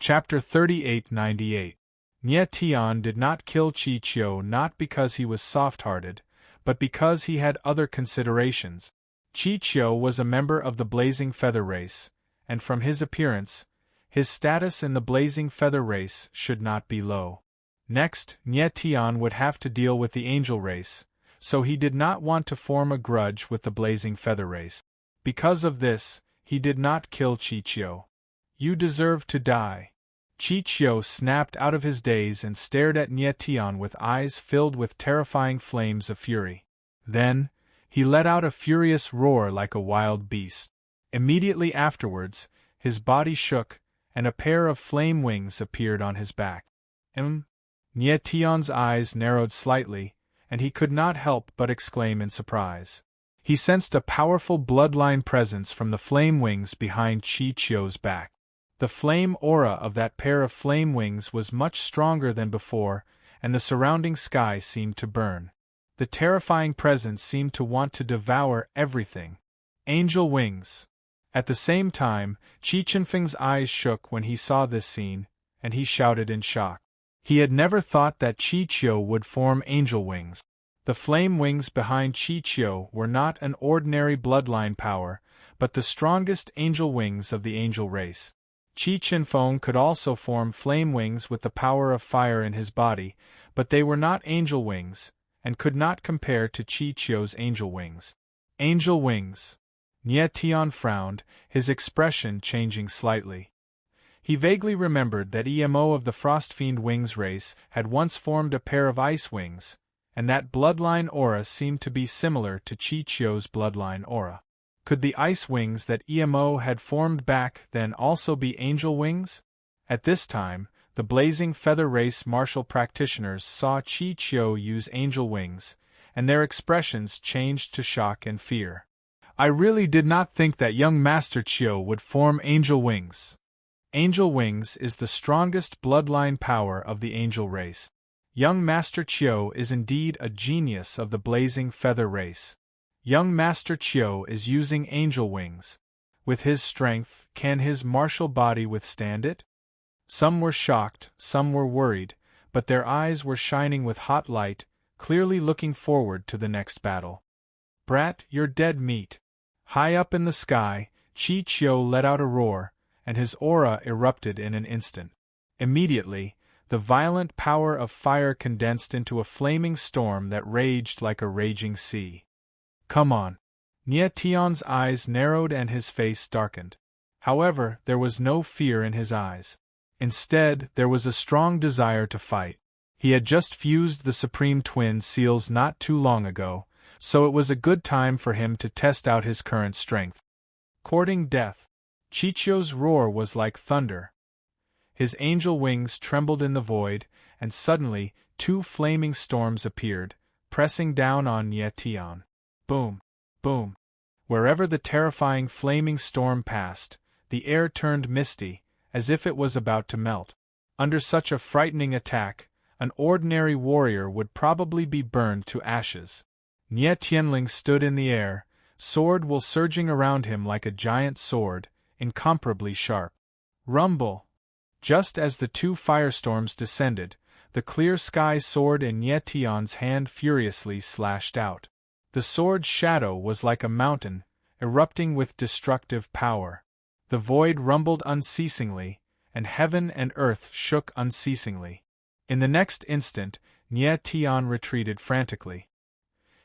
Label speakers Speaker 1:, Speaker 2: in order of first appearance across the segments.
Speaker 1: Chapter 3898. Nye Tian did not kill Chi Chiu not because he was soft-hearted, but because he had other considerations. Chi Chiu was a member of the Blazing Feather race, and from his appearance, his status in the Blazing Feather race should not be low. Next, Nye Tian would have to deal with the Angel race, so he did not want to form a grudge with the Blazing Feather race. Because of this, he did not kill Chi Chiu. "You deserve to die." Chi Chiu snapped out of his daze and stared at Nye Tian with eyes filled with terrifying flames of fury. Then, he let out a furious roar like a wild beast. Immediately afterwards, his body shook, and a pair of flame wings appeared on his back. Nye Tian's eyes narrowed slightly, and he could not help but exclaim in surprise. He sensed a powerful bloodline presence from the flame wings behind Chi Chiu's back. The flame aura of that pair of flame wings was much stronger than before, and the surrounding sky seemed to burn. The terrifying presence seemed to want to devour everything. Angel wings! At the same time, Chi Chenfeng's eyes shook when he saw this scene, and he shouted in shock. He had never thought that Chi Chiu would form angel wings. The flame wings behind Chi Chiu were not an ordinary bloodline power, but the strongest angel wings of the angel race. Chi Chenfeng could also form flame wings with the power of fire in his body, but they were not angel wings, and could not compare to Chi Chiu's angel wings. Angel wings! Nye Tian frowned, his expression changing slightly. He vaguely remembered that Emo of the Frostfiend Wings race had once formed a pair of ice wings, and that bloodline aura seemed to be similar to Chi Chiu's bloodline aura. Could the ice wings that Emo had formed back then also be angel wings? At this time, the Blazing Feather race martial practitioners saw Chi Chiu use angel wings, and their expressions changed to shock and fear. "I really did not think that young Master Chiu would form angel wings." Angel wings is the strongest bloodline power of the angel race. Young Master Chiu is indeed a genius of the Blazing Feather race. Young Master Chiu is using angel wings. With his strength, can his martial body withstand it? Some were shocked, some were worried, but their eyes were shining with hot light, clearly looking forward to the next battle. "Brat, you're dead meat." High up in the sky, Chi Chiu let out a roar, and his aura erupted in an instant. Immediately, the violent power of fire condensed into a flaming storm that raged like a raging sea. "Come on." Nye Tian's eyes narrowed and his face darkened. However, there was no fear in his eyes. Instead, there was a strong desire to fight. He had just fused the Supreme Twin Seals not too long ago, so it was a good time for him to test out his current strength. Courting death. Chi Chiu's roar was like thunder. His angel wings trembled in the void, and suddenly, two flaming storms appeared, pressing down on Nye Tian. Boom! Boom! Wherever the terrifying flaming storm passed, the air turned misty, as if it was about to melt. Under such a frightening attack, an ordinary warrior would probably be burned to ashes. Nye Tianling stood in the air, sword will surging around him like a giant sword, incomparably sharp. Rumble! Just as the two firestorms descended, the clear sky sword in Nye Tian's hand furiously slashed out. The sword's shadow was like a mountain, erupting with destructive power. The void rumbled unceasingly, and heaven and earth shook unceasingly. In the next instant, Nye Tian retreated frantically.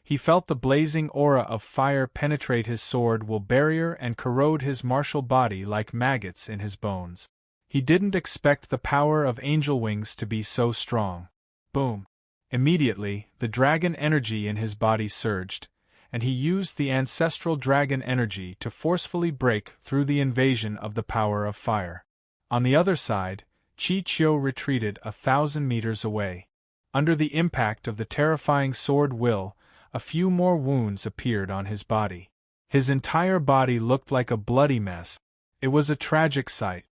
Speaker 1: He felt the blazing aura of fire penetrate his sword will barrier and corrode his martial body like maggots in his bones. He didn't expect the power of angel wings to be so strong. Boom! Immediately, the dragon energy in his body surged, and he used the ancestral dragon energy to forcefully break through the invasion of the power of fire. On the other side, Chi Chiu retreated 1,000 meters away. Under the impact of the terrifying sword will, a few more wounds appeared on his body. His entire body looked like a bloody mess. It was a tragic sight.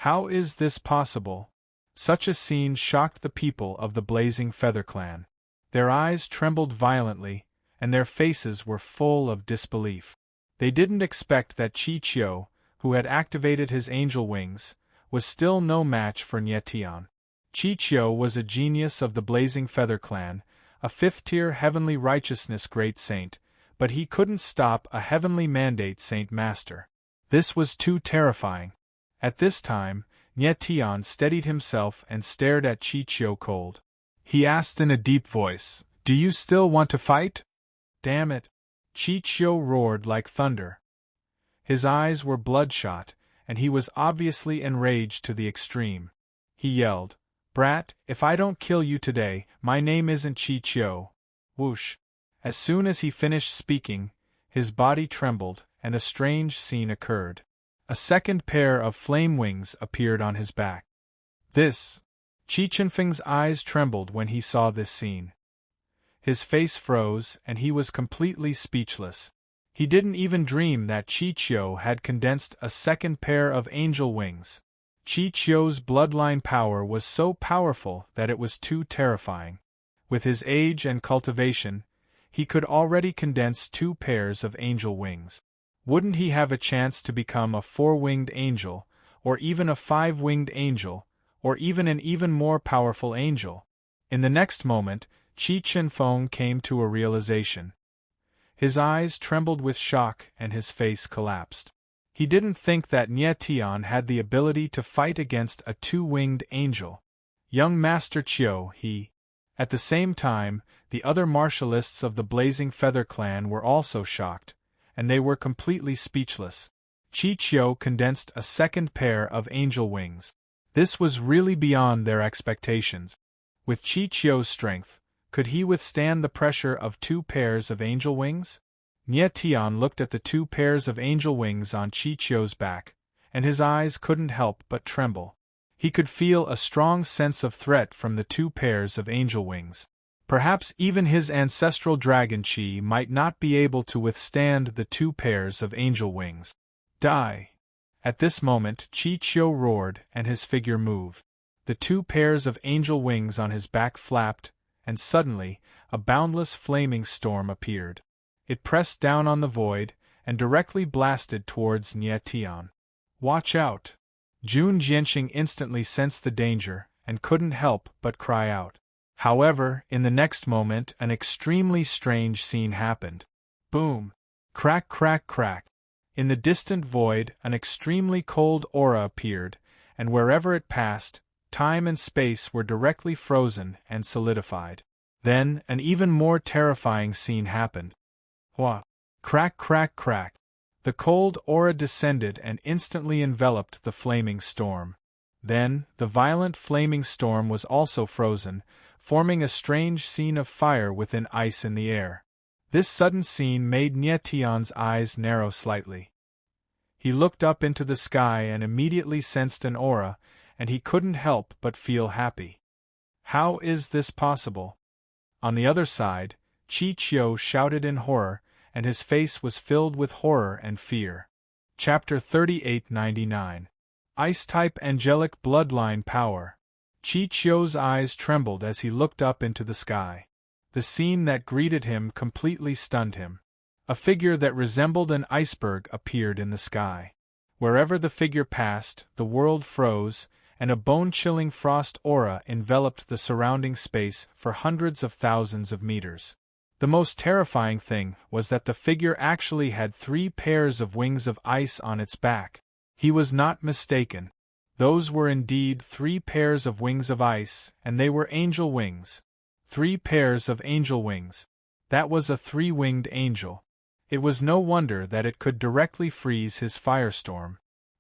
Speaker 1: How is this possible? Such a scene shocked the people of the Blazing Feather clan. Their eyes trembled violently, and their faces were full of disbelief. They didn't expect that Chi Chiu, who had activated his angel wings, was still no match for Nietian. Chichio was a genius of the Blazing Feather Clan, a fifth-tier heavenly righteousness great saint, but he couldn't stop a heavenly mandate saint master. This was too terrifying. At this time, Nietian steadied himself and stared at Chichio cold. He asked in a deep voice, "Do you still want to fight?" "Damn it!" Chichio roared like thunder. His eyes were bloodshot, and he was obviously enraged to the extreme. He yelled, "Brat, if I don't kill you today, my name isn't Chichio." Whoosh! As soon as he finished speaking, his body trembled, and a strange scene occurred. A second pair of flame wings appeared on his back. This! Chi Chenfeng's eyes trembled when he saw this scene. His face froze, and he was completely speechless. He didn't even dream that Chichio had condensed a second pair of angel wings. Chichio's bloodline power was so powerful that it was too terrifying. With his age and cultivation, he could already condense 2 pairs of angel wings. Wouldn't he have a chance to become a 4-winged angel, or even a 5-winged angel, or even an even more powerful angel? In the next moment, Chi Chenfeng came to a realization. His eyes trembled with shock and his face collapsed. He didn't think that Nietian had the ability to fight against a 2-winged angel. Young Master Chiu, he. At the same time, the other martialists of the Blazing Feather Clan were also shocked, and they were completely speechless. Chichio condensed a second pair of angel wings. This was really beyond their expectations. With Chichio's strength, could he withstand the pressure of 2 pairs of angel wings? Nietian looked at the 2 pairs of angel wings on Chichio's back, and his eyes couldn't help but tremble. He could feel a strong sense of threat from the 2 pairs of angel wings. Perhaps even his ancestral dragon chi might not be able to withstand the 2 pairs of angel wings. Die! At this moment Chichio roared and his figure moved. The 2 pairs of angel wings on his back flapped, and suddenly, a boundless flaming storm appeared. It pressed down on the void, and directly blasted towards Nietian. "Watch out!" Jun Jianxing instantly sensed the danger, and couldn't help but cry out. However, in the next moment an extremely strange scene happened. Boom! Crack, crack, crack! In the distant void an extremely cold aura appeared, and wherever it passed, time and space were directly frozen and solidified. Then, an even more terrifying scene happened. Wha! Crack, crack, crack! The cold aura descended and instantly enveloped the flaming storm. Then, the violent flaming storm was also frozen, forming a strange scene of fire within ice in the air. This sudden scene made Nietian's eyes narrow slightly. He looked up into the sky and immediately sensed an aura, and he couldn't help but feel happy. How is this possible? On the other side, Chichio shouted in horror, and his face was filled with horror and fear. Chapter 3899. Ice-type Angelic Bloodline Power. Chichio's eyes trembled as he looked up into the sky. The scene that greeted him completely stunned him. A figure that resembled an iceberg appeared in the sky. Wherever the figure passed, the world froze, and a bone-chilling frost aura enveloped the surrounding space for hundreds of thousands of meters. The most terrifying thing was that the figure actually had 3 pairs of wings of ice on its back. He was not mistaken. Those were indeed 3 pairs of wings of ice, and they were angel wings. 3 pairs of angel wings. That was a 3-winged angel. It was no wonder that it could directly freeze his firestorm.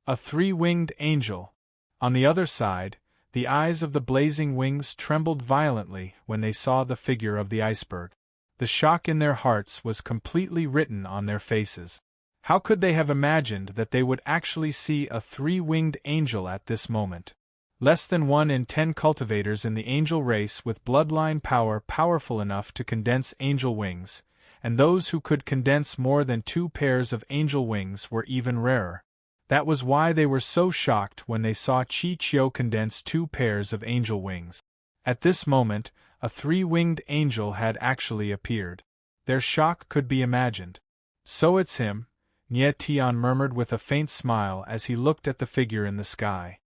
Speaker 1: A 3-winged angel. On the other side, the eyes of the blazing wings trembled violently when they saw the figure of the iceberg. The shock in their hearts was completely written on their faces. How could they have imagined that they would actually see a 3-winged angel at this moment? Less than 1 in 10 cultivators in the angel race with bloodline power powerful enough to condense angel wings, and those who could condense more than 2 pairs of angel wings were even rarer. That was why they were so shocked when they saw Chichio condense 2 pairs of angel wings. At this moment, a 3-winged angel had actually appeared. Their shock could be imagined. "So it's him," Nietian murmured with a faint smile as he looked at the figure in the sky.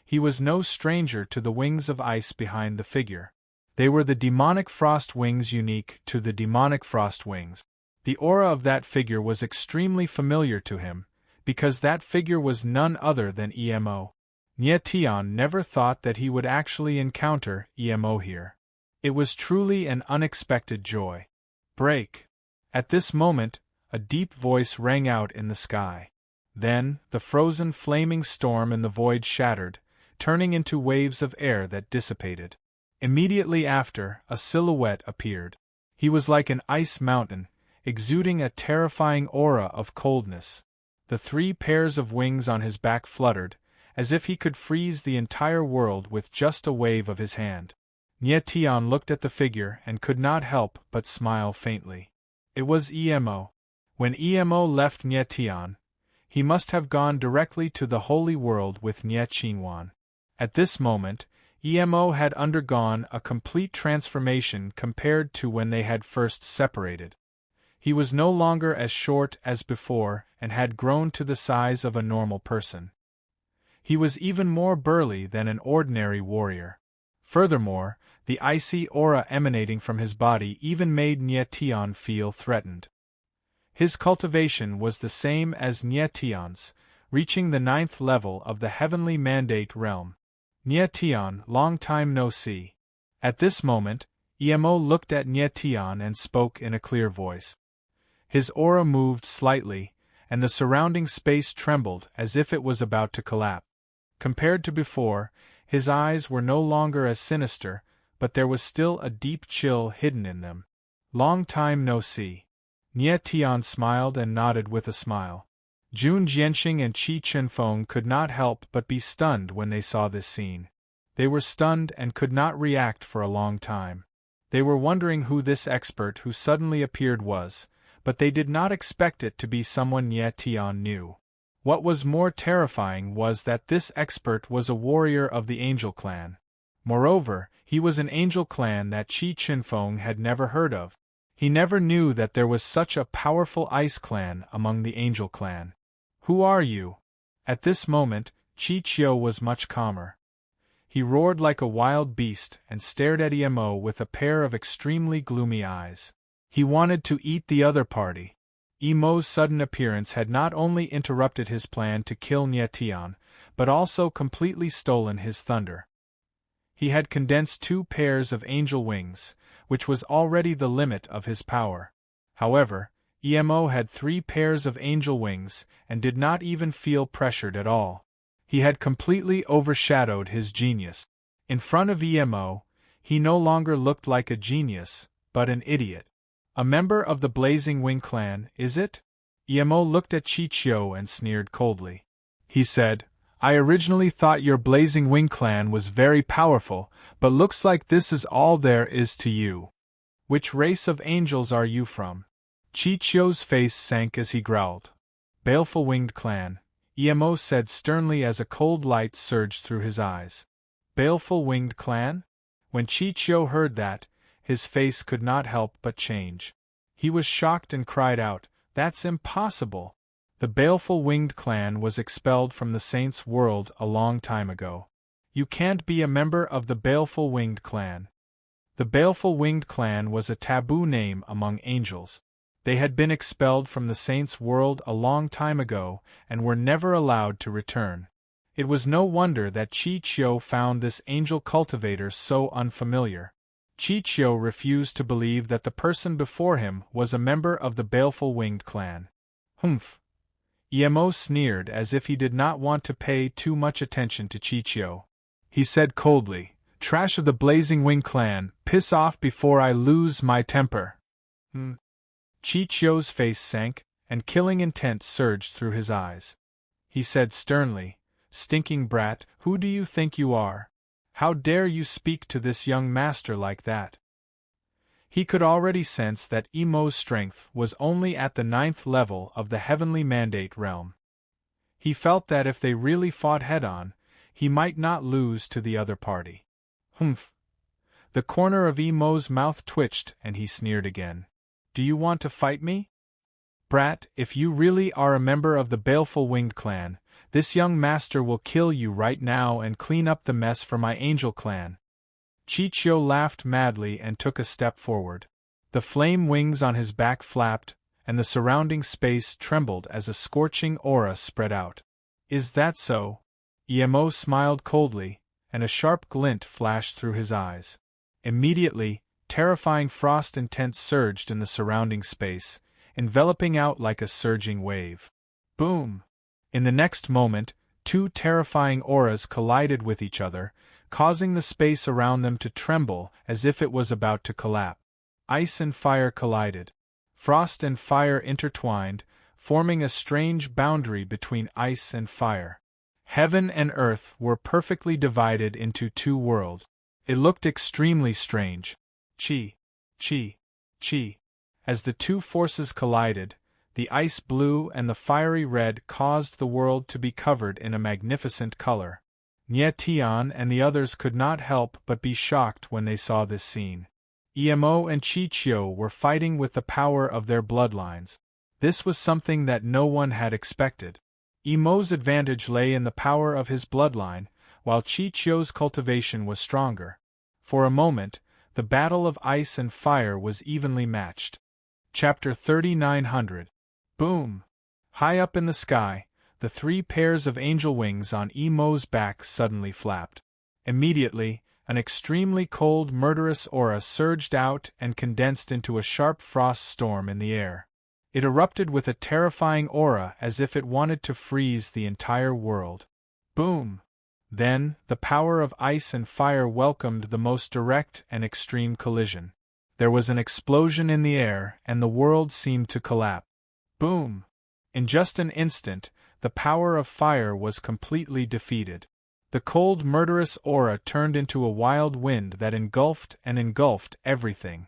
Speaker 1: he was no stranger to the wings of ice behind the figure. They were the demonic frost wings unique to the demonic frost wings. The aura of that figure was extremely familiar to him, because that figure was none other than Emo. Nie Tian never thought that he would actually encounter Emo here. It was truly an unexpected joy. Break! At this moment, a deep voice rang out in the sky. Then, the frozen flaming storm in the void shattered, turning into waves of air that dissipated. Immediately after, a silhouette appeared. He was like an ice mountain, exuding a terrifying aura of coldness. The 3 pairs of wings on his back fluttered, as if he could freeze the entire world with just a wave of his hand. Nie Tian looked at the figure and could not help but smile faintly. It was Emo. When Emo left Nie Tian, he must have gone directly to the holy world with Nie Qinhuan. At this moment, Emo had undergone a complete transformation compared to when they had first separated. He was no longer as short as before and had grown to the size of a normal person. He was even more burly than an ordinary warrior. Furthermore, the icy aura emanating from his body even made Nie Tian feel threatened. His cultivation was the same as Nie Tian's, reaching the 9th level of the heavenly mandate realm. Nie Tian, long time no see. At this moment, Emo looked at Nie Tian and spoke in a clear voice. His aura moved slightly, and the surrounding space trembled as if it was about to collapse. Compared to before, his eyes were no longer as sinister, but there was still a deep chill hidden in them. Long time no see. Nie Tian smiled and nodded with a smile. Jun Jianxing and Qi Chenfeng could not help but be stunned when they saw this scene. They were stunned and could not react for a long time. They were wondering who this expert who suddenly appeared was, but they did not expect it to be someone Nie Tian knew. What was more terrifying was that this expert was a warrior of the Angel Clan. Moreover, he was an Angel Clan that Qi Chenfeng had never heard of. He never knew that there was such a powerful Ice Clan among the Angel Clan. Who are you? At this moment, Qi Qiu was much calmer. He roared like a wild beast and stared at Emo with a pair of extremely gloomy eyes. He wanted to eat the other party. Emo's sudden appearance had not only interrupted his plan to kill Nie Tian, but also completely stolen his thunder. He had condensed 2 pairs of angel wings, which was already the limit of his power. However, Emo had 3 pairs of angel wings and did not even feel pressured at all. He had completely overshadowed his genius. In front of Emo, he no longer looked like a genius, but an idiot. A member of the Blazing Wing clan, is it? Emo looked at Qi Qiu and sneered coldly. He said, I originally thought your Blazing Wing clan was very powerful, but looks like this is all there is to you. Which race of angels are you from? Qi Qiu's face sank as he growled. Baleful Winged Clan, Emo said sternly as a cold light surged through his eyes. Baleful Winged Clan? When Qi Qiu heard that, his face could not help but change. He was shocked and cried out, That's impossible! The Baleful Winged Clan was expelled from the Saints' world a long time ago. You can't be a member of the Baleful Winged Clan. The Baleful Winged Clan was a taboo name among angels. They had been expelled from the Saints' world a long time ago and were never allowed to return. It was no wonder that Qi Qiu found this angel cultivator so unfamiliar. Qi Qiu refused to believe that the person before him was a member of the Baleful Winged Clan. Humph! Emo sneered as if he did not want to pay too much attention to Qi Qiu. He said coldly, Trash of the Blazing Wing Clan, piss off before I lose my temper. Qi Qiu's face sank, and killing intent surged through his eyes. He said sternly, Stinking brat, who do you think you are? How dare you speak to this young master like that? He could already sense that Emo's strength was only at the 9th level of the heavenly mandate realm. He felt that if they really fought head-on, he might not lose to the other party. Humph! The corner of Emo's mouth twitched and he sneered again. Do you want to fight me? Brat, if you really are a member of the Baleful Winged Clan, This young master will kill you right now and clean up the mess for my angel clan. Chicho laughed madly and took a step forward. The flame wings on his back flapped, and the surrounding space trembled as a scorching aura spread out. Is that so? Emo smiled coldly, and a sharp glint flashed through his eyes. Immediately, terrifying frost intent surged in the surrounding space, enveloping out like a surging wave. Boom! In the next moment, two terrifying auras collided with each other, causing the space around them to tremble as if it was about to collapse. Ice and fire collided. Frost and fire intertwined, forming a strange boundary between ice and fire. Heaven and earth were perfectly divided into two worlds. It looked extremely strange. Chi, chi, chi. As the two forces collided, the ice blue and the fiery red caused the world to be covered in a magnificent color. Tian and the others could not help but be shocked when they saw this scene. Emo and Chicho were fighting with the power of their bloodlines. This was something that no one had expected. Emo's advantage lay in the power of his bloodline, while Chicho's cultivation was stronger. For a moment, the battle of ice and fire was evenly matched. Chapter 3900. Boom! High up in the sky, the three pairs of angel wings on Emo's back suddenly flapped. Immediately, an extremely cold, murderous aura surged out and condensed into a sharp frost storm in the air. It erupted with a terrifying aura as if it wanted to freeze the entire world. Boom! Then, the power of ice and fire welcomed the most direct and extreme collision. There was an explosion in the air, and the world seemed to collapse. Boom! In just an instant, the power of fire was completely defeated. The cold, murderous aura turned into a wild wind that engulfed everything.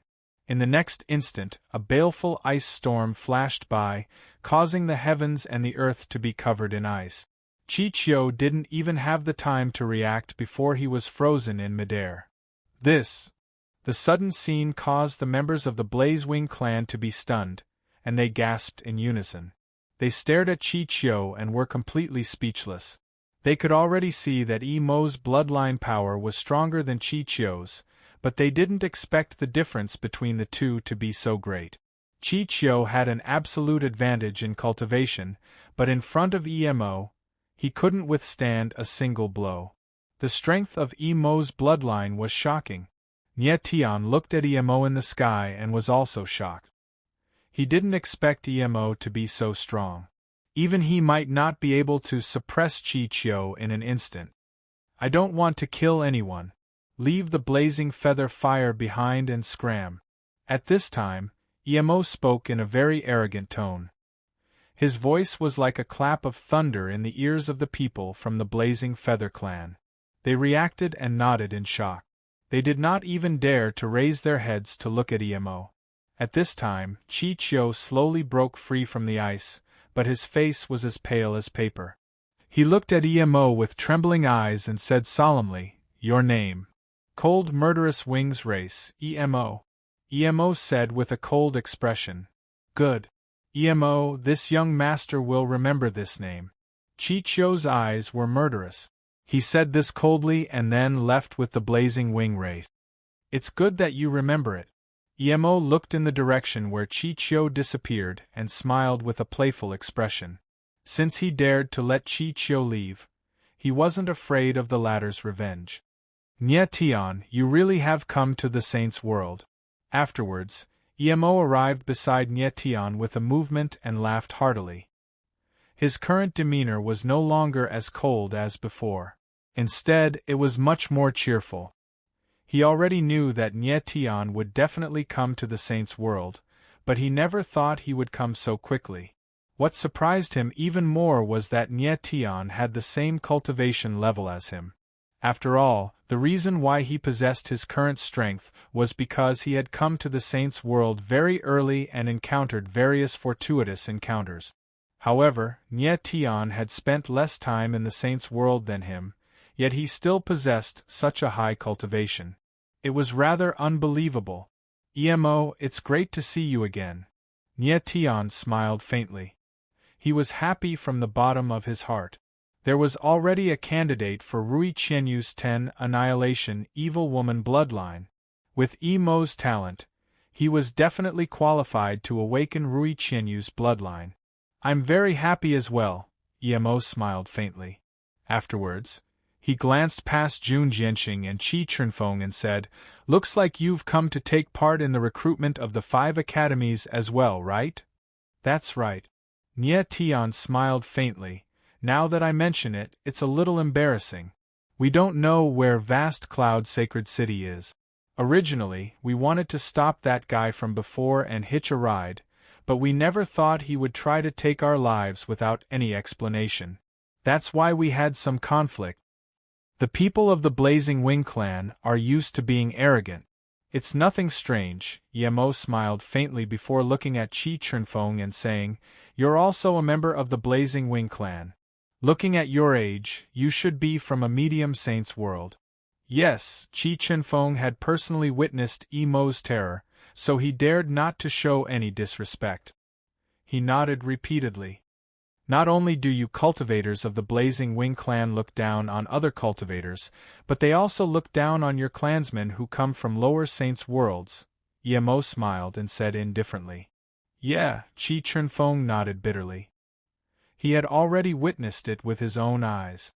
Speaker 1: In the next instant, a baleful ice storm flashed by, causing the heavens and the earth to be covered in ice. Chicho didn't even have the time to react before he was frozen in midair. The sudden scene caused the members of the Blazewing clan to be stunned, and they gasped in unison. They stared at Chicho and were completely speechless. They could already see that Emo's bloodline power was stronger than Chicho's, but they didn't expect the difference between the two to be so great. Chicho had an absolute advantage in cultivation, but in front of Emo, he couldn't withstand a single blow. The strength of Emo's bloodline was shocking. Tian looked at Emo in the sky and was also shocked. He didn't expect Emo to be so strong. Even he might not be able to suppress Chicho in an instant. I don't want to kill anyone. Leave the blazing feather fire behind and scram. At this time, Emo spoke in a very arrogant tone. His voice was like a clap of thunder in the ears of the people from the Blazing Feather clan. They reacted and nodded in shock. They did not even dare to raise their heads to look at Emo. At this time, Chicho slowly broke free from the ice, but his face was as pale as paper. He looked at Emo with trembling eyes and said solemnly, "Your name?" "Cold Murderous Wings Race, Emo." Emo said with a cold expression. "Good. Emo, this young master will remember this name." Chicho's eyes were murderous. He said this coldly and then left with the blazing wing wraith. "It's good that you remember it." Emo looked in the direction where Chicho disappeared and smiled with a playful expression. Since he dared to let Chicho leave, he wasn't afraid of the latter's revenge. "Tian, you really have come to the saint's world." Afterwards, Emo arrived beside Tian with a movement and laughed heartily. His current demeanor was no longer as cold as before. Instead, it was much more cheerful. He already knew that Tian would definitely come to the saint's world, but he never thought he would come so quickly. What surprised him even more was that Tian had the same cultivation level as him. After all, the reason why he possessed his current strength was because he had come to the saint's world very early and encountered various fortuitous encounters. However, Tian had spent less time in the saint's world than him, yet he still possessed such a high cultivation. It was rather unbelievable. "Emo, it's great to see you again." Tian smiled faintly. He was happy from the bottom of his heart. There was already a candidate for Rui Qianyu's 10 Annihilation Evil Woman bloodline. With Mo's talent, he was definitely qualified to awaken Rui Qianyu's bloodline. I'm very happy as well, Mo smiled faintly. Afterwards, he glanced past Jun Jianxing and Qi Chunfeng and said, "Looks like you've come to take part in the recruitment of the 5 academies as well, right?" "That's right." Nie Tian smiled faintly. "Now that I mention it, it's a little embarrassing. We don't know where Vast Cloud Sacred City is. Originally, we wanted to stop that guy from before and hitch a ride, but we never thought he would try to take our lives without any explanation. That's why we had some conflict. The people of the Blazing Wing clan are used to being arrogant. It's nothing strange." Mo smiled faintly before looking at Qi Chunfeng and saying, "You're also a member of the Blazing Wing clan. Looking at your age, you should be from a medium saint's world." Yes, Qi Chunfeng had personally witnessed Mo's terror, so he dared not to show any disrespect. He nodded repeatedly. "Not only do you cultivators of the Blazing Wing clan look down on other cultivators, but they also look down on your clansmen who come from lower saints' worlds." Mo smiled and said indifferently. "Yeah," Qi Chunfeng nodded bitterly. He had already witnessed it with his own eyes.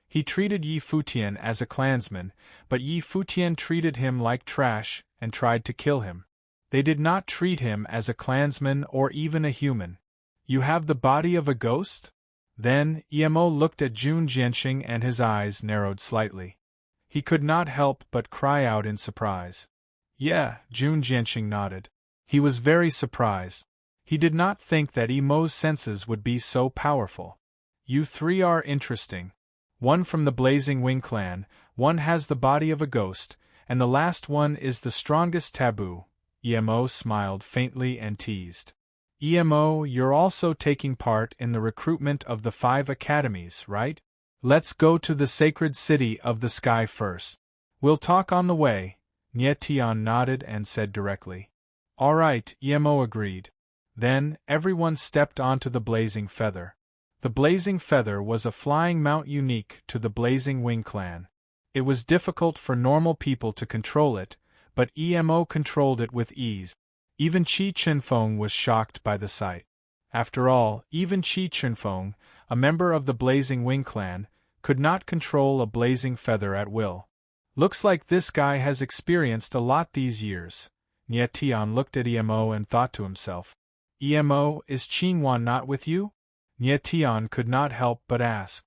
Speaker 1: He treated Yi Futian as a clansman, but Yi Futian treated him like trash and tried to kill him. They did not treat him as a clansman or even a human. "You have the body of a ghost?" Then, Mo looked at Jun Jianxing and his eyes narrowed slightly. He could not help but cry out in surprise. "Yeah," Jun Jianxing nodded. He was very surprised. He did not think that Mo's senses would be so powerful. "You 3 are interesting. One from the Blazing Wing clan, one has the body of a ghost, and the last one is the strongest taboo." Mo smiled faintly and teased. "Mo, you're also taking part in the recruitment of the 5 academies, right? Let's go to the sacred city of the sky first. We'll talk on the way." Nie Tian nodded and said directly. "All right," Mo agreed. Then, everyone stepped onto the Blazing Feather. The Blazing Feather was a flying mount unique to the Blazing Wing clan. It was difficult for normal people to control it, but Mo controlled it with ease. Even Qi Chunfeng was shocked by the sight. After all, even Qi Chunfeng, a member of the Blazing Wing clan, could not control a blazing feather at will. "Looks like this guy has experienced a lot these years." Nie Tian looked at Mo and thought to himself. "Mo, is Qingyuan not with you?" Nie Tian could not help but ask.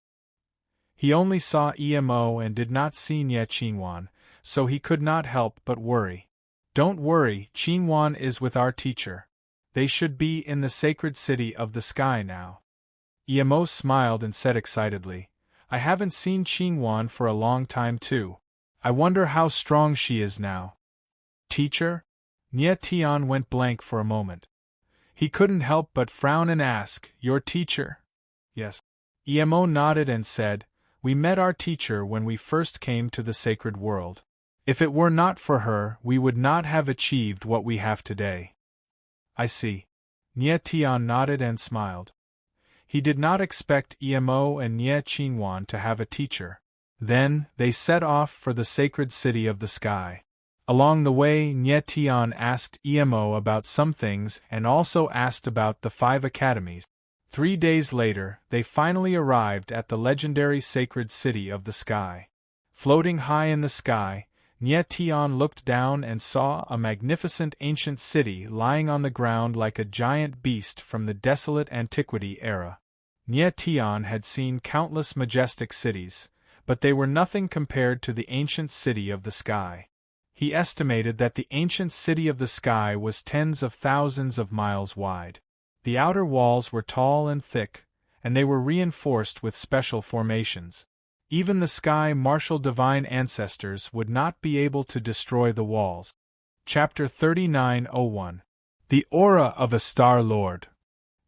Speaker 1: He only saw Mo and did not see Nie Qingyuan, so he could not help but worry. "Don't worry, Qingyuan is with our teacher. They should be in the sacred city of the sky now." Mo smiled and said excitedly, "I haven't seen Qingyuan for a long time too. I wonder how strong she is now." "Teacher?" Nie Tian went blank for a moment. He couldn't help but frown and ask, "Your teacher?" "Yes." Mo nodded and said, "We met our teacher when we first came to the sacred world. If it were not for her, we would not have achieved what we have today." "I see." Nie Tian nodded and smiled. He did not expect Mo and Nie Qingyuan to have a teacher. Then, they set off for the sacred city of the sky. Along the way, Nie Tian asked Mo about some things and also asked about the 5 academies. 3 days later, they finally arrived at the legendary sacred city of the sky. Floating high in the sky, Nie Tian looked down and saw a magnificent ancient city lying on the ground like a giant beast from the desolate antiquity era. Nie Tian had seen countless majestic cities, but they were nothing compared to the ancient city of the sky. He estimated that the ancient city of the sky was tens of thousands of miles wide. The outer walls were tall and thick, and they were reinforced with special formations. Even the sky martial divine ancestors would not be able to destroy the walls. Chapter 39:01. The Aura of a Star Lord.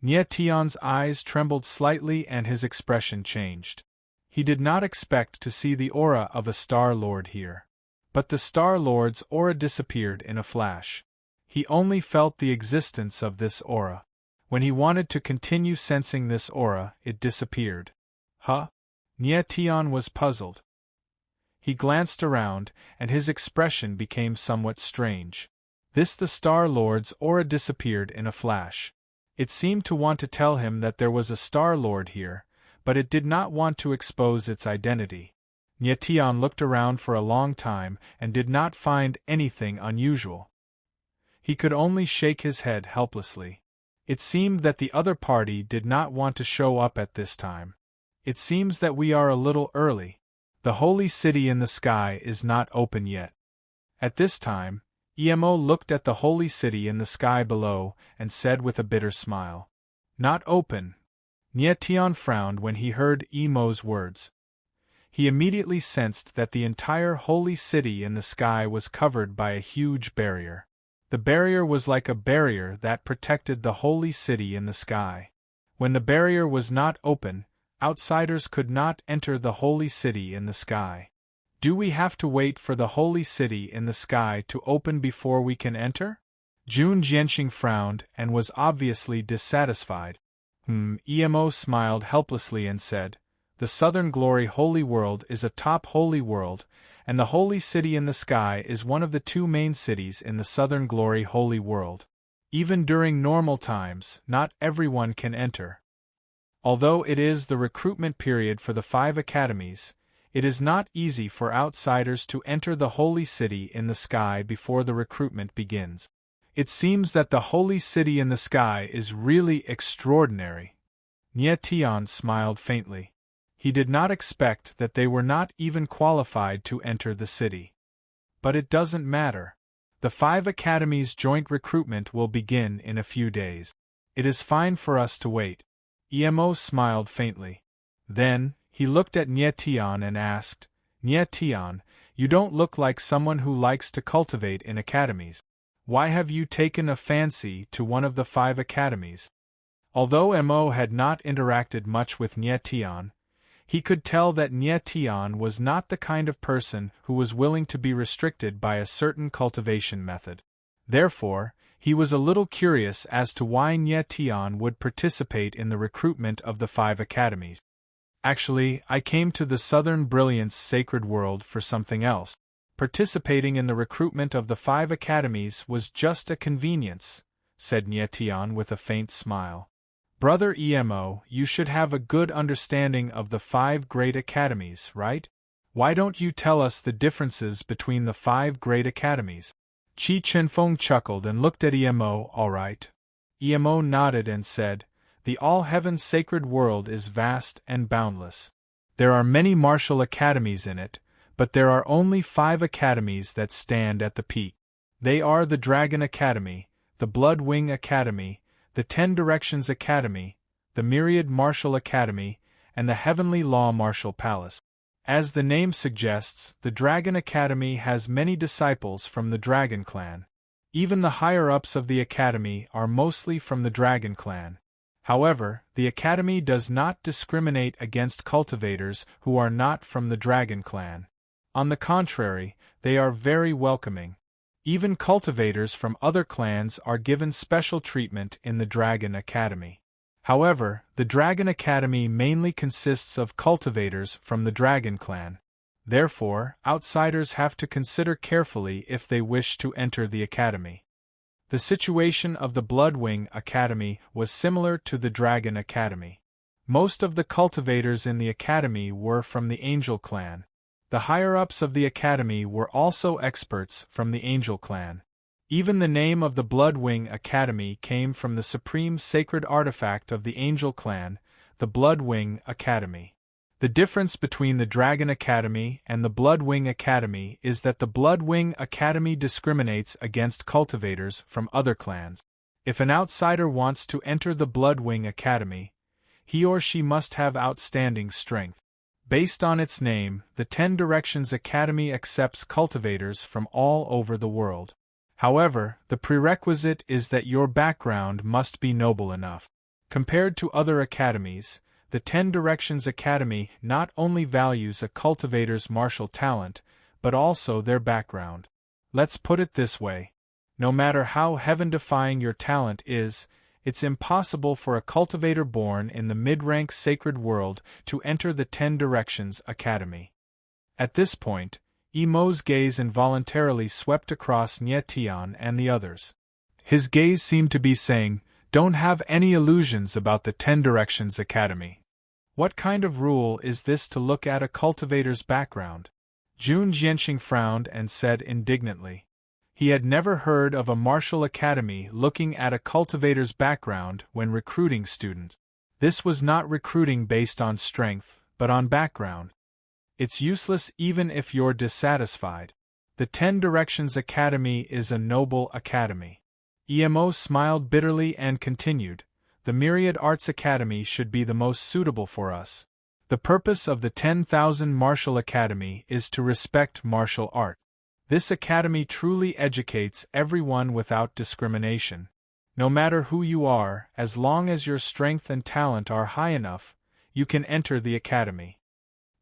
Speaker 1: Nie Tian's eyes trembled slightly and his expression changed. He did not expect to see the aura of a Star Lord here. But the Star Lord's aura disappeared in a flash. He only felt the existence of this aura. When he wanted to continue sensing this aura, it disappeared. "Huh?" Nye was puzzled. He glanced around, and his expression became somewhat strange. The Star-Lord's aura disappeared in a flash. It seemed to want to tell him that there was a Star-Lord here, but it did not want to expose its identity. Nye looked around for a long time and did not find anything unusual. He could only shake his head helplessly. It seemed that the other party did not want to show up at this time. It seems that we are a little early. The holy city in the sky is not open yet. At this time, Emo looked at the holy city in the sky below and said with a bitter smile, "Not open." Nye frowned when he heard Emo's words. He immediately sensed that the entire holy city in the sky was covered by a huge barrier. The barrier was like a barrier that protected the holy city in the sky. When the barrier was not open, outsiders could not enter the holy city in the sky. Do we have to wait for the holy city in the sky to open before we can enter? Jun Jianxing frowned and was obviously dissatisfied. Emo smiled helplessly and said, "The Southern Glory Holy World is a top holy world, and the holy city in the sky is one of the two main cities in the Southern Glory Holy World. Even during normal times, not everyone can enter. Although it is the recruitment period for the 5 academies, it is not easy for outsiders to enter the holy city in the sky before the recruitment begins. It seems that the holy city in the sky is really extraordinary." Nye smiled faintly. He did not expect that they were not even qualified to enter the city. But it doesn't matter. The 5 academies' joint recruitment will begin in a few days. It is fine for us to wait. Emo smiled faintly. Then, he looked at Nye and asked, "Nye, you don't look like someone who likes to cultivate in academies. Why have you taken a fancy to one of the 5 academies?" Although Emo had not interacted much with Nye, he could tell that Nye was not the kind of person who was willing to be restricted by a certain cultivation method. Therefore, he was a little curious as to why Nye would participate in the recruitment of the 5 academies. "Actually, I came to the Southern Brilliance Sacred World for something else. Participating in the recruitment of the 5 academies was just a convenience," said Nye with a faint smile. "Brother Emo, you should have a good understanding of the 5 great academies, right? Why don't you tell us the differences between the 5 great academies?" Qi Chenfeng chuckled and looked at Emo. "All right." Emo nodded and said, "The All-Heaven Sacred World is vast and boundless. There are many martial academies in it, but there are only 5 academies that stand at the peak. They are the Dragon Academy, the Blood Wing Academy, the 10 Directions Academy, the Myriad Martial Academy, and the Heavenly Law Martial Palace. As the name suggests, the Dragon Academy has many disciples from the Dragon Clan. Even the higher-ups of the Academy are mostly from the Dragon Clan. However, the Academy does not discriminate against cultivators who are not from the Dragon Clan. On the contrary, they are very welcoming. Even cultivators from other clans are given special treatment in the Dragon Academy. However, the Dragon Academy mainly consists of cultivators from the Dragon Clan. Therefore, outsiders have to consider carefully if they wish to enter the Academy. The situation of the Bloodwing Academy was similar to the Dragon Academy. Most of the cultivators in the Academy were from the Angel Clan. The higher-ups of the Academy were also experts from the Angel Clan. Even the name of the Bloodwing Academy came from the supreme sacred artifact of the Angel Clan, the Bloodwing Academy. The difference between the Dragon Academy and the Bloodwing Academy is that the Bloodwing Academy discriminates against cultivators from other clans. If an outsider wants to enter the Bloodwing Academy, he or she must have outstanding strength. Based on its name, the 10 Directions Academy accepts cultivators from all over the world. However, the prerequisite is that your background must be noble enough. Compared to other academies, the 10 Directions Academy not only values a cultivator's martial talent, but also their background. Let's put it this way. No matter how heaven-defying your talent is, It's impossible for a cultivator born in the mid-rank sacred world to enter the 10 Directions Academy. At this point, Emo's gaze involuntarily swept across Nye Tian and the others. His gaze seemed to be saying, "Don't have any illusions about the 10 Directions Academy." What kind of rule is this to look at a cultivator's background? Jun Jianxing frowned and said indignantly. He had never heard of a martial academy looking at a cultivator's background when recruiting students. This was not recruiting based on strength, but on background. It's useless even if you're dissatisfied. The 10 Directions Academy is a noble academy. Emo smiled bitterly and continued, "The Myriad Arts Academy should be the most suitable for us. The purpose of the 10,000 Martial Academy is to respect martial art. This academy truly educates everyone without discrimination. No matter who you are, as long as your strength and talent are high enough, you can enter the academy."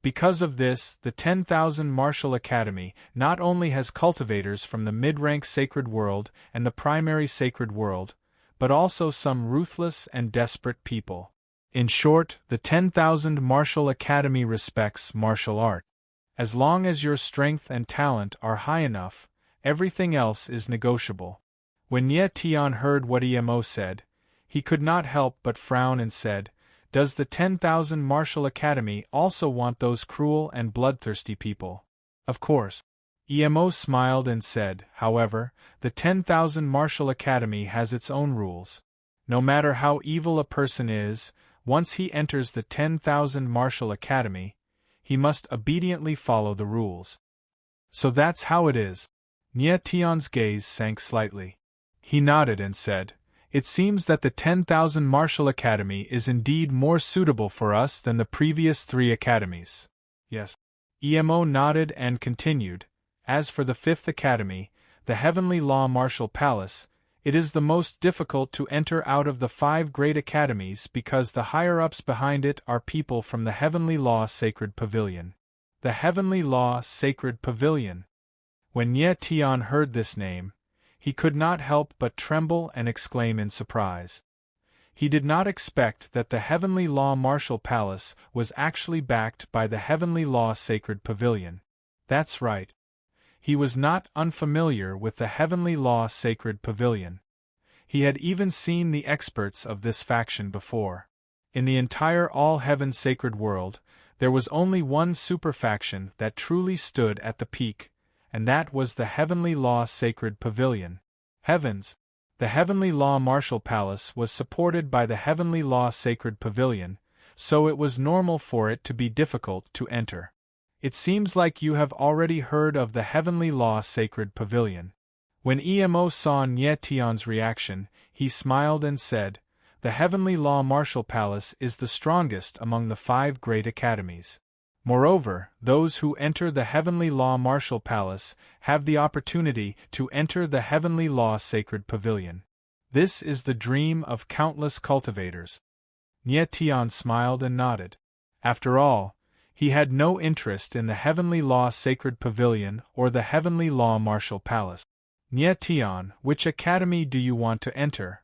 Speaker 1: Because of this, the 10,000 Martial Academy not only has cultivators from the mid-rank sacred world and the primary sacred world, but also some ruthless and desperate people. In short, the 10,000 Martial Academy respects martial art. As long as your strength and talent are high enough, everything else is negotiable. When Nye Tian heard what Emo said, he could not help but frown and said, "Does the 10,000 Martial Academy also want those cruel and bloodthirsty people?" "Of course." Emo smiled and said, "However, the 10,000 Martial Academy has its own rules. No matter how evil a person is, once he enters the 10,000 Martial Academy, he must obediently follow the rules." "So that's how it is." Nye Tian's gaze sank slightly. He nodded and said, "It seems that the 10,000 Martial Academy is indeed more suitable for us than the previous 3 academies." "Yes." Emo nodded and continued, "As for the 5th Academy, the Heavenly Law Martial Palace, it is the most difficult to enter out of the 5 great academies because the higher-ups behind it are people from the Heavenly Law Sacred Pavilion." The Heavenly Law Sacred Pavilion. When Nye Tian heard this name, he could not help but tremble and exclaim in surprise. He did not expect that the Heavenly Law Martial Palace was actually backed by the Heavenly Law Sacred Pavilion. That's right. He was not unfamiliar with the Heavenly Law Sacred Pavilion. He had even seen the experts of this faction before. In the entire all-heaven sacred world, there was only one superfaction that truly stood at the peak, and that was the Heavenly Law Sacred Pavilion. Heavens! The Heavenly Law Martial Palace was supported by the Heavenly Law Sacred Pavilion, so it was normal for it to be difficult to enter. It seems like you have already heard of the Heavenly Law Sacred Pavilion. When Emo saw Nye Tian's reaction, he smiled and said, "The Heavenly Law Martial Palace is the strongest among the 5 great academies. Moreover, those who enter the Heavenly Law Martial Palace have the opportunity to enter the Heavenly Law Sacred Pavilion. This is the dream of countless cultivators." Nye Tian smiled and nodded. After all, he had no interest in the Heavenly Law Sacred Pavilion or the Heavenly Law Martial Palace. "Nye Tian, which academy do you want to enter?"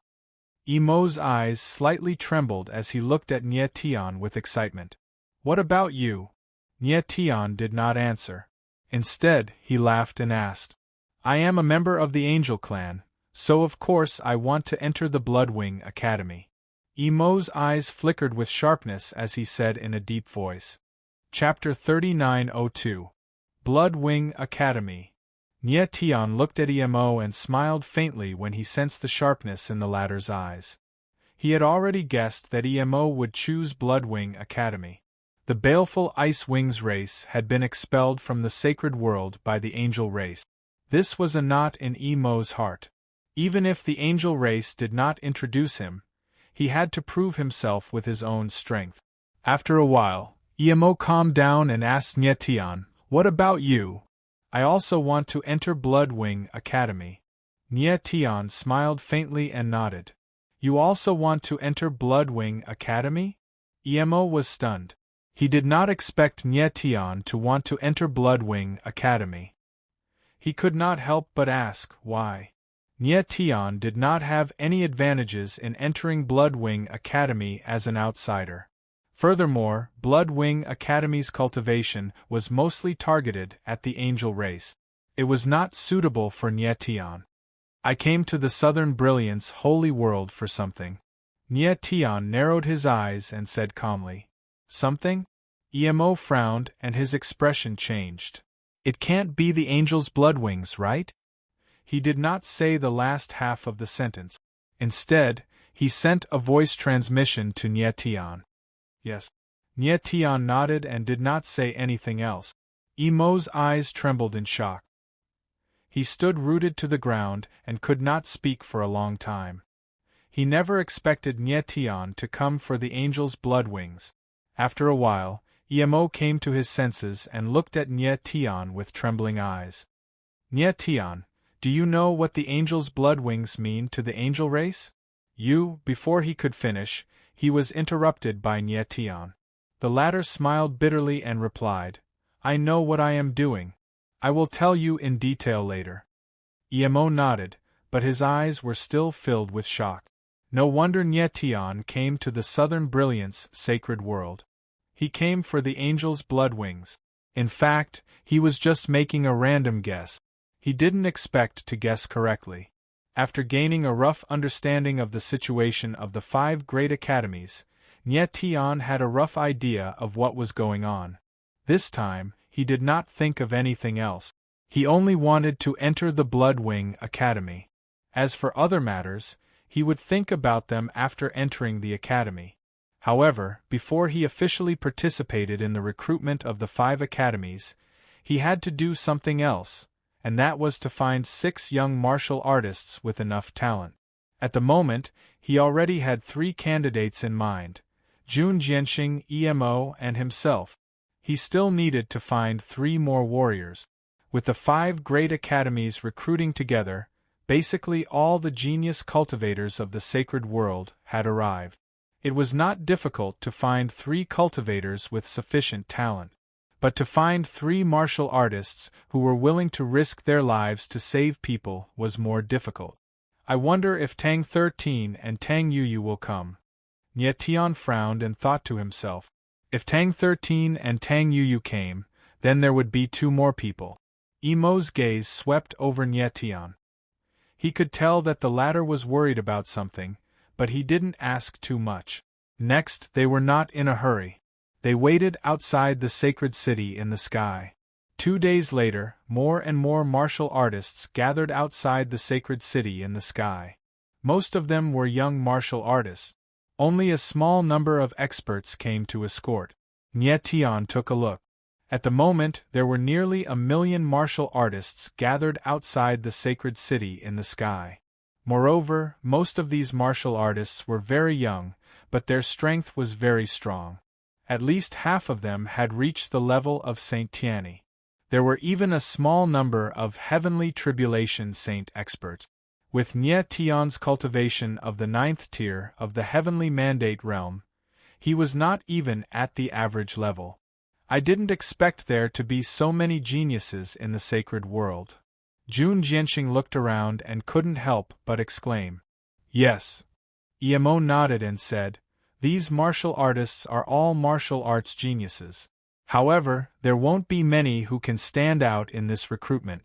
Speaker 1: Emo's eyes slightly trembled as he looked at Nye Tian with excitement. "What about you?" Nye Tian did not answer. Instead, he laughed and asked, "I am a member of the Angel Clan, so of course I want to enter the Bloodwing Academy." Emo's eyes flickered with sharpness as he said in a deep voice. Chapter 3902. Bloodwing Academy. Nye Tian looked at Emo and smiled faintly when he sensed the sharpness in the latter's eyes. He had already guessed that Emo would choose Bloodwing Academy. The baleful Ice Wings race had been expelled from the sacred world by the Angel race. This was a knot in Emo's heart. Even if the Angel race did not introduce him, he had to prove himself with his own strength. After a while, Emo calmed down and asked Nye Tian, "What about you?" "I also want to enter Bloodwing Academy." Nye Tian smiled faintly and nodded. "You also want to enter Bloodwing Academy?" Emo was stunned. He did not expect Nye Tian to want to enter Bloodwing Academy. He could not help but ask, why? Nie Tian did not have any advantages in entering Bloodwing Academy as an outsider. Furthermore, Bloodwing Academy's cultivation was mostly targeted at the angel race. It was not suitable for Nie Tian. I came to the Southern Brilliance holy world for something. Nie Tian narrowed his eyes and said calmly. Something? Emo frowned and his expression changed. It can't be the angel's bloodwings, right? He did not say the last half of the sentence. Instead, he sent a voice transmission to Nie Tian. Yes. Nie Tian nodded and did not say anything else. Emo's eyes trembled in shock. He stood rooted to the ground and could not speak for a long time. He never expected Nie Tian to come for the angel's bloodwings. After a while, Emo came to his senses and looked at Nie Tian with trembling eyes. Nie Tian, do you know what the angel's bloodwings mean to the angel race? Before he could finish, he was interrupted by Nie Tian. The latter smiled bitterly and replied, I know what I am doing. I will tell you in detail later. Emo nodded, but his eyes were still filled with shock. No wonder Nie Tian came to the Southern Brilliance sacred world. He came for the angel's bloodwings. In fact, he was just making a random guess. He didn't expect to guess correctly. After gaining a rough understanding of the situation of the 5 great academies, Nie Tian had a rough idea of what was going on. This time, he did not think of anything else. He only wanted to enter the Bloodwing Academy. As for other matters, he would think about them after entering the academy. However, before he officially participated in the recruitment of the 5 academies, he had to do something else, and that was to find 6 young martial artists with enough talent. At the moment, he already had 3 candidates in mind: Jun Jianxing, Emo, and himself. He still needed to find 3 more warriors. With the 5 great academies recruiting together, basically all the genius cultivators of the sacred world had arrived. It was not difficult to find 3 cultivators with sufficient talent. But to find 3 martial artists who were willing to risk their lives to save people was more difficult. I wonder if Tang 13 and Tang Yuyu will come. Nie Tian frowned and thought to himself. If Tang 13 and Tang Yuyu came, then there would be 2 more people. Emo's gaze swept over Nie Tian. He could tell that the latter was worried about something, but he didn't ask too much. Next, they were not in a hurry. They waited outside the sacred city in the sky. 2 days later, more and more martial artists gathered outside the sacred city in the sky. Most of them were young martial artists. Only a small number of experts came to escort. Nie Tian took a look. At the moment, there were nearly 1 million martial artists gathered outside the sacred city in the sky. Moreover, most of these martial artists were very young, but their strength was very strong. At least half of them had reached the level of Saint Tianyi. There were even a small number of heavenly tribulation saint experts. With Nie Tian's cultivation of the 9th tier of the heavenly mandate realm, he was not even at the average level. I didn't expect there to be so many geniuses in the sacred world. Jun Jianxing looked around and couldn't help but exclaim. Yes. Emo nodded and said, these martial artists are all martial arts geniuses. However, there won't be many who can stand out in this recruitment.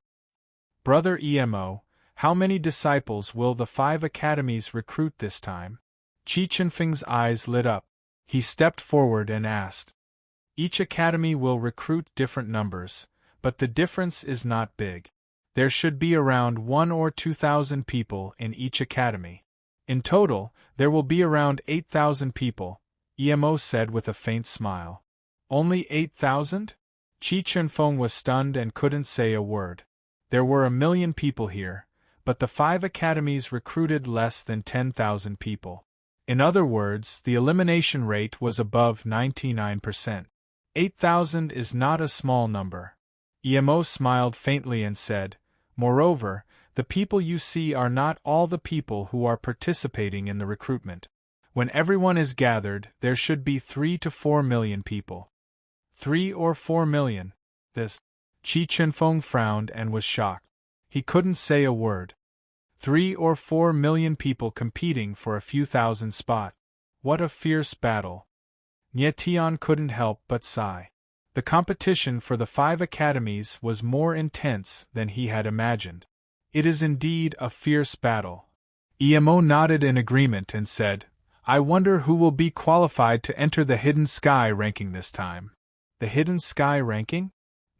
Speaker 1: Brother Emo, how many disciples will the 5 academies recruit this time? Qi Chenfeng's eyes lit up. He stepped forward and asked. Each academy will recruit different numbers, but the difference is not big. There should be around 1,000 or 2,000 people in each academy. In total, there will be around 8,000 people, Emo said with a faint smile. Only 8,000? Qi Chenfeng was stunned and couldn't say a word. There were 1 million people here, but the 5 academies recruited less than 10,000 people. In other words, the elimination rate was above 99%. 8,000 is not a small number. Emo smiled faintly and said, moreover, the people you see are not all the people who are participating in the recruitment. When everyone is gathered, there should be 3 to 4 million people. 3 or 4 million. This. Qi Chenfeng frowned and was shocked. He couldn't say a word. 3 or 4 million people competing for a few thousand spot. What a fierce battle. Tian couldn't help but sigh. The competition for the 5 academies was more intense than he had imagined. It is indeed a fierce battle. Emo nodded in agreement and said, I wonder who will be qualified to enter the Hidden Sky ranking this time. The Hidden Sky ranking?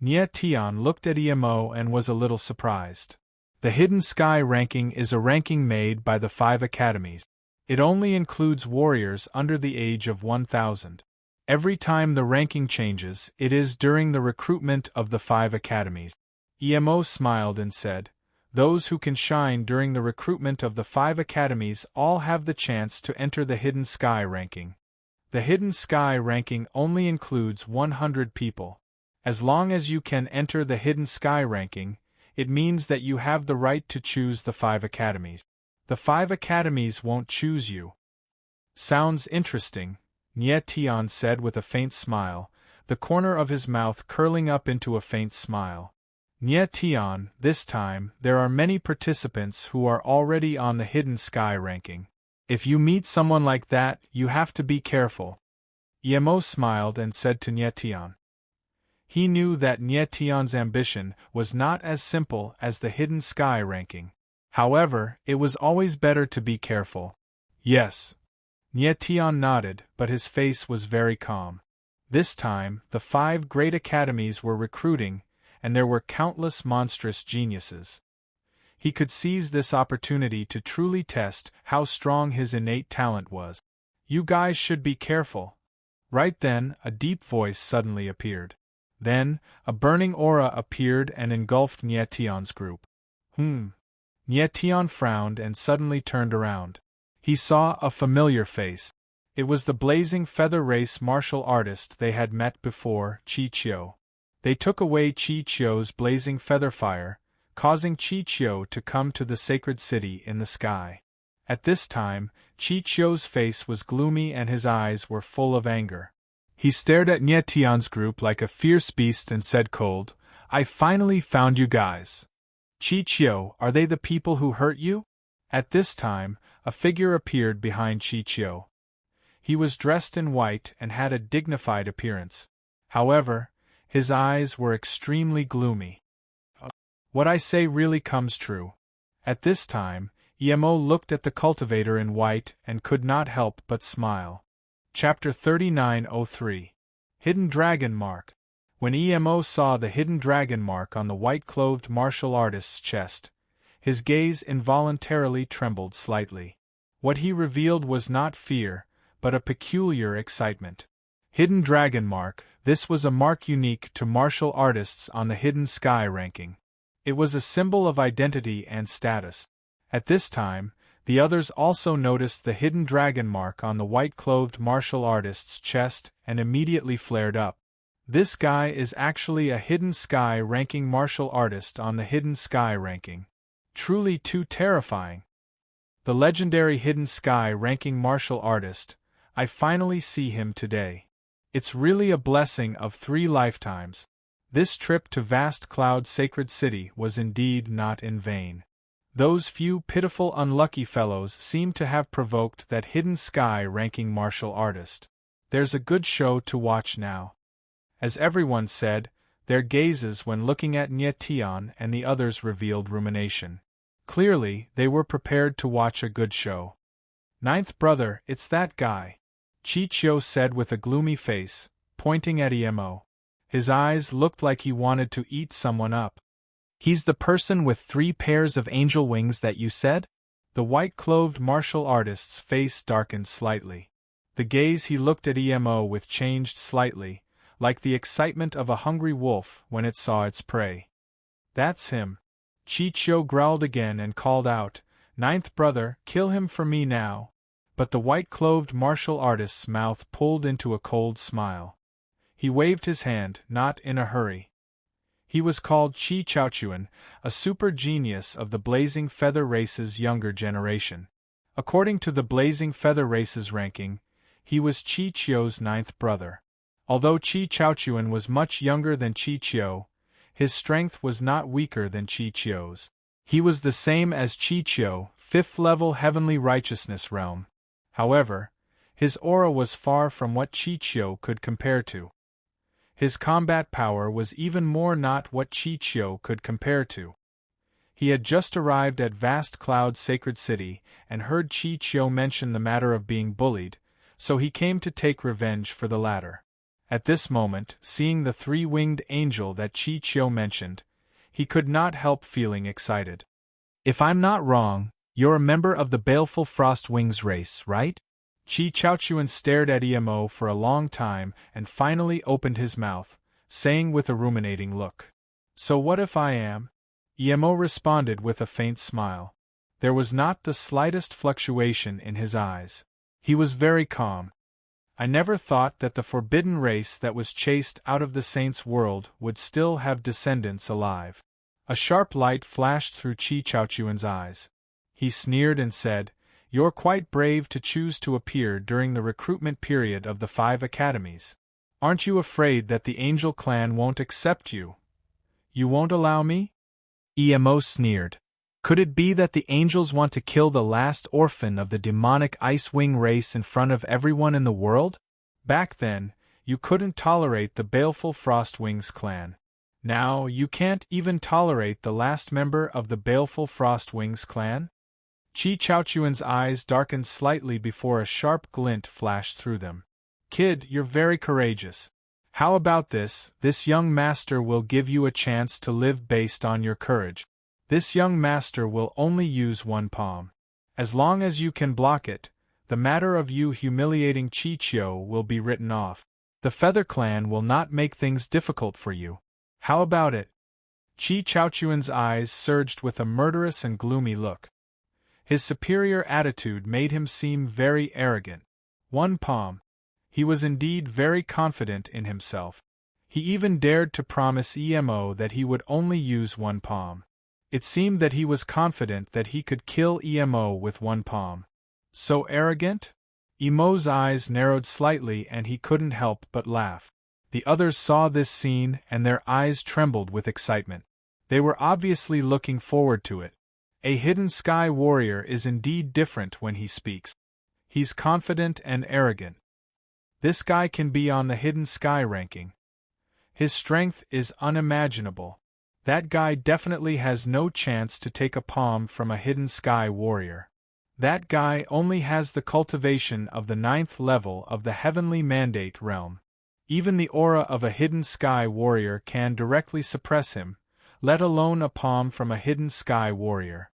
Speaker 1: Tian looked at Emo and was a little surprised. The Hidden Sky ranking is a ranking made by the 5 academies. It only includes warriors under the age of 1,000. Every time the ranking changes, it is during the recruitment of the 5 academies. Emo smiled and said, Those who can shine during the recruitment of the 5 academies all have the chance to enter the Hidden Sky ranking. The Hidden Sky ranking only includes 100 people. As long as you can enter the Hidden Sky ranking, it means that you have the right to choose the 5 academies. The 5 academies won't choose you. Sounds interesting, Tian said with a faint smile, the corner of his mouth curling up into a faint smile. Tian, this time, there are many participants who are already on the Hidden Sky ranking. If you meet someone like that, you have to be careful. Emo smiled and said to Tian. He knew that Tian's ambition was not as simple as the Hidden Sky ranking. However, it was always better to be careful. Yes. Tian nodded, but his face was very calm. This time, the 5 great academies were recruiting, and there were countless monstrous geniuses. He could seize this opportunity to truly test how strong his innate talent was. You guys should be careful. Right then, a deep voice suddenly appeared. Then, a burning aura appeared and engulfed Tian's group. Tian frowned and suddenly turned around. He saw a familiar face. It was the blazing feather race martial artist they had met before, Chi-Chio. They took away Chi-Chio's blazing feather fire, causing Chi-Chio to come to the sacred city in the sky. At this time, Chi-Chio's face was gloomy and his eyes were full of anger. He stared at Tian's group like a fierce beast and said cold, I finally found you guys. Chi-Chio, are they the people who hurt you? At this time, a figure appeared behind Chi-Chio. He was dressed in white and had a dignified appearance. However, his eyes were extremely gloomy. What I say really comes true. At this time, Emo looked at the cultivator in white and could not help but smile. Chapter 3903. Hidden Dragon Mark. When Emo saw the hidden dragon mark on the white-clothed martial artist's chest, his gaze involuntarily trembled slightly. What he revealed was not fear, but a peculiar excitement. Hidden Dragon Mark, this was a mark unique to martial artists on the Hidden Sky ranking. It was a symbol of identity and status. At this time, the others also noticed the hidden dragon mark on the white-clothed martial artist's chest and immediately flared up. This guy is actually a Hidden Sky ranking martial artist on the Hidden Sky ranking. Truly too terrifying. The legendary Hidden Sky ranking martial artist, I finally see him today. It's really a blessing of 3 lifetimes. This trip to Vast Cloud Sacred City was indeed not in vain. Those few pitiful unlucky fellows seem to have provoked that Hidden Sky ranking martial artist. There's a good show to watch now. As everyone said, their gazes when looking at Tian and the others revealed rumination. Clearly, they were prepared to watch a good show. Ninth brother, it's that guy, Chi-Chio said with a gloomy face, pointing at Emo. His eyes looked like he wanted to eat someone up. He's the person with 3 pairs of angel wings that you said? The white-clothed martial artist's face darkened slightly. The gaze he looked at Emo with changed slightly, like the excitement of a hungry wolf when it saw its prey. That's him. Chi-Chio growled again and called out, Ninth brother, kill him for me now. But the white-clothed martial artist's mouth pulled into a cold smile. He waved his hand, not in a hurry. He was called Chi-Chaochuan, a super genius of the Blazing Feather Race's younger generation. According to the Blazing Feather Race's ranking, he was Chi-Chio's 9th brother. Although Chi-Chaochuan was much younger than Chi-Chio, his strength was not weaker than Chi-Chio's. He was the same as Chicho, 5th level Heavenly Righteousness Realm. However, his aura was far from what Chicho could compare to. His combat power was even more not what Chicho could compare to. He had just arrived at Vast Cloud Sacred City and heard Chicho mention the matter of being bullied, so he came to take revenge for the latter. At this moment, seeing the three-winged angel that Chicho mentioned, he could not help feeling excited. If I'm not wrong, you're a member of the Baleful Frost Wings race, right? Chichaochuan stared at Emo for a long time and finally opened his mouth, saying with a ruminating look, "So what if I am?" Emo responded with a faint smile. There was not the slightest fluctuation in his eyes. He was very calm. I never thought that the forbidden race that was chased out of the saints' world would still have descendants alive. A sharp light flashed through Chichaochuan's eyes. He sneered and said, "You're quite brave to choose to appear during the recruitment period of the 5 academies. Aren't you afraid that the Angel Clan won't accept you? You won't allow me?" Emo sneered. Could it be that the angels want to kill the last orphan of the demonic Ice-Wing race in front of everyone in the world? Back then, you couldn't tolerate the Baleful Frostwings clan. Now, you can't even tolerate the last member of the Baleful Frostwings clan? Chichaochuan's eyes darkened slightly before a sharp glint flashed through them. "Kid, you're very courageous. How about this? This young master will give you a chance to live based on your courage. This young master will only use one palm. As long as you can block it, the matter of you humiliating Chicho will be written off. The Feather Clan will not make things difficult for you. How about it?" Chichaochuan's eyes surged with a murderous and gloomy look. His superior attitude made him seem very arrogant. One palm. He was indeed very confident in himself. He even dared to promise Emo that he would only use one palm. It seemed that he was confident that he could kill Emo with one palm. So arrogant? Emo's eyes narrowed slightly and he couldn't help but laugh. The others saw this scene and their eyes trembled with excitement. They were obviously looking forward to it. A Hidden Sky warrior is indeed different when he speaks. He's confident and arrogant. This guy can be on the Hidden Sky ranking. His strength is unimaginable. That guy definitely has no chance to take a palm from a Hidden Sky warrior. That guy only has the cultivation of the 9th level of the Heavenly Mandate realm. Even the aura of a Hidden Sky warrior can directly suppress him, let alone a palm from a Hidden Sky warrior.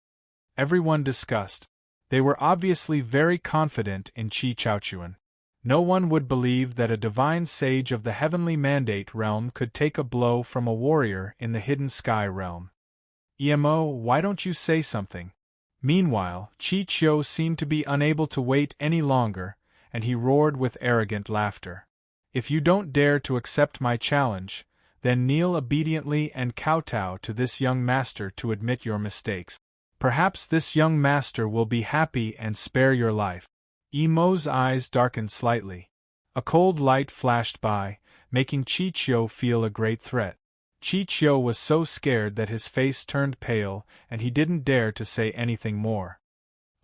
Speaker 1: Everyone discussed. They were obviously very confident in Chichaochuan. No one would believe that a divine sage of the Heavenly Mandate realm could take a blow from a warrior in the Hidden Sky realm. "Emo, why don't you say something?" Meanwhile, Chicho seemed to be unable to wait any longer, and he roared with arrogant laughter. "If you don't dare to accept my challenge, then kneel obediently and kowtow to this young master to admit your mistakes. Perhaps this young master will be happy and spare your life." Emo's eyes darkened slightly. A cold light flashed by, making Chicho feel a great threat. Chicho was so scared that his face turned pale, and he didn't dare to say anything more.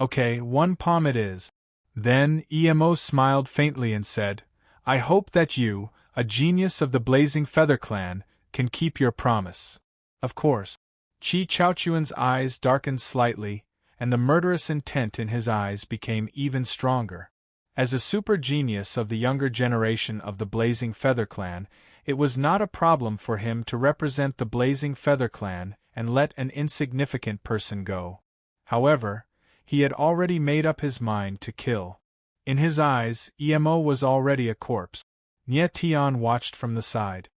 Speaker 1: "Okay, one palm it is." Then Emo smiled faintly and said, "I hope that you, a genius of the Blazing Feather Clan, can keep your promise." "Of course." Chichaochuan's eyes darkened slightly, and the murderous intent in his eyes became even stronger. As a super genius of the younger generation of the Blazing Feather Clan, it was not a problem for him to represent the Blazing Feather Clan and let an insignificant person go. However, he had already made up his mind to kill. In his eyes, Emo was already a corpse. Nye Tian watched from the side.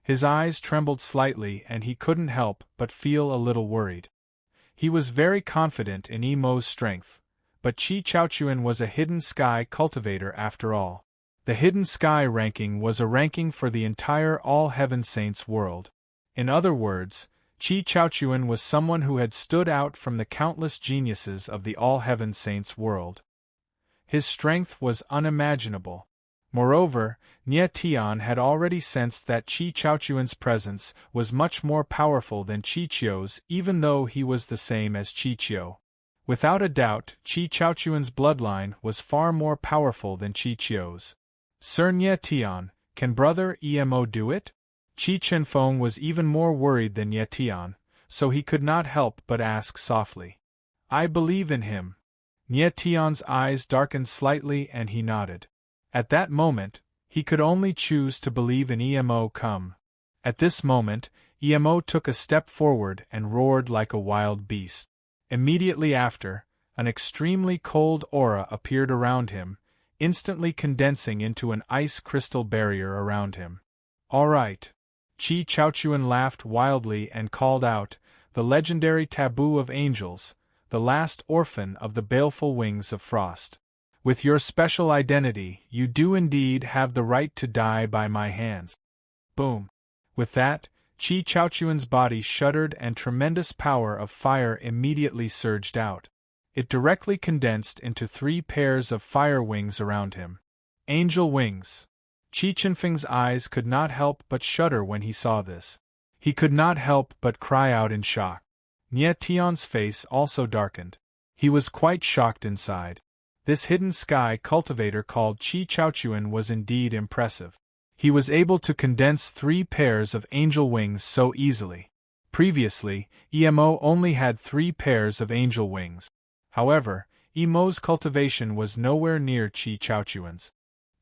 Speaker 1: His eyes trembled slightly and he couldn't help but feel a little worried. He was very confident in Emo's strength, but Chichaochuan was a Hidden Sky cultivator after all. The Hidden Sky ranking was a ranking for the entire All Heaven Saints world. In other words, Chichaochuan was someone who had stood out from the countless geniuses of the All Heaven Saints world. His strength was unimaginable. Moreover, Nie Tian had already sensed that Chi Chaochuan's presence was much more powerful than Chichio's, even though he was the same as Chichio. Without a doubt, Chi Chaochuan's bloodline was far more powerful than Chichio's. Sir Nie Tian, can brother Emo do it? Chi Chenfeng was even more worried than Nie Tian, so he could not help but ask softly. I believe in him. Nie Tian's eyes darkened slightly and he nodded. At that moment, he could only choose to believe in Emo come. At this moment, Emo took a step forward and roared like a wild beast. Immediately after, an extremely cold aura appeared around him, instantly condensing into an ice crystal barrier around him. All right. Chi Chaochuan laughed wildly and called out, the legendary taboo of angels, the last orphan of the baleful wings of frost. With your special identity, you do indeed have the right to die by my hands. Boom. With that, Chi Chaochuan's body shuddered and tremendous power of fire immediately surged out. It directly condensed into 3 pairs of fire wings around him. Angel wings. Chi Chenfeng's eyes could not help but shudder when he saw this. He could not help but cry out in shock. Nie Tian's face also darkened. He was quite shocked inside. This hidden sky cultivator called Chi Chaochuan was indeed impressive. He was able to condense 3 pairs of angel wings so easily. Previously, Emo only had 3 pairs of angel wings. However, Emo's cultivation was nowhere near Chi Chaochuan's.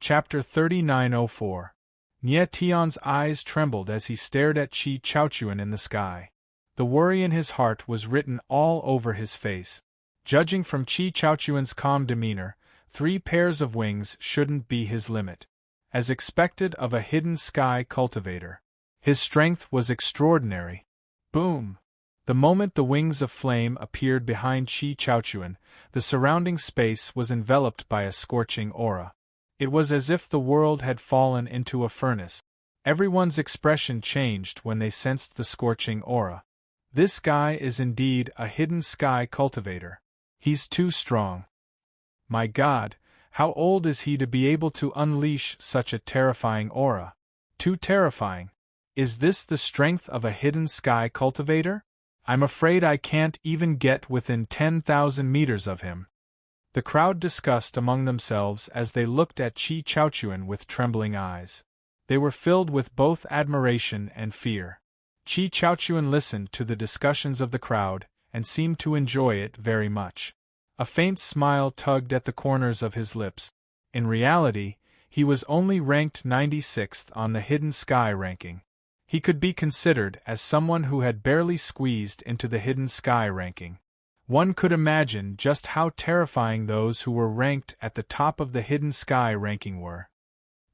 Speaker 1: Chapter 3904. Nie Tian's eyes trembled as he stared at Chi Chaochuan in the sky. The worry in his heart was written all over his face. Judging from Chi Chaochuan's calm demeanor, 3 pairs of wings shouldn't be his limit. As expected of a hidden sky cultivator, his strength was extraordinary. Boom! The moment the wings of flame appeared behind Chi Chaochuan, the surrounding space was enveloped by a scorching aura. It was as if the world had fallen into a furnace. Everyone's expression changed when they sensed the scorching aura. This guy is indeed a hidden sky cultivator. He's too strong. My God, how old is he to be able to unleash such a terrifying aura? Too terrifying. Is this the strength of a hidden sky cultivator? I'm afraid I can't even get within 10,000 meters of him. The crowd discussed among themselves as they looked at Chi Chaochuan with trembling eyes. They were filled with both admiration and fear. Chi Chaochuan listened to the discussions of the crowd and seemed to enjoy it very much. A faint smile tugged at the corners of his lips. In reality, he was only ranked 96th on the Hidden Sky ranking. He could be considered as someone who had barely squeezed into the Hidden Sky ranking. One could imagine just how terrifying those who were ranked at the top of the Hidden Sky ranking were.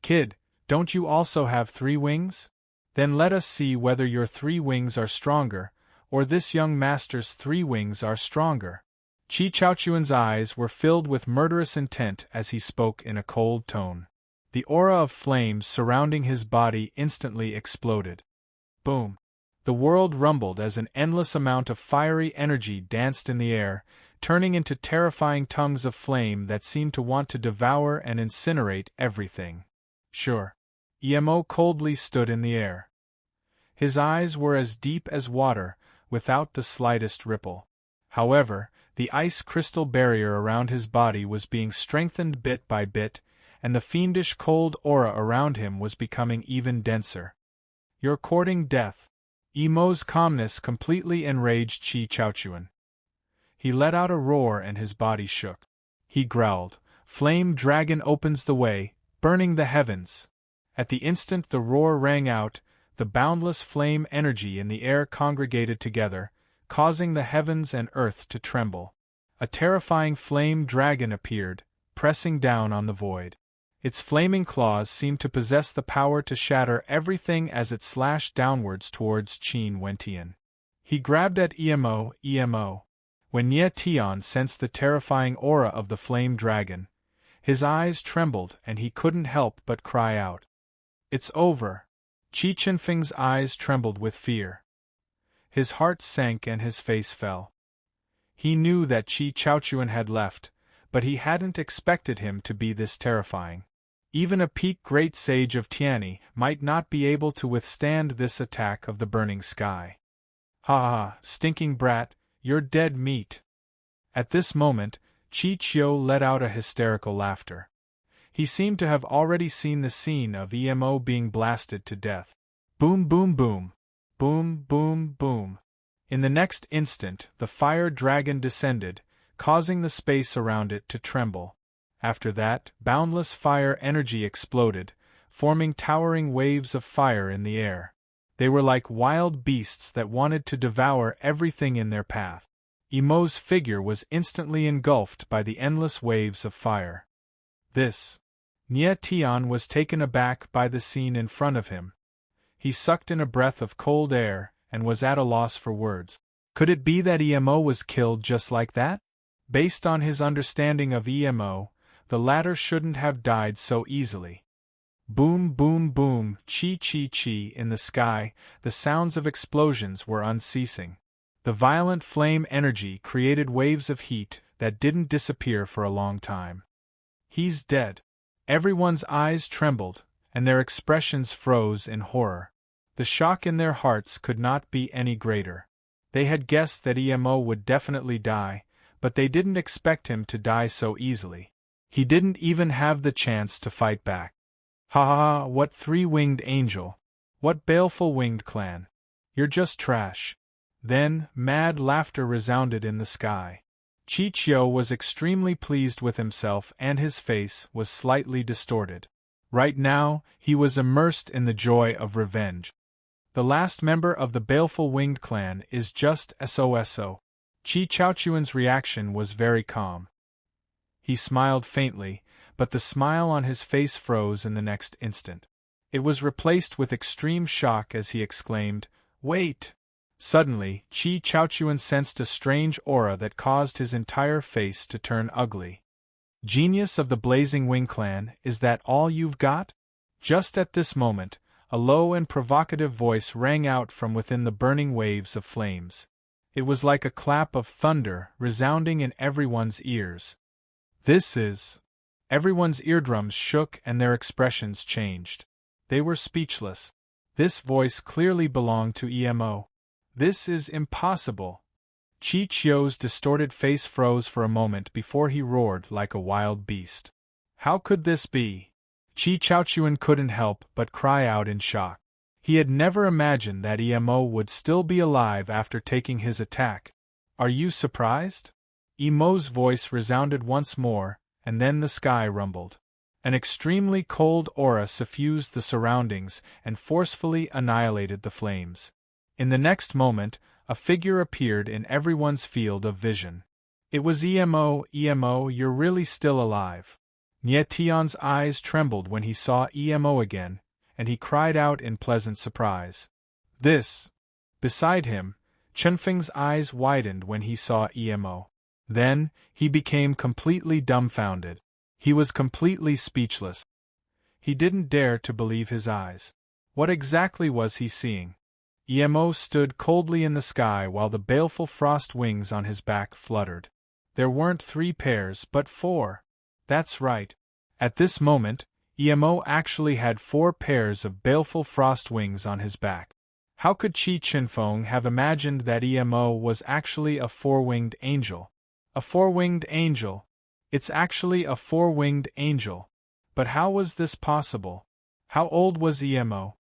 Speaker 1: Kid, don't you also have 3 wings? Then let us see whether your 3 wings are stronger, or this young master's 3 wings are stronger. Chi Chaochuan's eyes were filled with murderous intent as he spoke in a cold tone. The aura of flames surrounding his body instantly exploded. Boom! The world rumbled as an endless amount of fiery energy danced in the air, turning into terrifying tongues of flame that seemed to want to devour and incinerate everything. Sure. Emo coldly stood in the air. His eyes were as deep as water, without the slightest ripple. However, the ice crystal barrier around his body was being strengthened bit by bit, and the fiendish cold aura around him was becoming even denser. You're courting death. Emo's calmness completely enraged Chi Chaochuan. He let out a roar and his body shook. He growled, "Flame dragon opens the way, burning the heavens." At the instant the roar rang out, the boundless flame energy in the air congregated together, causing the heavens and earth to tremble. A terrifying flame dragon appeared, pressing down on the void. Its flaming claws seemed to possess the power to shatter everything as it slashed downwards towards Qin Wentian. He grabbed at Emo. When Nie Tian sensed the terrifying aura of the flame dragon, his eyes trembled and he couldn't help but cry out. It's over. Chi Chenfeng's eyes trembled with fear. His heart sank and his face fell. He knew that Chi Chaochuan had left, but he hadn't expected him to be this terrifying. Even a peak great sage of Tianni might not be able to withstand this attack of the burning sky. Ha ha, stinking brat, you're dead meat. At this moment, Chi-Chio let out a hysterical laughter. He seemed to have already seen the scene of Emo being blasted to death. Boom boom boom. Boom boom boom. In the next instant, the fire dragon descended, causing the space around it to tremble. After that, boundless fire energy exploded, forming towering waves of fire in the air. They were like wild beasts that wanted to devour everything in their path. Emo's figure was instantly engulfed by the endless waves of fire. Nie Tian was taken aback by the scene in front of him. He sucked in a breath of cold air and was at a loss for words. Could it be that Emo was killed just like that? Based on his understanding of Emo, the latter shouldn't have died so easily. Boom boom boom, chi-chi-chi in the sky, the sounds of explosions were unceasing. The violent flame energy created waves of heat that didn't disappear for a long time. He's dead. Everyone's eyes trembled, and their expressions froze in horror. The shock in their hearts could not be any greater. They had guessed that Emo would definitely die, but they didn't expect him to die so easily. He didn't even have the chance to fight back. Ha ha ha, what three-winged angel! What baleful winged clan! You're just trash. Then, mad laughter resounded in the sky. Chi-Chio was extremely pleased with himself and his face was slightly distorted. Right now, he was immersed in the joy of revenge. The last member of the baleful winged clan is just SOSO. Chi-Chaochuan's reaction was very calm. He smiled faintly, but the smile on his face froze in the next instant. It was replaced with extreme shock as he exclaimed, "Wait!" Suddenly, Chi-Chaochuan sensed a strange aura that caused his entire face to turn ugly. Genius of the Blazing Wing Clan, is that all you've got? Just at this moment, a low and provocative voice rang out from within the burning waves of flames. It was like a clap of thunder resounding in everyone's ears. This is... Everyone's eardrums shook and their expressions changed. They were speechless. This voice clearly belonged to Emo. This is impossible. Chi-Chio's distorted face froze for a moment before he roared like a wild beast. How could this be? Chi-Chaochuan couldn't help but cry out in shock. He had never imagined that Emo would still be alive after taking his attack. Are you surprised? Emo's voice resounded once more, and then the sky rumbled. An extremely cold aura suffused the surroundings and forcefully annihilated the flames. In the next moment, a figure appeared in everyone's field of vision. It was Emo. Emo, you're really still alive. Nie Tian's eyes trembled when he saw Emo again, and he cried out in pleasant surprise. Beside him, Chunfeng's eyes widened when he saw Emo. Then, he became completely dumbfounded. He was completely speechless. He didn't dare to believe his eyes. What exactly was he seeing? Emo stood coldly in the sky while the baleful frost wings on his back fluttered. There weren't 3 pairs but 4. That's right. At this moment, Emo actually had 4 pairs of baleful frost wings on his back. How could Chi Chinfeng have imagined that Emo was actually a 4-winged angel? A 4-winged angel. It's actually a 4-winged angel. But how was this possible? How old was Emo?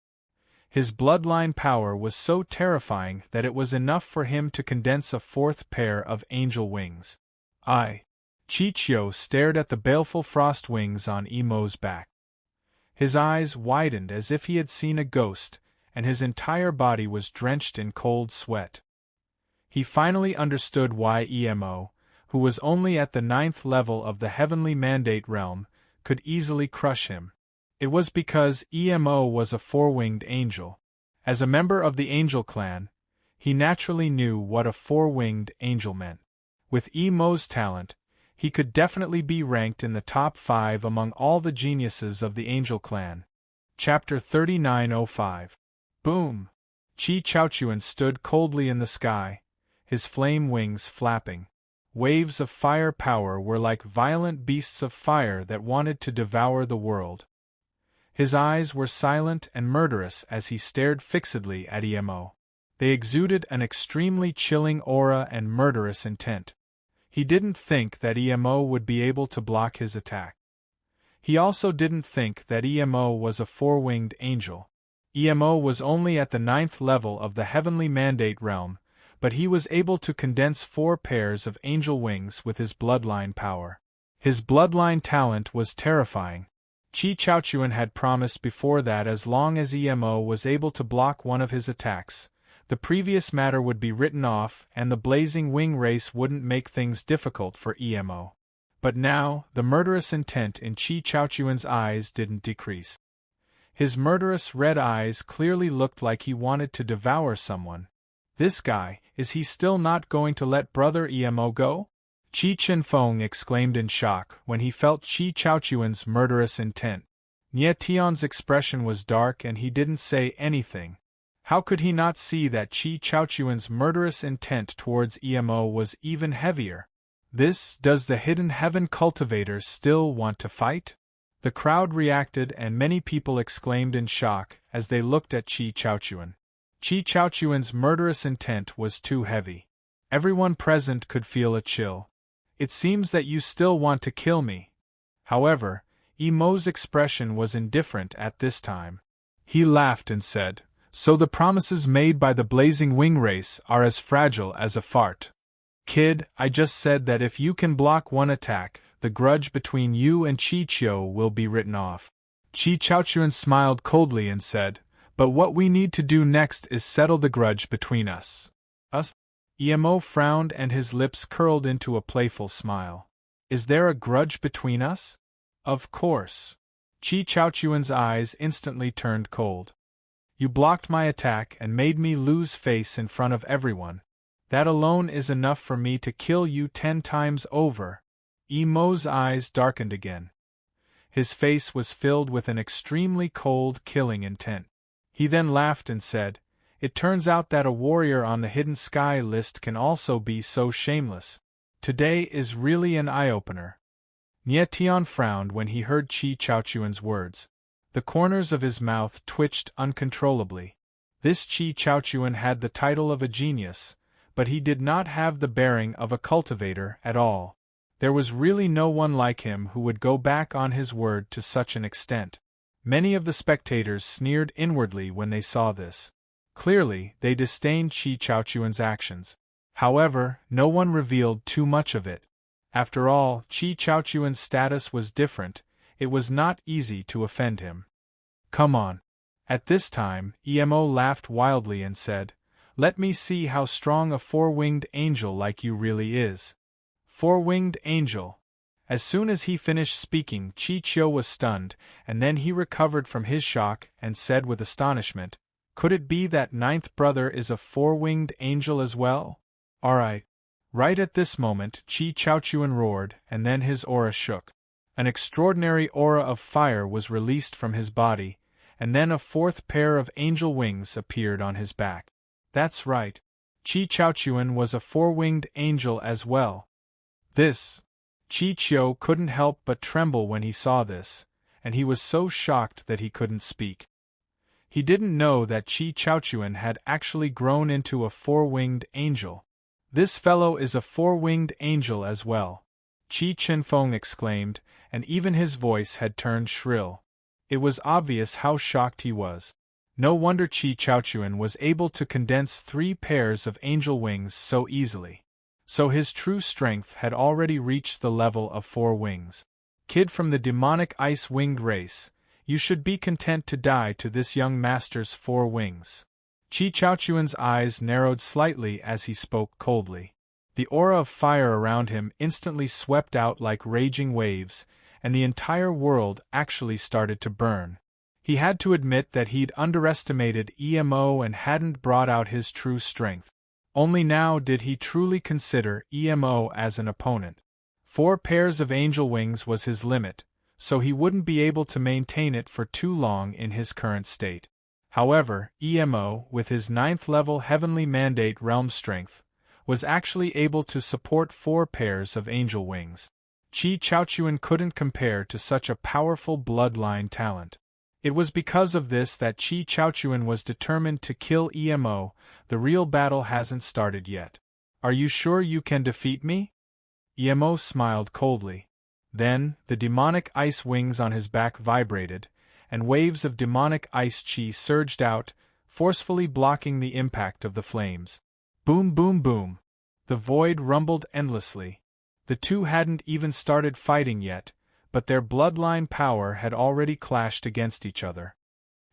Speaker 1: His bloodline power was so terrifying that it was enough for him to condense a 4th pair of angel wings. Chi-Chio stared at the baleful frost wings on Emo's back. His eyes widened as if he had seen a ghost, and his entire body was drenched in cold sweat. He finally understood why Emo, who was only at the 9th level of the Heavenly Mandate realm, could easily crush him. It was because Emo was a 4-winged angel. As a member of the Angel Clan, he naturally knew what a 4-winged angel meant. With Emo's talent, he could definitely be ranked in the top 5 among all the geniuses of the Angel Clan. Chapter 3905. Boom! Chi-Chaochuan stood coldly in the sky, his flame wings flapping. Waves of fire power were like violent beasts of fire that wanted to devour the world. His eyes were silent and murderous as he stared fixedly at Emo. They exuded an extremely chilling aura and murderous intent. He didn't think that Emo would be able to block his attack. He also didn't think that Emo was a four-winged angel. Emo was only at the 9th level of the heavenly mandate realm, but he was able to condense 4 pairs of angel wings with his bloodline power. His bloodline talent was terrifying. Qi Chaochuan had promised before that as long as Emo was able to block one of his attacks, the previous matter would be written off and the blazing wing race wouldn't make things difficult for Emo. But now, the murderous intent in Qi Chaochuan's eyes didn't decrease. His murderous red eyes clearly looked like he wanted to devour someone. This guy, is he still not going to let brother Emo go? Qi Chenfeng exclaimed in shock when he felt Qi Chaochuan's murderous intent. Nie Tian's expression was dark and he didn't say anything. How could he not see that Qi Chaochuan's murderous intent towards Emo was even heavier? Does the hidden heaven cultivator still want to fight? The crowd reacted and many people exclaimed in shock as they looked at Qi Chaochuan. Qi Chaochuan's murderous intent was too heavy. Everyone present could feel a chill. It seems that you still want to kill me. However, Emo's expression was indifferent at this time. He laughed and said, "So the promises made by the blazing wing race are as fragile as a fart. Kid, I just said that if you can block one attack, the grudge between you and Chichio will be written off." Qi Chaochuan smiled coldly and said, "But what we need to do next is settle the grudge between us." Us? Emo frowned and his lips curled into a playful smile. "Is there a grudge between us?" "Of course." Qi Chaochuan's eyes instantly turned cold. "You blocked my attack and made me lose face in front of everyone. That alone is enough for me to kill you 10 times over." Emo's eyes darkened again. His face was filled with an extremely cold, killing intent. He then laughed and said, "It turns out that a warrior on the Hidden Sky list can also be so shameless. Today is really an eye-opener." Nie Tian frowned when he heard Qi Chaochuan's words. The corners of his mouth twitched uncontrollably. This Qi Chaochuan had the title of a genius, but he did not have the bearing of a cultivator at all. There was really no one like him who would go back on his word to such an extent. Many of the spectators sneered inwardly when they saw this. Clearly, they disdained Qi Chaochuan's actions. However, no one revealed too much of it. After all, Qi Chaochuan's status was different. It was not easy to offend him. "Come on." At this time, Emo laughed wildly and said, "Let me see how strong a four-winged angel like you really is." Four-winged angel. As soon as he finished speaking, Chichio was stunned, and then he recovered from his shock and said with astonishment, "Could it be that 9th brother is a four-winged angel as well?" "Alright." Right at this moment, Qi Chaochuan roared, and then his aura shook. An extraordinary aura of fire was released from his body, and then a 4th pair of angel wings appeared on his back. That's right. Qi Chaochuan was a four-winged angel as well. Chichio couldn't help but tremble when he saw this, and he was so shocked that he couldn't speak. He didn't know that Qi Chaochuan had actually grown into a four-winged angel. "This fellow is a four-winged angel as well," Qi Chenfeng exclaimed, and even his voice had turned shrill. It was obvious how shocked he was. No wonder Qi Chaochuan was able to condense 3 pairs of angel wings so easily. So his true strength had already reached the level of 4 wings. "Kid from the demonic ice-winged race, you should be content to die to this young master's 4 wings." Qi Chaochuan's eyes narrowed slightly as he spoke coldly. The aura of fire around him instantly swept out like raging waves, and the entire world actually started to burn. He had to admit that he'd underestimated Emo and hadn't brought out his true strength. Only now did he truly consider Emo as an opponent. 4 pairs of angel wings was his limit, so he wouldn't be able to maintain it for too long in his current state. However, Emo, with his 9th level heavenly mandate realm strength, was actually able to support 4 pairs of angel wings. Qi Chaochuan couldn't compare to such a powerful bloodline talent. It was because of this that Chi Chaochuan was determined to kill Emo. The real battle hasn't started yet. Are you sure you can defeat me? Emo smiled coldly. Then, the demonic ice wings on his back vibrated, and waves of demonic ice chi surged out, forcefully blocking the impact of the flames. Boom, boom, boom. The void rumbled endlessly. The two hadn't even started fighting yet, but their bloodline power had already clashed against each other.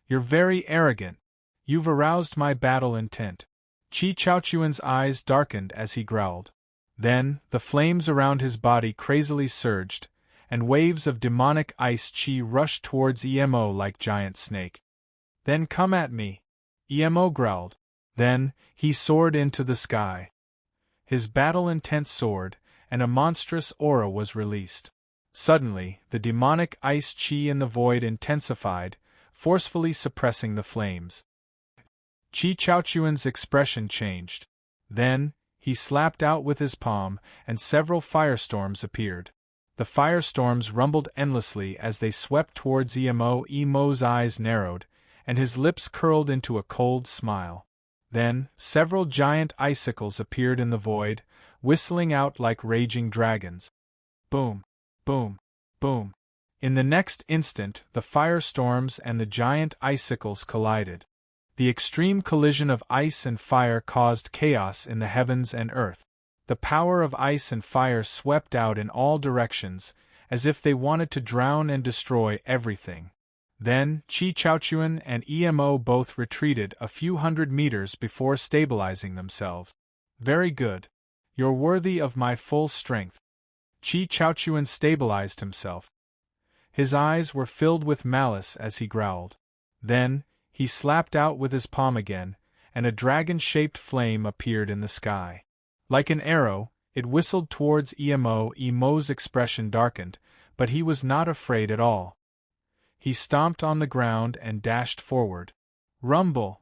Speaker 1: You're very arrogant. You've aroused my battle intent. Chi Chaochuan's eyes darkened as he growled. Then, the flames around his body crazily surged, and waves of demonic ice chi rushed towards Emo like giant snake. Then come at me, Emo growled. Then, he soared into the sky. His battle intent soared, and a monstrous aura was released. Suddenly, the demonic ice chi in the void intensified, forcefully suppressing the flames. Chi Chaochuan's expression changed. Then, he slapped out with his palm, and several firestorms appeared. The firestorms rumbled endlessly as they swept towards Emo. Emo's eyes narrowed, and his lips curled into a cold smile. Then, several giant icicles appeared in the void, whistling out like raging dragons. Boom, boom, boom. In the next instant, the firestorms and the giant icicles collided. The extreme collision of ice and fire caused chaos in the heavens and earth. The power of ice and fire swept out in all directions, as if they wanted to drown and destroy everything. Then, Chi Chaochuan and Emo both retreated a few hundred meters before stabilizing themselves. Very good. You're worthy of my full strength. Chi Chaochuan stabilized himself. His eyes were filled with malice as he growled. Then, he slapped out with his palm again, and a dragon-shaped flame appeared in the sky. Like an arrow, it whistled towards Emo. Emo's expression darkened, but he was not afraid at all. He stomped on the ground and dashed forward. Rumble!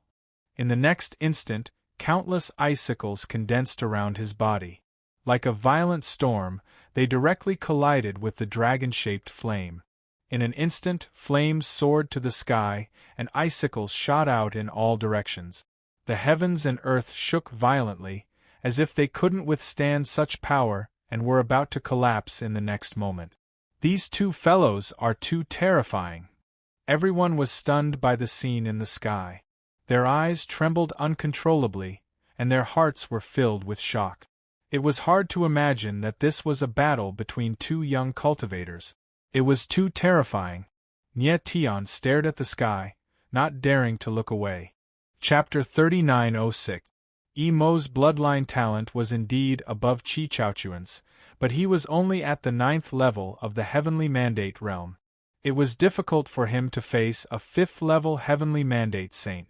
Speaker 1: In the next instant, countless icicles condensed around his body. Like a violent storm, they directly collided with the dragon-shaped flame. In an instant, flames soared to the sky, and icicles shot out in all directions. The heavens and earth shook violently, as if they couldn't withstand such power, and were about to collapse in the next moment. These two fellows are too terrifying. Everyone was stunned by the scene in the sky. Their eyes trembled uncontrollably, and their hearts were filled with shock. It was hard to imagine that this was a battle between two young cultivators. It was too terrifying. Nie Tian stared at the sky, not daring to look away. Chapter 39:06. Emo's bloodline talent was indeed above Chi Chaochuan's, but he was only at the 9th level of the Heavenly Mandate realm. It was difficult for him to face a 5th-level Heavenly Mandate Saint.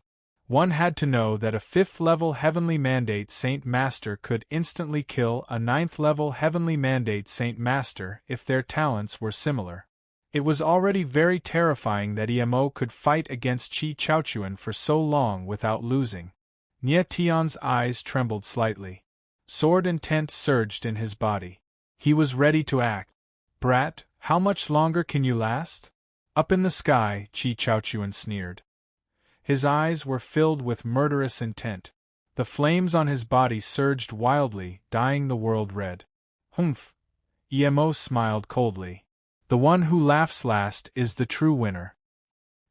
Speaker 1: One had to know that a 5th-level Heavenly Mandate Saint Master could instantly kill a 9th-level Heavenly Mandate Saint Master if their talents were similar. It was already very terrifying that Emo could fight against Chi Chaochuan for so long without losing. Nie Tian's eyes trembled slightly. Sword intent surged in his body. He was ready to act. Brat, how much longer can you last? Up in the sky, Chi Chaochuan sneered. His eyes were filled with murderous intent. The flames on his body surged wildly, dyeing the world red. Humph! Emo smiled coldly. The one who laughs last is the true winner.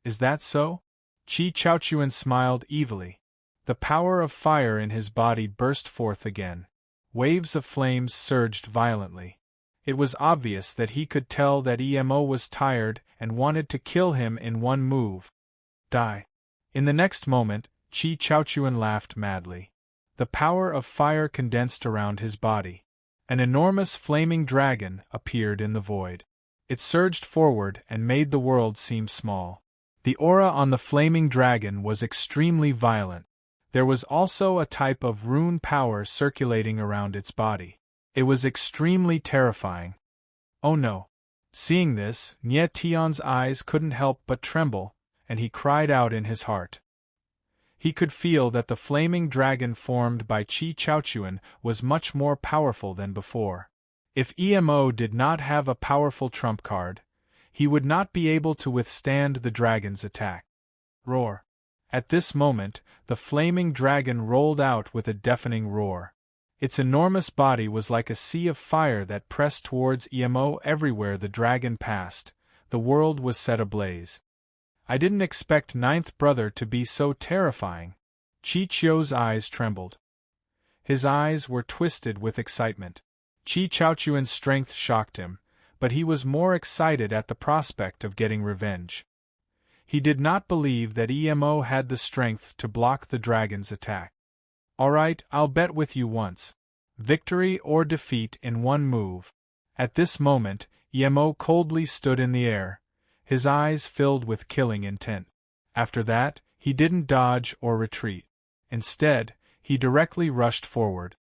Speaker 1: Is that so? Chi Chaochuan smiled evilly. The power of fire in his body burst forth again. Waves of flames surged violently. It was obvious that he could tell that Emo was tired and wanted to kill him in one move. Die. In the next moment, Chi Chaochuan laughed madly. The power of fire condensed around his body. An enormous flaming dragon appeared in the void. It surged forward and made the world seem small. The aura on the flaming dragon was extremely violent. There was also a type of rune power circulating around its body. It was extremely terrifying. Oh no! Seeing this, Nie Tian's eyes couldn't help but tremble, and he cried out in his heart. He could feel that the flaming dragon formed by Chi Chaochuan was much more powerful than before. If Emo did not have a powerful trump card, he would not be able to withstand the dragon's attack. Roar! At this moment, the flaming dragon rolled out with a deafening roar. Its enormous body was like a sea of fire that pressed towards Emo. Everywhere the dragon passed, the world was set ablaze. I didn't expect Ninth Brother to be so terrifying. Chi-Chio's eyes trembled. His eyes were twisted with excitement. Chi-Chaochuan's strength shocked him, but he was more excited at the prospect of getting revenge. He did not believe that Emo had the strength to block the dragon's attack. "Alright, I'll bet with you once. Victory or defeat in one move." At this moment, Emo coldly stood in the air, his eyes filled with killing intent. After that, he didn't dodge or retreat. Instead, he directly rushed forward.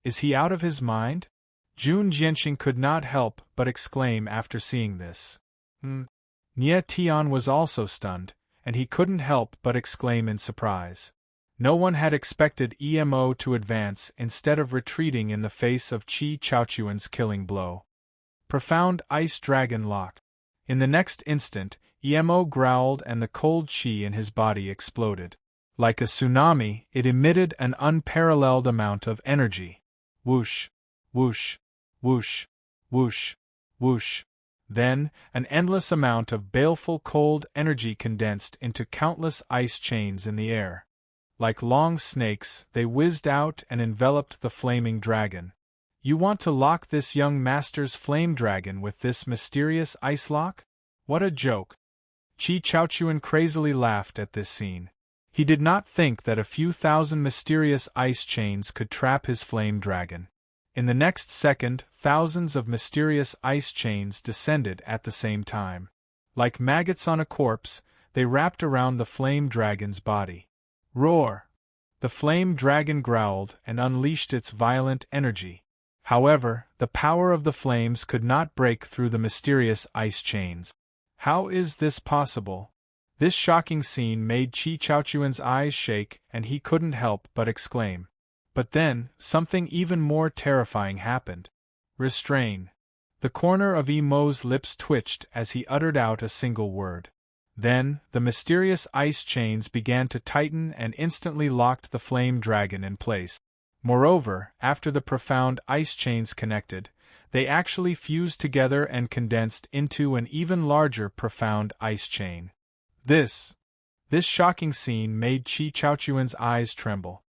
Speaker 1: Is he out of his mind? Jun Jianxing could not help but exclaim after seeing this. Nie Tian was also stunned, and he couldn't help but exclaim in surprise. No one had expected Emo to advance instead of retreating in the face of Chi-Chaochuan's killing blow. Profound Ice Dragon Lock. In the next instant, Emo growled and the cold chi in his body exploded. Like a tsunami, it emitted an unparalleled amount of energy. Whoosh, whoosh, whoosh, whoosh, whoosh. Then, an endless amount of baleful cold energy condensed into countless ice chains in the air. Like long snakes, they whizzed out and enveloped the flaming dragon. You want to lock this young master's flame dragon with this mysterious ice lock? What a joke! Chi-Chaochuan crazily laughed at this scene. He did not think that a few thousand mysterious ice chains could trap his flame dragon. In the next second, thousands of mysterious ice chains descended at the same time. Like maggots on a corpse, they wrapped around the flame dragon's body. Roar! The flame dragon growled and unleashed its violent energy. However, the power of the flames could not break through the mysterious ice chains. How is this possible? This shocking scene made Chi-Chaochuan's eyes shake and he couldn't help but exclaim. But then, something even more terrifying happened. Restrain. The corner of Emo's lips twitched as he uttered out a single word. Then, the mysterious ice chains began to tighten and instantly locked the flame dragon in place. Moreover, after the profound ice chains connected, they actually fused together and condensed into an even larger profound ice chain. This shocking scene made Chi-Chaochuan's eyes tremble.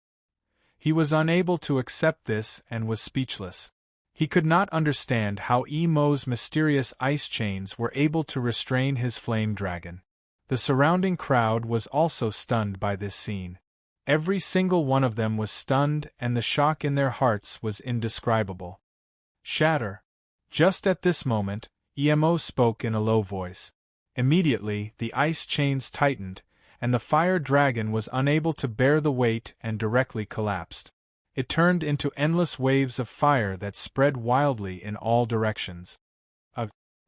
Speaker 1: He was unable to accept this and was speechless. He could not understand how Emo's mysterious ice chains were able to restrain his flame dragon. The surrounding crowd was also stunned by this scene. Every single one of them was stunned and the shock in their hearts was indescribable. Shatter. Just at this moment, Emo spoke in a low voice. Immediately, the ice chains tightened, and the fire dragon was unable to bear the weight and directly collapsed. It turned into endless waves of fire that spread wildly in all directions.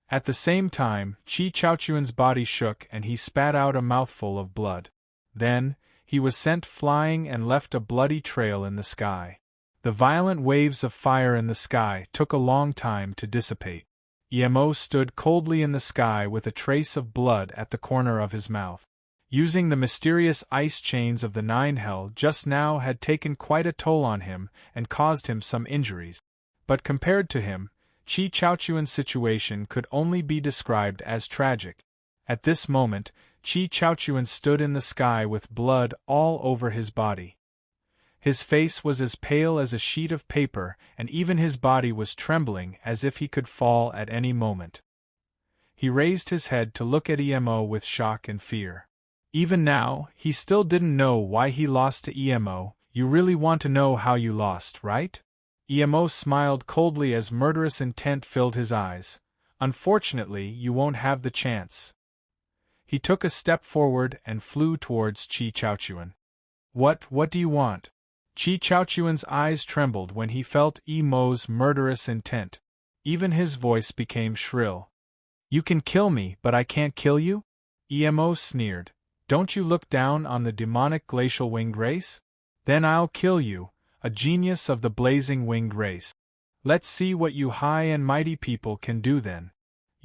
Speaker 1: At the same time, Chi-Chaochuan's body shook and he spat out a mouthful of blood. Then, he was sent flying and left a bloody trail in the sky. The violent waves of fire in the sky took a long time to dissipate. Emo stood coldly in the sky with a trace of blood at the corner of his mouth. Using the mysterious ice chains of the Nine Hell just now had taken quite a toll on him and caused him some injuries. But compared to him, Chi-Chaochuan's situation could only be described as tragic. At this moment, Chi-Chaochuan stood in the sky with blood all over his body. His face was as pale as a sheet of paper, and even his body was trembling as if he could fall at any moment. He raised his head to look at Emo with shock and fear. Even now, he still didn't know why he lost to Emo. You really want to know how you lost, right? Emo smiled coldly as murderous intent filled his eyes. Unfortunately, you won't have the chance. He took a step forward and flew towards Chi-Chaochuan. What do you want? Chi-Chaochuan's eyes trembled when he felt Emo's murderous intent. Even his voice became shrill. You can kill me, but I can't kill you? Emo sneered. Don't you look down on the demonic glacial winged race? Then I'll kill you, a genius of the blazing winged race. Let's see what you high and mighty people can do then.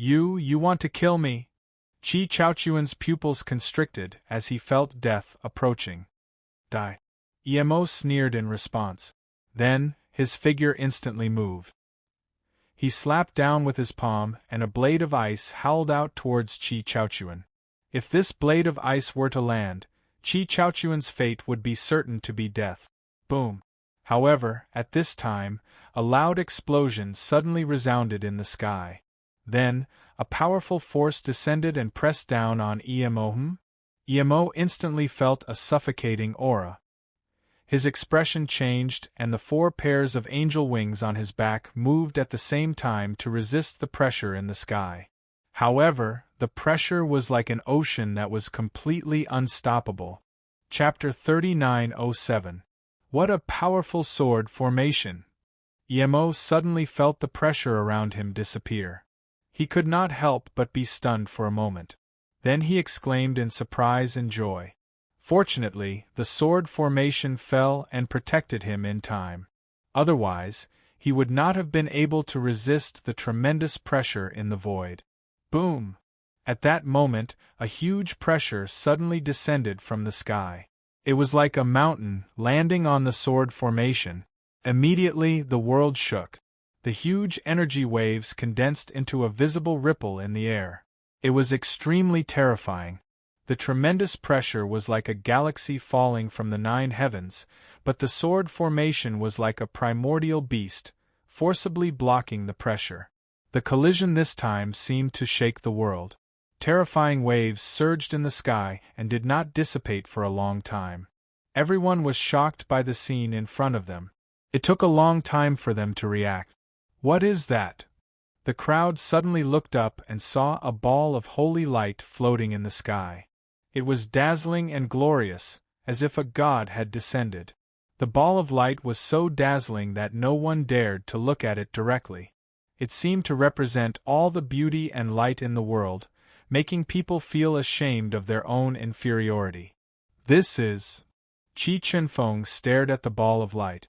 Speaker 1: You want to kill me? Chi Chaochuan's pupils constricted as he felt death approaching. Die. Emo sneered in response. Then, his figure instantly moved. He slapped down with his palm, and a blade of ice howled out towards Chi Chaochuan. If this blade of ice were to land, Chi Chaochuan's fate would be certain to be death. Boom! However, at this time, a loud explosion suddenly resounded in the sky. Then, a powerful force descended and pressed down on Emo. Emo instantly felt a suffocating aura. His expression changed, and the 4 pairs of angel wings on his back moved at the same time to resist the pressure in the sky. However, the pressure was like an ocean that was completely unstoppable. Chapter 3907. What a powerful sword formation! Emo suddenly felt the pressure around him disappear. He could not help but be stunned for a moment. Then he exclaimed in surprise and joy. Fortunately, the sword formation fell and protected him in time. Otherwise, he would not have been able to resist the tremendous pressure in the void. Boom! At that moment, a huge pressure suddenly descended from the sky. It was like a mountain landing on the sword formation. Immediately, the world shook. The huge energy waves condensed into a visible ripple in the air. It was extremely terrifying. The tremendous pressure was like a galaxy falling from the 9 heavens, but the sword formation was like a primordial beast, forcibly blocking the pressure. The collision this time seemed to shake the world. Terrifying waves surged in the sky and did not dissipate for a long time. Everyone was shocked by the scene in front of them. It took a long time for them to react. What is that? The crowd suddenly looked up and saw a ball of holy light floating in the sky. It was dazzling and glorious, as if a god had descended. The ball of light was so dazzling that no one dared to look at it directly. It seemed to represent all the beauty and light in the world, making people feel ashamed of their own inferiority. This is... Chi Chenfeng stared at the ball of light.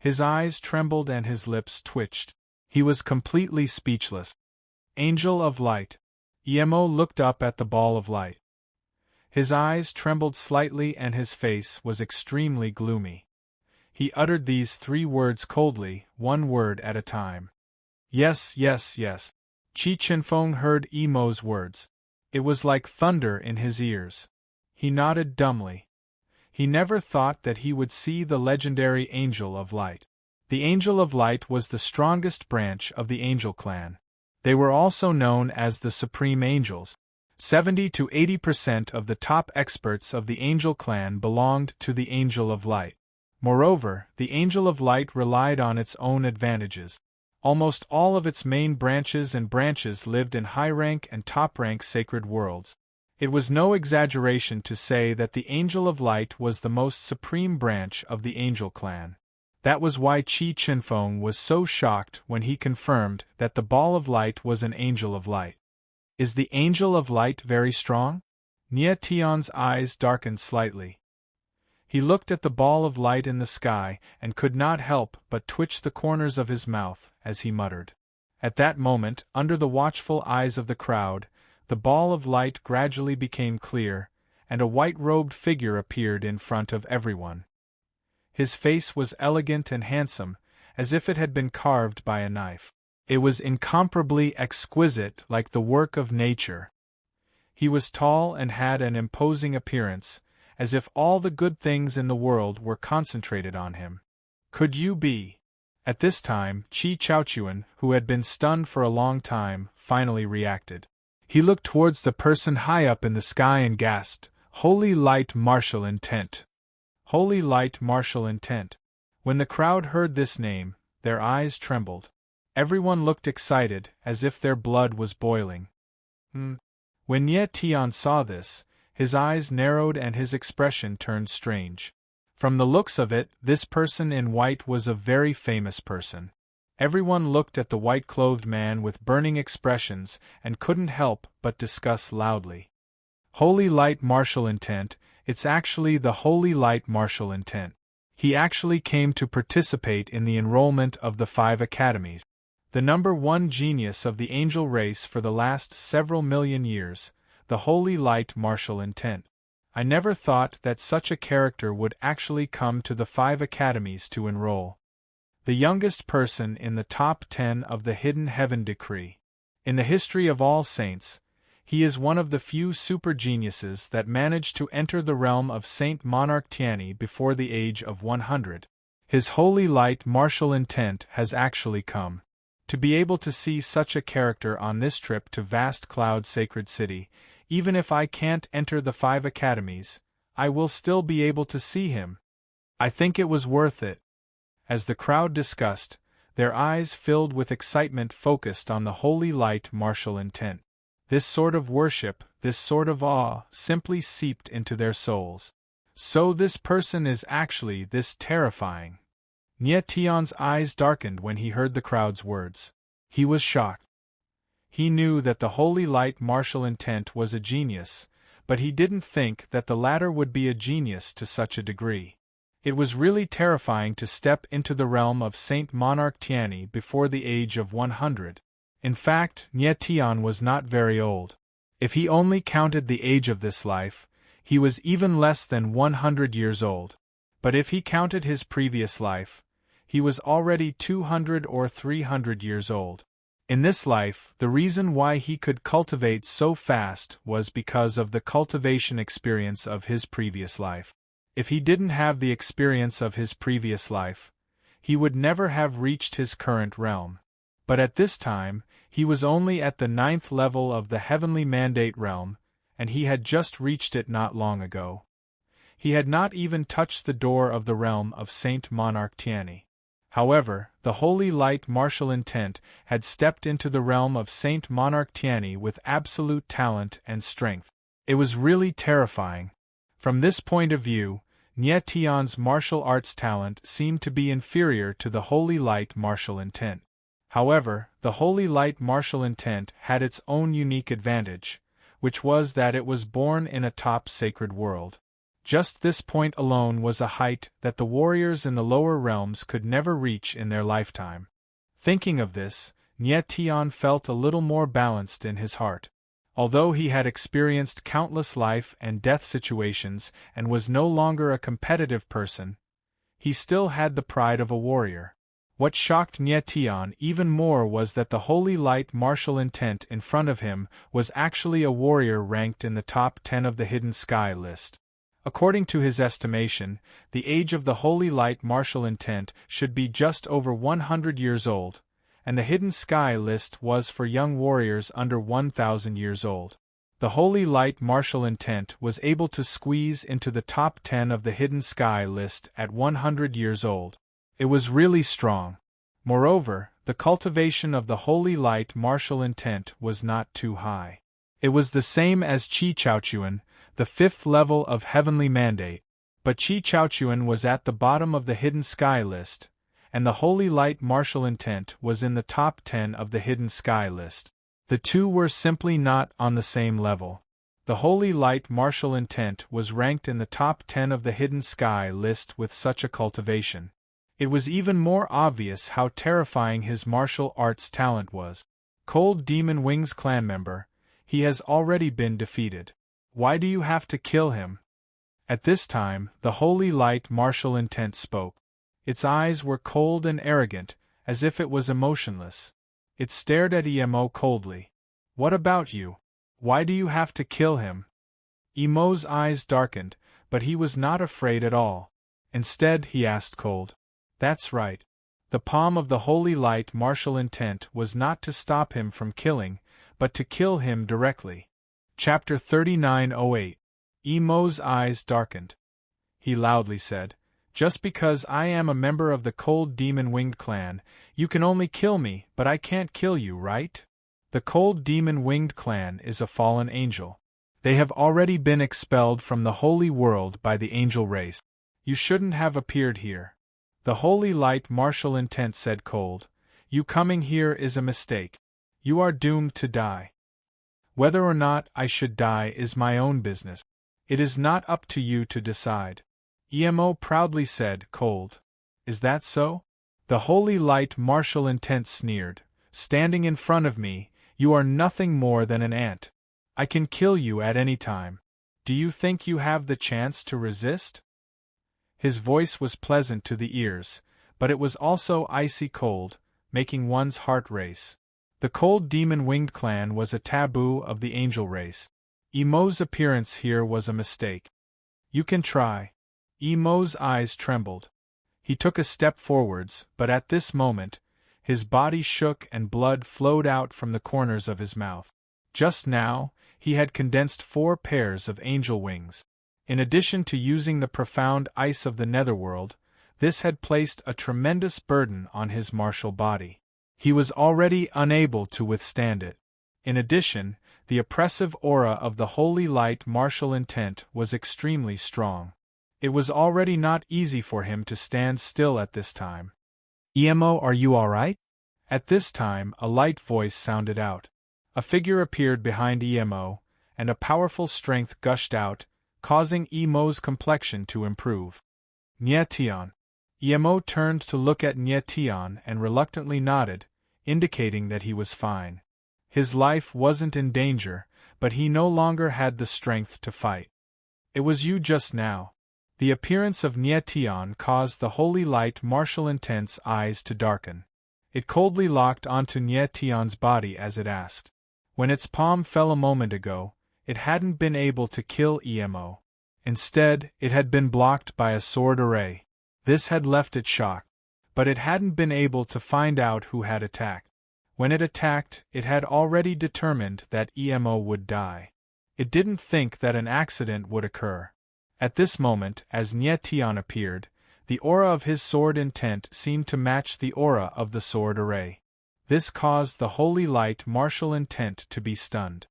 Speaker 1: His eyes trembled and his lips twitched. He was completely speechless. Angel of light. Emo looked up at the ball of light. His eyes trembled slightly and his face was extremely gloomy. He uttered these 3 words coldly, 1 word at a time. Yes, yes, yes. Chi Chenfeng heard Emo's words. It was like thunder in his ears. He nodded dumbly. He never thought that he would see the legendary Angel of Light. The Angel of Light was the strongest branch of the Angel clan. They were also known as the Supreme Angels. 70 to 80% of the top experts of the Angel clan belonged to the Angel of Light. Moreover, the Angel of Light relied on its own advantages. Almost all of its main branches lived in high-rank and top-rank sacred worlds. It was no exaggeration to say that the Angel of Light was the most supreme branch of the Angel clan. That was why Chi Chenfeng was so shocked when he confirmed that the ball of light was an Angel of Light. Is the Angel of Light very strong? Nie Tian's eyes darkened slightly. He looked at the ball of light in the sky and could not help but twitch the corners of his mouth as he muttered. At that moment, under the watchful eyes of the crowd, the ball of light gradually became clear, and a white-robed figure appeared in front of everyone. His face was elegant and handsome, as if it had been carved by a knife. It was incomparably exquisite, like the work of nature. He was tall and had an imposing appearance, as if all the good things in the world were concentrated on him. Could you be? At this time, Chi Chaochuan, who had been stunned for a long time, finally reacted. He looked towards the person high up in the sky and gasped, "Holy light, martial intent! Holy light, martial intent!" When the crowd heard this name, their eyes trembled. Everyone looked excited, as if their blood was boiling. When Ye Tian saw this, his eyes narrowed and his expression turned strange. From the looks of it, this person in white was a very famous person. Everyone looked at the white-clothed man with burning expressions and couldn't help but discuss loudly. Holy light martial intent, it's actually the holy light martial intent. He actually came to participate in the enrollment of the 5 academies. The number one genius of the angel race for the last several million years, the holy light martial intent. I never thought that such a character would actually come to the 5 academies to enroll. The youngest person in the top 10 of the hidden heaven decree. In the history of all saints, he is one of the few super geniuses that managed to enter the realm of Saint Monarch Tiani before the age of 100. His holy light martial intent has actually come. To be able to see such a character on this trip to vast cloud sacred city, even if I can't enter the 5 academies, I will still be able to see him. I think it was worth it. As the crowd discussed, their eyes filled with excitement focused on the holy light martial intent. This sort of worship, this sort of awe, simply seeped into their souls. So this person is actually this terrifying. Nye Tian's eyes darkened when he heard the crowd's words. He was shocked. He knew that the holy light martial intent was a genius, but he didn't think that the latter would be a genius to such a degree. It was really terrifying to step into the realm of Saint Monarch Tiani before the age of 100. In fact, Nye Tian was not very old. If he only counted the age of this life, he was even less than 100 years old. But if he counted his previous life, he was already 200 or 300 years old. In this life, the reason why he could cultivate so fast was because of the cultivation experience of his previous life. If he didn't have the experience of his previous life, he would never have reached his current realm. But at this time, he was only at the 9th level of the heavenly mandate realm, and he had just reached it not long ago. He had not even touched the door of the realm of Saint Monarch Tiani. However, the holy light martial intent had stepped into the realm of Saint Monarch Tiani with absolute talent and strength. It was really terrifying. From this point of view, Nye Tian's martial arts talent seemed to be inferior to the holy light martial intent. However, the holy light martial intent had its own unique advantage, which was that it was born in a top sacred world. Just this point alone was a height that the warriors in the lower realms could never reach in their lifetime. Thinking of this, Nye Tian felt a little more balanced in his heart. Although he had experienced countless life and death situations and was no longer a competitive person, he still had the pride of a warrior. What shocked Nye Tian even more was that the holy light martial intent in front of him was actually a warrior ranked in the top 10 of the hidden sky list. According to his estimation, the age of the holy light martial intent should be just over 100 years old, and the hidden sky list was for young warriors under 1,000 years old. The holy light martial intent was able to squeeze into the top 10 of the hidden sky list at 100 years old. It was really strong. Moreover, the cultivation of the holy light martial intent was not too high. It was the same as Qi Chaochuan, the 5th level of heavenly mandate, but Qi Chaochuan was at the bottom of the hidden sky list, and the holy light martial intent was in the top 10 of the hidden sky list. The two were simply not on the same level. The holy light martial intent was ranked in the top 10 of the hidden sky list with such a cultivation. It was even more obvious how terrifying his martial arts talent was. Cold Demon Wings clan member, he has already been defeated. Why do you have to kill him? At this time, the holy light martial intent spoke. Its eyes were cold and arrogant, as if it was emotionless. It stared at Emo coldly. What about you? Why do you have to kill him? Emo's eyes darkened, but he was not afraid at all. Instead, he asked cold. That's right. The palm of the holy light martial intent was not to stop him from killing, but to kill him directly. Chapter 3908. Emo's eyes darkened. He loudly said, "Just because I am a member of the Cold Demon Winged clan, you can only kill me, but I can't kill you, right? The Cold Demon Winged clan is a fallen angel. They have already been expelled from the holy world by the angel race. You shouldn't have appeared here." The holy light martial intent said cold, "You coming here is a mistake. You are doomed to die. Whether or not I should die is my own business. It is not up to you to decide." Emo proudly said, cold. "Is that so?" The holy light martial intent sneered, Standing in front of me, you are nothing more than an ant. I can kill you at any time. Do you think you have the chance to resist?" His voice was pleasant to the ears, but it was also icy cold, making one's heart race. The cold demon-winged clan was a taboo of the angel race. Emo's appearance here was a mistake. "You can try." Emo's eyes trembled. He took a step forwards, but at this moment, his body shook and blood flowed out from the corners of his mouth. Just now, he had condensed 4 pairs of angel wings. In addition to using the profound ice of the netherworld, this had placed a tremendous burden on his martial body. He was already unable to withstand it. In addition, the oppressive aura of the holy light martial intent was extremely strong. It was already not easy for him to stand still at this time. "Emo, are you all right?" At this time, a light voice sounded out. A figure appeared behind Emo, and a powerful strength gushed out, causing Emo's complexion to improve. "Nyetian." Emo turned to look at Nyetian and reluctantly nodded, indicating that he was fine. His life wasn't in danger, but he no longer had the strength to fight. "It was you just now." The appearance of Nyetian caused the holy light martial intent's eyes to darken. It coldly locked onto Nyetian's body as it asked. When its palm fell a moment ago, it hadn't been able to kill Emo. Instead, it had been blocked by a sword array. This had left it shocked. But it hadn't been able to find out who had attacked. When it attacked, it had already determined that Emo would die. It didn't think that an accident would occur. At this moment, as Nyetian appeared, the aura of his sword intent seemed to match the aura of the sword array. This caused the holy light martial intent to be stunned.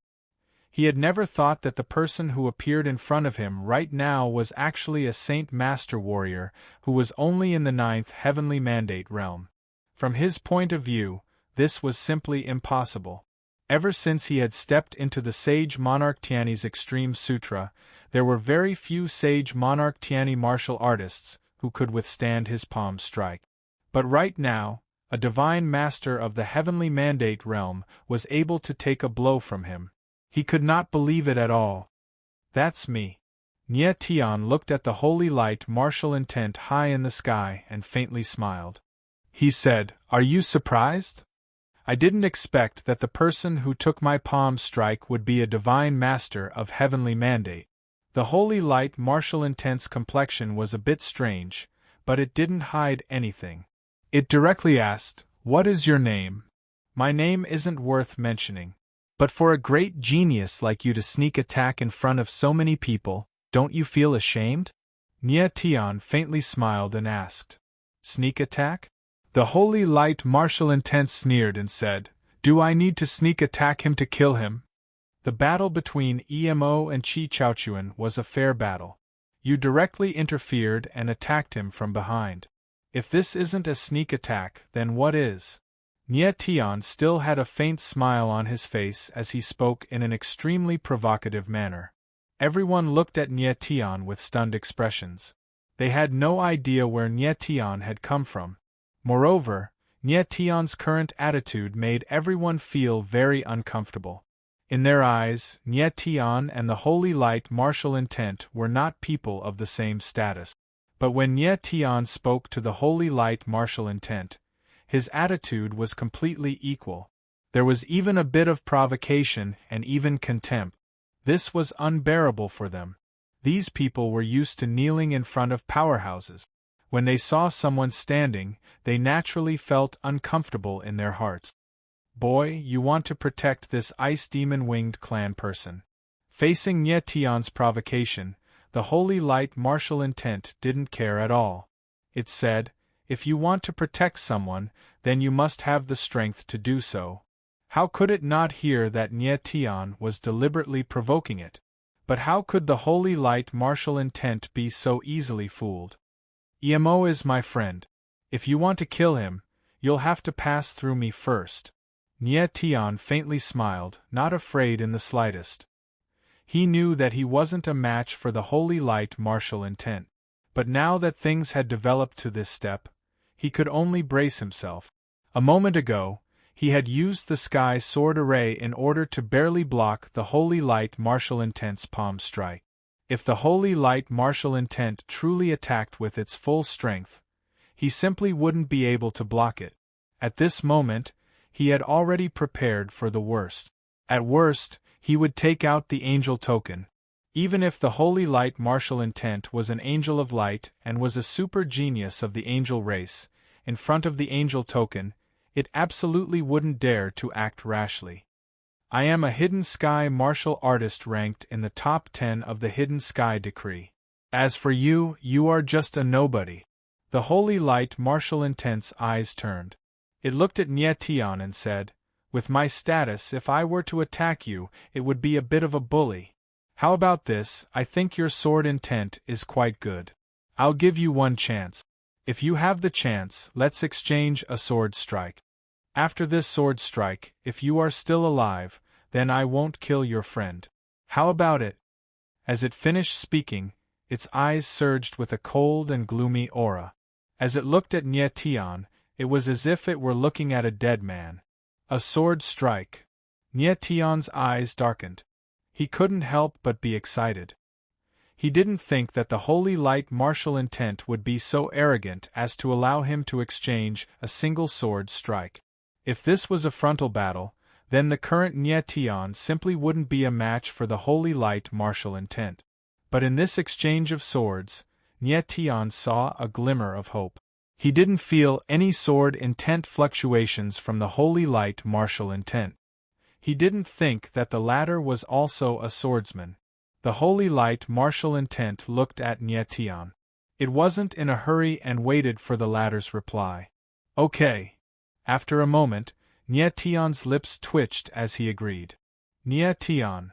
Speaker 1: He had never thought that the person who appeared in front of him right now was actually a Saint Master Warrior who was only in the 9th Heavenly Mandate realm. From his point of view, this was simply impossible. Ever since he had stepped into the Sage Monarch Tiani's Extreme Sutra, there were very few Sage Monarch Tiani martial artists who could withstand his palm strike. But right now, a divine master of the Heavenly Mandate realm was able to take a blow from him. He could not believe it at all. "That's me." Nyetian looked at the holy light martial intent high in the sky and faintly smiled. He said, "Are you surprised? I didn't expect that the person who took my palm strike would be a divine master of Heavenly Mandate." The holy light martial intent's complexion was a bit strange, but it didn't hide anything. It directly asked, "What is your name?" "My name isn't worth mentioning. But for a great genius like you to sneak attack in front of so many people, don't you feel ashamed?" Nyetian faintly smiled and asked, "Sneak attack?" The holy light martial intent sneered and said, "Do I need to sneak attack him to kill him?" The battle between Emo and Chi Chaochuan was a fair battle. You directly interfered and attacked him from behind. If this isn't a sneak attack, then what is? Nyetian still had a faint smile on his face as he spoke in an extremely provocative manner. Everyone looked at Nyetian with stunned expressions. They had no idea where Nyetian had come from. Moreover, Nyetian's current attitude made everyone feel very uncomfortable. In their eyes, Nyetian and the holy light martial intent were not people of the same status. But when Nyetian spoke to the holy light martial intent, his attitude was completely equal. There was even a bit of provocation and even contempt. This was unbearable for them. These people were used to kneeling in front of powerhouses. When they saw someone standing, they naturally felt uncomfortable in their hearts. "Boy, you want to protect this ice demon-winged clan person." Facing Nyetian's provocation, the holy light martial intent didn't care at all. It said, "If you want to protect someone, then you must have the strength to do so." How could it not hear that Nyetian was deliberately provoking it? But how could the holy light martial intent be so easily fooled? "Emo is my friend. If you want to kill him, you'll have to pass through me first." Nyetian faintly smiled, not afraid in the slightest. He knew that he wasn't a match for the holy light martial intent. But now that things had developed to this step, he could only brace himself. A moment ago, He had used the sky sword array in order to barely block the holy light martial intent's palm strike. If the holy light martial intent truly attacked with its full strength, he simply wouldn't be able to block it. At this moment, he had already prepared for the worst. At worst, he would take out the angel token. Even if the holy light martial intent was an angel of light and was a super genius of the angel race, in front of the angel token, it absolutely wouldn't dare to act rashly. I am a hidden sky martial artist ranked in the top 10 of the hidden sky decree. As for you, you are just a nobody. The holy light martial intent's eyes turned. It looked at Nye Tian and said, with my status, if I were to attack you, it would be a bit of a bully. How about this? I think your sword intent is quite good. I'll give you one chance. If you have the chance, let's exchange a sword strike. After this sword strike, if you are still alive, then I won't kill your friend. How about it? As it finished speaking, its eyes surged with a cold and gloomy aura. As it looked at Nye Tian, it was as if it were looking at a dead man. A sword strike. Nye Tian's eyes darkened. He couldn't help but be excited. He didn't think that the holy light martial intent would be so arrogant as to allow him to exchange a single sword strike. If this was a frontal battle, then the current Nye Tian simply wouldn't be a match for the holy light martial intent. But in this exchange of swords, Nye Tian saw a glimmer of hope. He didn't feel any sword intent fluctuations from the holy light martial intent. He didn't think that the latter was also a swordsman. The holy light martial intent looked at Nye Tian. It wasn't in a hurry and waited for the latter's reply. Okay. After a moment, Nye Tian's lips twitched as he agreed. Nye Tian.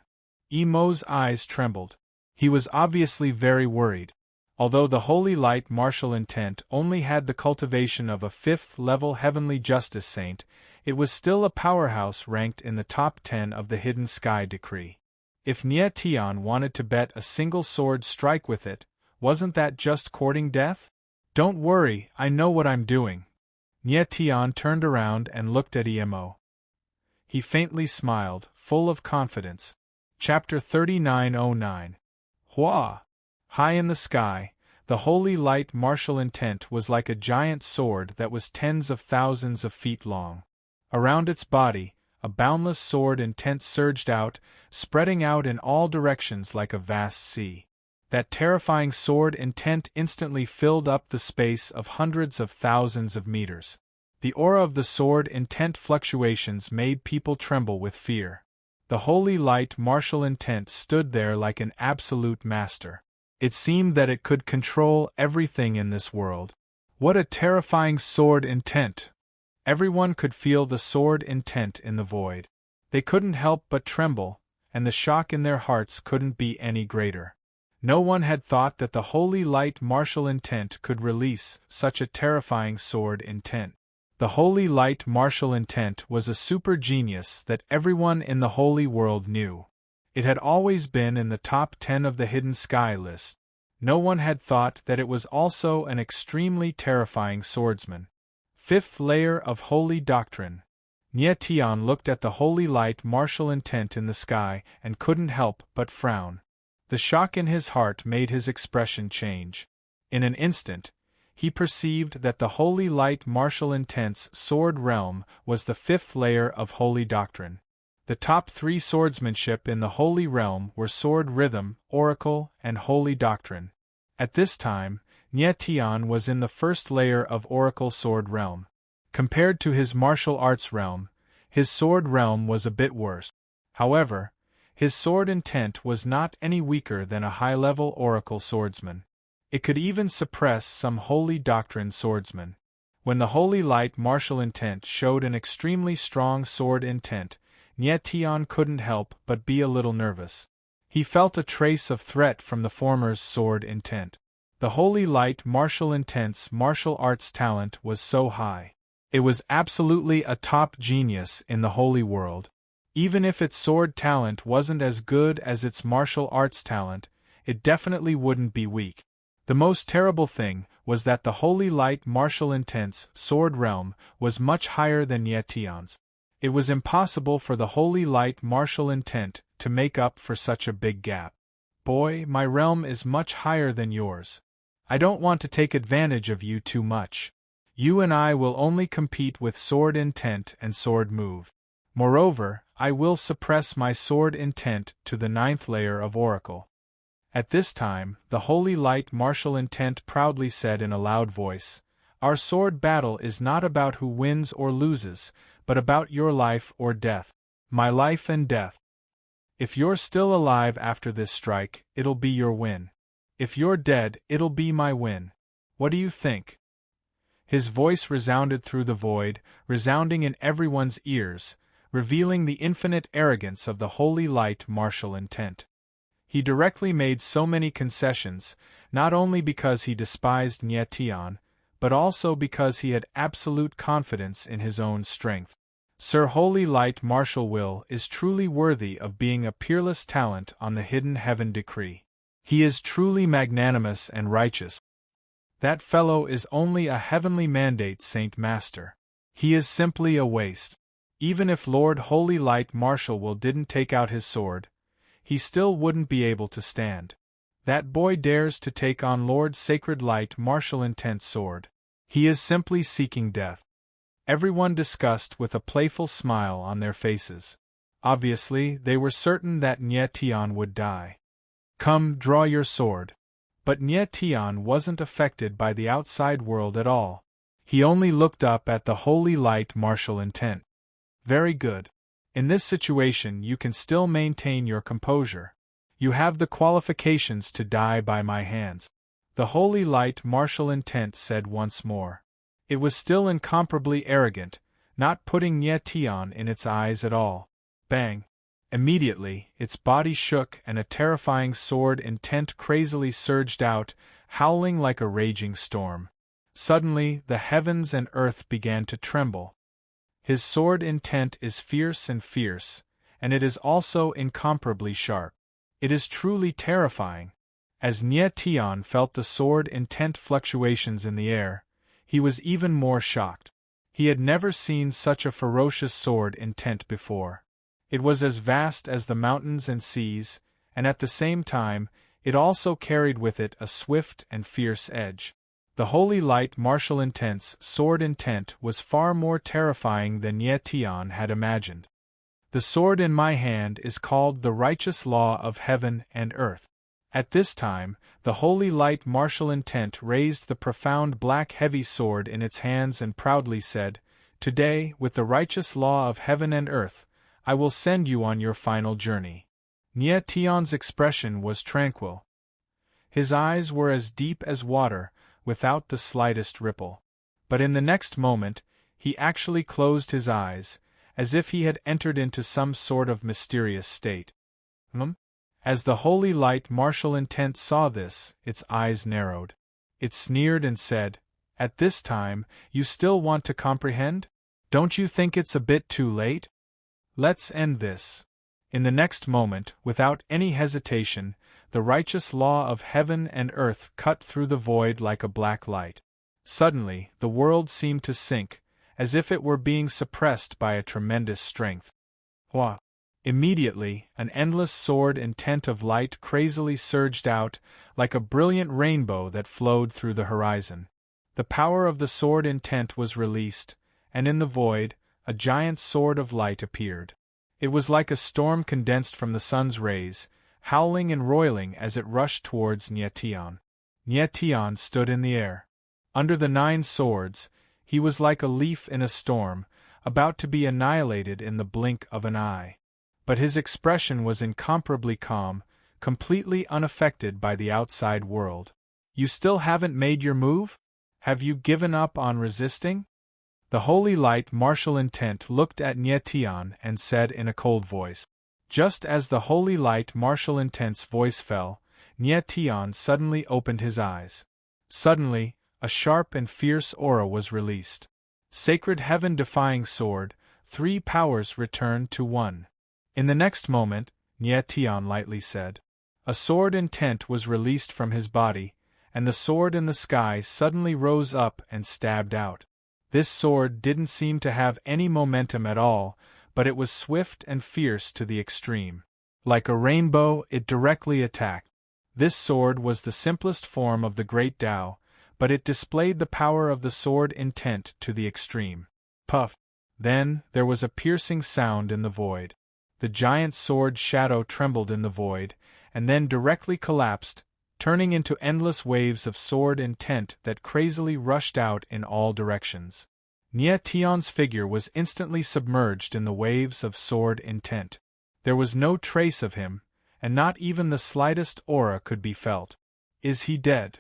Speaker 1: Emo's eyes trembled. He was obviously very worried. Although the holy light martial intent only had the cultivation of a 5th-level heavenly justice saint, it was still a powerhouse ranked in the top 10 of the hidden sky decree. If Nye Tian wanted to bet a single sword strike with it, wasn't that just courting death? Don't worry, I know what I'm doing. Nye Tian turned around and looked at Emo. He faintly smiled, full of confidence. Chapter 3909. Hua! High in the sky, the holy light martial intent was like a giant sword that was tens of thousands of feet long. Around its body, a boundless sword intent surged out, spreading out in all directions like a vast sea. That terrifying sword intent instantly filled up the space of hundreds of thousands of meters. The aura of the sword intent fluctuations made people tremble with fear. The holy light martial intent stood there like an absolute master. It seemed that it could control everything in this world. What a terrifying sword intent! Everyone could feel the sword intent in the void. They couldn't help but tremble, and the shock in their hearts couldn't be any greater. No one had thought that the holy light martial intent could release such a terrifying sword intent. The holy light martial intent was a super genius that everyone in the holy world knew. It had always been in the top 10 of the hidden sky list. No one had thought that it was also an extremely terrifying swordsman. 5th layer of holy doctrine. Nye Tian looked at the holy light martial intent in the sky and couldn't help but frown. The shock in his heart made his expression change. In an instant, he perceived that the holy light martial intent's sword realm was the 5th layer of holy doctrine. The top 3 swordsmanship in the holy realm were sword rhythm, oracle, and holy doctrine. At this time, Nye Tian was in the 1st layer of oracle sword realm. Compared to his martial arts realm, his sword realm was a bit worse. However, his sword intent was not any weaker than a high-level oracle swordsman. It could even suppress some holy doctrine swordsmen. When the holy light martial intent showed an extremely strong sword intent, Nye Tian couldn't help but be a little nervous. He felt a trace of threat from the former's sword intent. The holy light martial intent's martial arts talent was so high. It was absolutely a top genius in the holy world. Even if its sword talent wasn't as good as its martial arts talent, it definitely wouldn't be weak. The most terrible thing was that the holy light martial intent's sword realm was much higher than Nye Tian's. It was impossible for the holy light martial intent to make up for such a big gap. Boy, my realm is much higher than yours. I don't want to take advantage of you too much. You and I will only compete with sword intent and sword move. Moreover, I will suppress my sword intent to the 9th layer of oracle. At this time, the holy light martial intent proudly said in a loud voice, "Our sword battle is not about who wins or loses, but about your life or death. My life and death. If you're still alive after this strike, it'll be your win. If you're dead, it'll be my win. What do you think?" His voice resounded through the void, resounding in everyone's ears, revealing the infinite arrogance of the holy light martial intent. He directly made so many concessions, not only because he despised Nyetian, but also because he had absolute confidence in his own strength. Sir Holy Light Martial Will is truly worthy of being a peerless talent on the hidden heaven decree. He is truly magnanimous and righteous. That fellow is only a heavenly mandate Saint Master. He is simply a waste. Even if Lord Holy Light Martial Will didn't take out his sword, he still wouldn't be able to stand. That boy dares to take on Lord Sacred Light Martial Intent's sword. He is simply seeking death. Everyone discussed with a playful smile on their faces. Obviously, they were certain that Nyetian would die. "Come, draw your sword." But Nyetian wasn't affected by the outside world at all. He only looked up at the holy light martial intent. "Very good. In this situation you can still maintain your composure. You have the qualifications to die by my hands," the holy light martial intent said once more. It was still incomparably arrogant, not putting Nyetian in its eyes at all. Bang! Immediately, its body shook and a terrifying sword intent crazily surged out, howling like a raging storm. Suddenly, the heavens and earth began to tremble. His sword intent is fierce, and it is also incomparably sharp. It is truly terrifying. As Nyetian felt the sword intent fluctuations in the air, he was even more shocked. He had never seen such a ferocious sword intent before. It was as vast as the mountains and seas, and at the same time, it also carried with it a swift and fierce edge. The holy light martial intent's sword intent was far more terrifying than Nyetian had imagined. "The sword in my hand is called the righteous law of heaven and earth." At this time, the holy light martial intent raised the profound black heavy sword in its hands and proudly said, "Today, with the righteous law of heaven and earth, I will send you on your final journey." Nyetian's expression was tranquil. His eyes were as deep as water, without the slightest ripple. But in the next moment, he actually closed his eyes, as if he had entered into some sort of mysterious state. As the holy light martial intent saw this, its eyes narrowed. It sneered and said, "At this time, you still want to comprehend? Don't you think it's a bit too late? Let's end this." In the next moment, without any hesitation, the righteous law of heaven and earth cut through the void like a black light. Suddenly, the world seemed to sink, as if it were being suppressed by a tremendous strength. Wah! Immediately, an endless sword intent of light crazily surged out, like a brilliant rainbow that flowed through the horizon. The power of the sword intent was released, and in the void, a giant sword of light appeared. It was like a storm condensed from the sun's rays, howling and roiling as it rushed towards Nyetian. Nyetian stood in the air. Under the 9 swords, he was like a leaf in a storm, about to be annihilated in the blink of an eye. But his expression was incomparably calm, completely unaffected by the outside world. "You still haven't made your move? Have you given up on resisting?" The holy light martial intent looked at Nyetian and said in a cold voice. Just as the holy light martial intent's voice fell, Nyetian suddenly opened his eyes. Suddenly, a sharp and fierce aura was released. Sacred heaven-defying sword, 3 powers returned to 1. In the next moment, Nyetian lightly said. A sword intent was released from his body, and the sword in the sky suddenly rose up and stabbed out. This sword didn't seem to have any momentum at all, but it was swift and fierce to the extreme. Like a rainbow, it directly attacked. This sword was the simplest form of the great Tao, but it displayed the power of the sword intent to the extreme. Puff! Then, there was a piercing sound in the void. The giant sword shadow trembled in the void, and then directly collapsed, turning into endless waves of sword intent that crazily rushed out in all directions. Nie Tian's figure was instantly submerged in the waves of sword intent. There was no trace of him, and not even the slightest aura could be felt. Is he dead?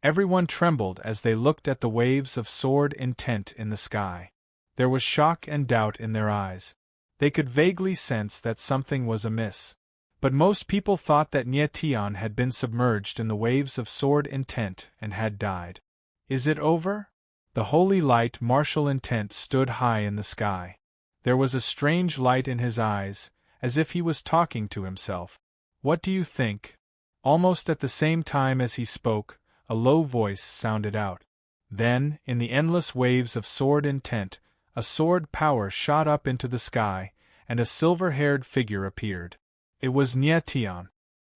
Speaker 1: Everyone trembled as they looked at the waves of sword intent in the sky. There was shock and doubt in their eyes. They could vaguely sense that something was amiss. But most people thought that Nie Tian had been submerged in the waves of sword intent and had died. Is it over? The holy light martial intent stood high in the sky. There was a strange light in his eyes, as if he was talking to himself. What do you think? Almost at the same time as he spoke, a low voice sounded out. Then, in the endless waves of sword intent, a sword power shot up into the sky, and a silver-haired figure appeared. It was Nie Tian.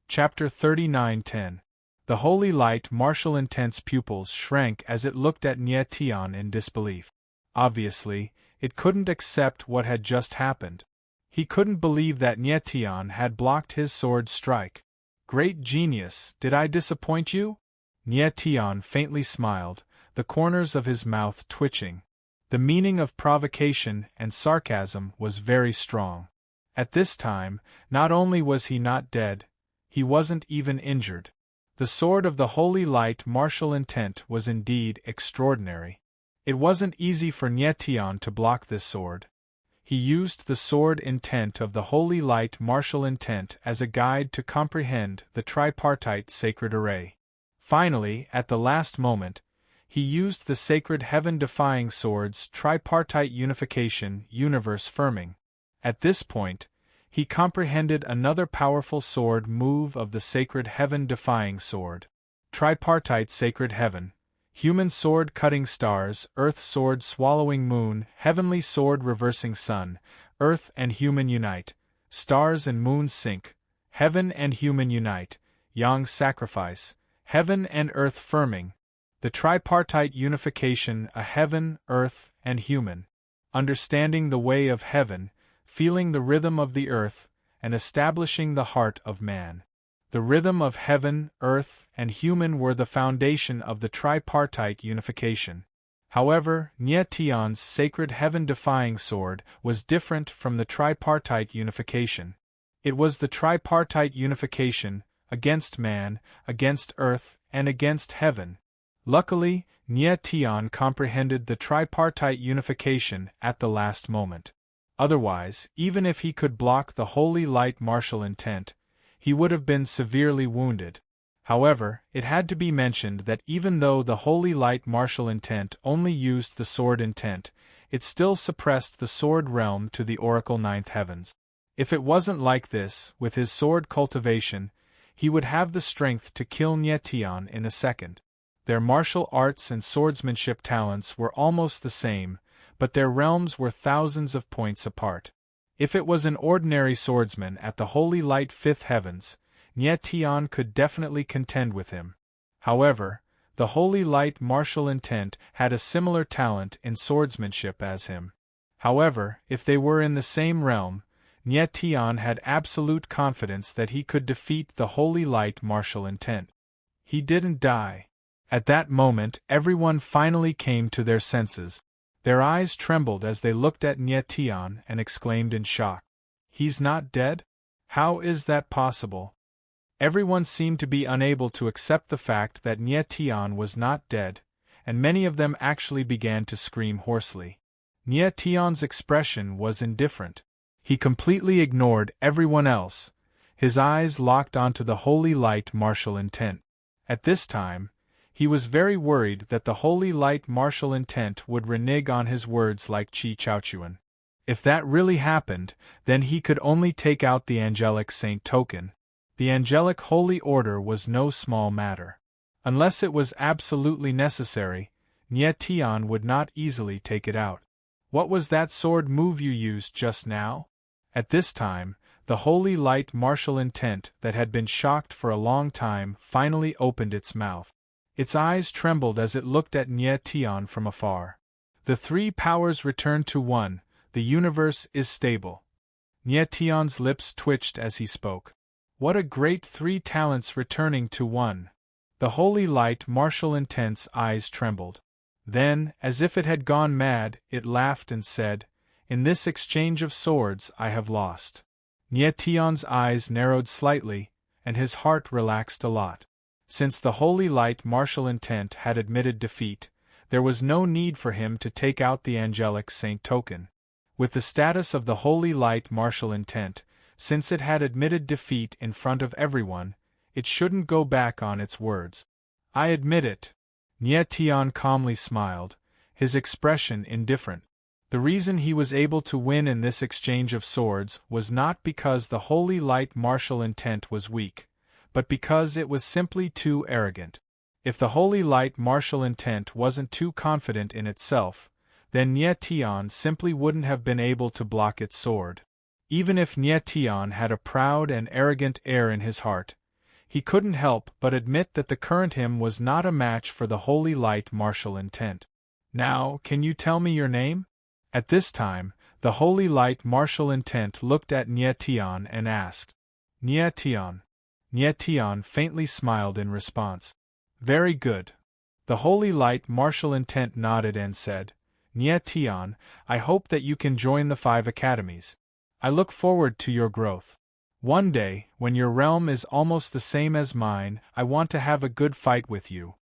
Speaker 1: Chapter 39:10. The holy light martial intent's pupils shrank as it looked at Nie Tian in disbelief. Obviously, it couldn't accept what had just happened. He couldn't believe that Nie Tian had blocked his sword strike. Great genius, did I disappoint you? Nie Tian faintly smiled, the corners of his mouth twitching. The meaning of provocation and sarcasm was very strong. At this time, not only was he not dead, he wasn't even injured. The sword of the holy light martial intent was indeed extraordinary. It wasn't easy for Nie Tian to block this sword. He used the sword intent of the holy light martial intent as a guide to comprehend the tripartite sacred array. Finally, at the last moment, he used the sacred heaven-defying sword's tripartite unification universe firming. At this point, he comprehended another powerful sword move of the sacred heaven-defying sword. Tripartite sacred heaven, human sword cutting stars, earth sword swallowing moon, heavenly sword reversing sun, earth and human unite, stars and moon sync, heaven and human unite, yang sacrifice, heaven and earth firming. The tripartite unification a heaven, earth, and human. Understanding the way of heaven, feeling the rhythm of the earth, and establishing the heart of man. The rhythm of heaven, earth, and human were the foundation of the tripartite unification. However, Nie Tian's sacred heaven-defying sword was different from the tripartite unification. It was the tripartite unification, against man, against earth, and against heaven. Luckily, Nie Tian comprehended the tripartite unification at the last moment. Otherwise, even if he could block the holy light martial intent, he would have been severely wounded. However, it had to be mentioned that even though the holy light martial intent only used the sword intent, it still suppressed the sword realm to the oracle ninth heavens. If it wasn't like this, with his sword cultivation, he would have the strength to kill Nie Tian in a second. Their martial arts and swordsmanship talents were almost the same, but their realms were thousands of points apart. If it was an ordinary swordsman at the holy light fifth heavens, Nie Tian could definitely contend with him. However, the holy light martial intent had a similar talent in swordsmanship as him. However, if they were in the same realm, Nie Tian had absolute confidence that he could defeat the holy light martial intent. He didn't die. At that moment, everyone finally came to their senses. Their eyes trembled as they looked at Nie Tian and exclaimed in shock. He's not dead? How is that possible? Everyone seemed to be unable to accept the fact that Nie Tian was not dead, and many of them actually began to scream hoarsely. Nie Tian's expression was indifferent. He completely ignored everyone else, his eyes locked onto the holy light martial intent. At this time, he was very worried that the holy light martial intent would renege on his words like Chi Chaochuan. If that really happened, then he could only take out the angelic saint token. The angelic holy order was no small matter. Unless it was absolutely necessary, Nye Tian would not easily take it out. What was that sword move you used just now? At this time, the holy light martial intent that had been shocked for a long time finally opened its mouth. Its eyes trembled as it looked at Nye Tian from afar. The three powers returned to one, the universe is stable. Nye Tian's lips twitched as he spoke. What a great three talents returning to one! The holy light martial intent's eyes trembled. Then, as if it had gone mad, it laughed and said, "In this exchange of swords I have lost." Nye Tian's eyes narrowed slightly, and his heart relaxed a lot. Since the holy light martial intent had admitted defeat, there was no need for him to take out the angelic saint token. With the status of the holy light martial intent, since it had admitted defeat in front of everyone, it shouldn't go back on its words. I admit it. Nye Tian calmly smiled, his expression indifferent. The reason he was able to win in this exchange of swords was not because the holy light martial intent was weak, but because it was simply too arrogant. If the holy light martial intent wasn't too confident in itself, then Nye Tian simply wouldn't have been able to block its sword. Even if Nye Tian had a proud and arrogant air in his heart, he couldn't help but admit that the current him was not a match for the holy light martial intent. Now, can you tell me your name? At this time, the holy light martial intent looked at Nye Tian and asked. Nye Tian. Nye Tian faintly smiled in response. Very good. The holy light martial intent nodded and said, Nye Tian, I hope that you can join the 5 academies. I look forward to your growth. One day, when your realm is almost the same as mine, I want to have a good fight with you.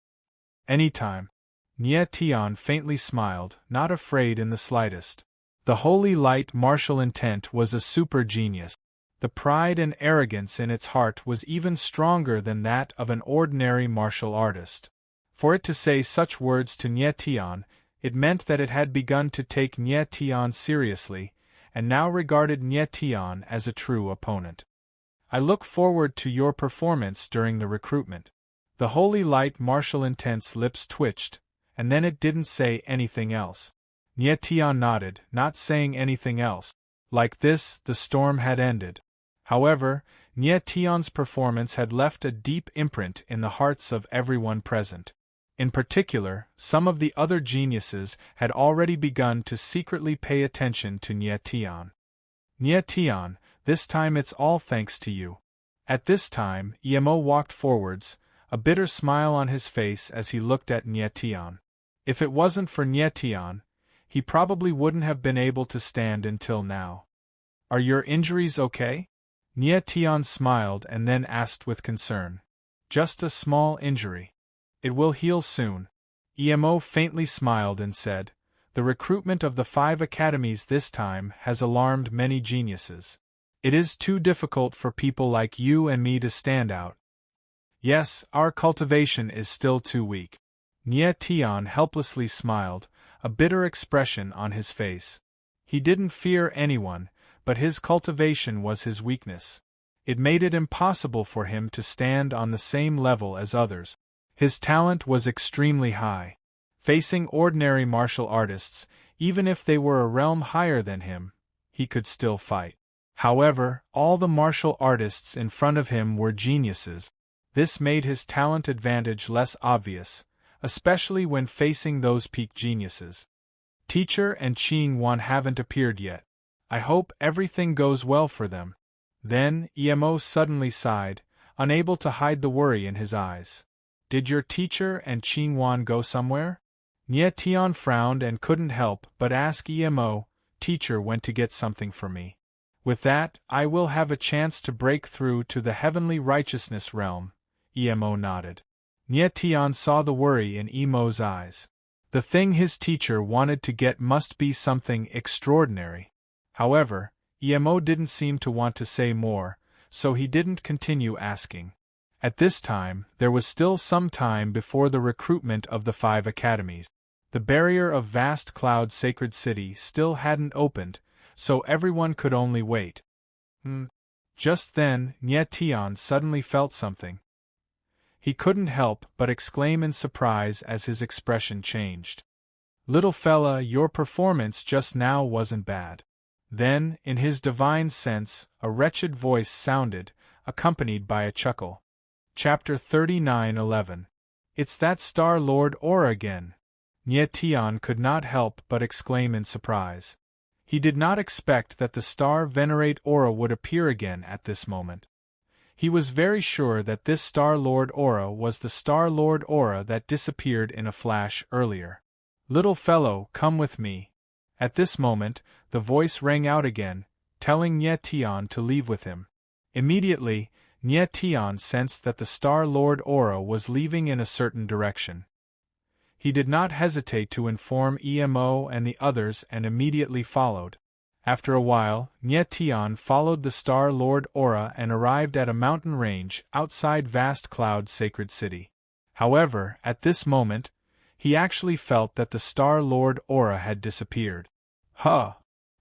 Speaker 1: Anytime. Nye Tian faintly smiled, not afraid in the slightest. The holy light martial intent was a super genius. The pride and arrogance in its heart was even stronger than that of an ordinary martial artist. For it to say such words to Nye Tian, it meant that it had begun to take Nye Tian seriously, and now regarded Nye Tian as a true opponent. I look forward to your performance during the recruitment. The holy light martial intent's lips twitched, and then it didn't say anything else. Nye Tian nodded, not saying anything else. Like this, the storm had ended. However, Nye Tian's performance had left a deep imprint in the hearts of everyone present. In particular, some of the other geniuses had already begun to secretly pay attention to Nye Tian. Nye Tian, this time it's all thanks to you. At this time, Emo walked forwards, a bitter smile on his face as he looked at Nye Tian. If it wasn't for Nye Tian, he probably wouldn't have been able to stand until now. Are your injuries okay? Nye Tian smiled and then asked with concern. Just a small injury. It will heal soon. Emo faintly smiled and said, the recruitment of the 5 academies this time has alarmed many geniuses. It is too difficult for people like you and me to stand out. Yes, our cultivation is still too weak. Nye Tian helplessly smiled, a bitter expression on his face. He didn't fear anyone, but his cultivation was his weakness. It made it impossible for him to stand on the same level as others. His talent was extremely high. Facing ordinary martial artists, even if they were a realm higher than him, he could still fight. However, all the martial artists in front of him were geniuses. This made his talent advantage less obvious, especially when facing those peak geniuses. Teacher and Qing-Wan haven't appeared yet. I hope everything goes well for them. Then, Emo suddenly sighed, unable to hide the worry in his eyes. Did your teacher and Qing-Wan go somewhere? Nye Tian frowned and couldn't help but ask Emo, teacher went to get something for me. With that, I will have a chance to break through to the heavenly righteousness realm. Emo nodded. Nye Tian saw the worry in Emo's eyes. The thing his teacher wanted to get must be something extraordinary. However, Emo didn't seem to want to say more, so he didn't continue asking. At this time, there was still some time before the recruitment of the 5 academies. The barrier of vast cloud sacred city still hadn't opened, so everyone could only wait. Just then, Nye Tian suddenly felt something. He couldn't help but exclaim in surprise as his expression changed. "Little fella, your performance just now wasn't bad." Then, in his divine sense, a wretched voice sounded, accompanied by a chuckle. Chapter 39:11. It's that Star Lord Aura again! Nye Tian could not help but exclaim in surprise. He did not expect that the Star Venerate Aura would appear again at this moment. He was very sure that this Star Lord Aura was the Star Lord Aura that disappeared in a flash earlier. "Little fellow, come with me." At this moment, the voice rang out again, telling Nye Tian to leave with him. Immediately, Nye Tian sensed that the Star Lord Aura was leaving in a certain direction. He did not hesitate to inform Emo and the others and immediately followed. After a while, Nye Tian followed the Star Lord Aura and arrived at a mountain range outside Vast Cloud's sacred city. However, at this moment, he actually felt that the Star Lord Aura had disappeared. Huh!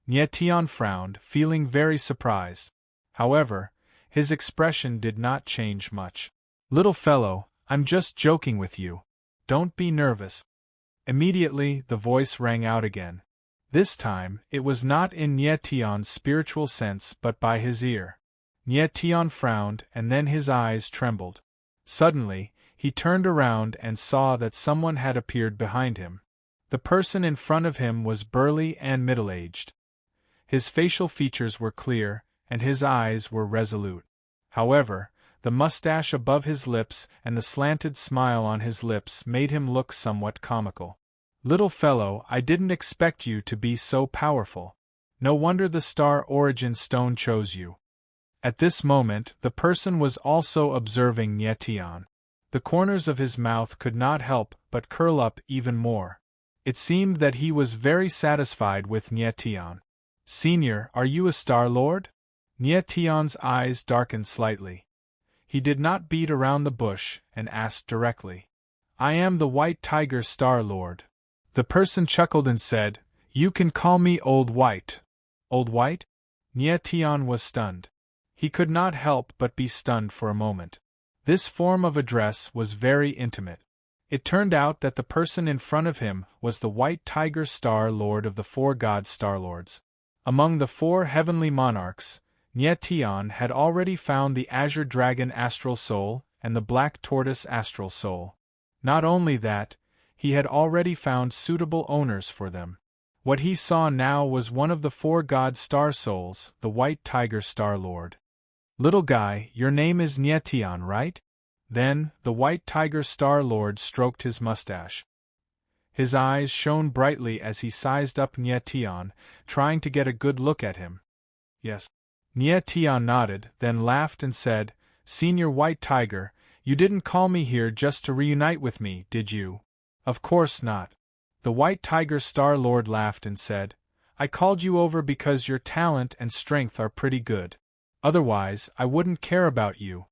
Speaker 1: Nye Tian frowned, feeling very surprised. However, his expression did not change much. "Little fellow, I'm just joking with you. Don't be nervous." Immediately, the voice rang out again. This time, it was not in Nye Tian's spiritual sense but by his ear. Nye Tian frowned and then his eyes trembled. Suddenly, he turned around and saw that someone had appeared behind him. The person in front of him was burly and middle-aged. His facial features were clear, and his eyes were resolute. However, the mustache above his lips and the slanted smile on his lips made him look somewhat comical. "Little fellow, I didn't expect you to be so powerful. No wonder the Star Origin Stone chose you." At this moment, the person was also observing Nye Tian. The corners of his mouth could not help but curl up even more. It seemed that he was very satisfied with Nye Tian. "Senior, are you a Star Lord?" Nye Tian's eyes darkened slightly. He did not beat around the bush and asked directly. "I am the White Tiger Star Lord." The person chuckled and said, "You can call me Old White." "Old White?" Nye Tian was stunned. He could not help but be stunned for a moment. This form of address was very intimate. It turned out that the person in front of him was the White Tiger Star Lord of the 4 God Star Lords. Among the 4 heavenly monarchs, Nye Tian had already found the Azure Dragon Astral Soul and the Black Tortoise Astral Soul. Not only that, he had already found suitable owners for them. What he saw now was one of the 4 God Star Souls, the White Tiger Star Lord. "Little guy, your name is Nye Tian, right?" Then, the White Tiger Star Lord stroked his mustache. His eyes shone brightly as he sized up Nye Tian, trying to get a good look at him. "Yes." Nye Tian nodded, then laughed and said, "Senior White Tiger, you didn't call me here just to reunite with me, did you?" "Of course not." The White Tiger Star Lord laughed and said, "I called you over because your talent and strength are pretty good. Otherwise, I wouldn't care about you."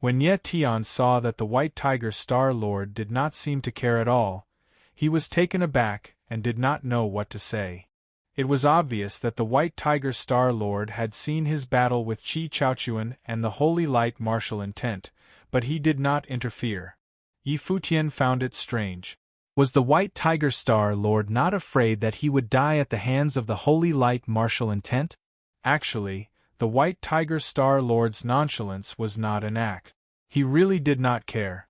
Speaker 1: When Nye Tian saw that the White Tiger Star Lord did not seem to care at all, he was taken aback and did not know what to say. It was obvious that the White Tiger Star Lord had seen his battle with Qi Chaochuan and the Holy Light Martial Intent, but he did not interfere. Yi Futian found it strange. Was the White Tiger Star Lord not afraid that he would die at the hands of the Holy Light Martial Intent? Actually, the White Tiger Star Lord's nonchalance was not an act. He really did not care.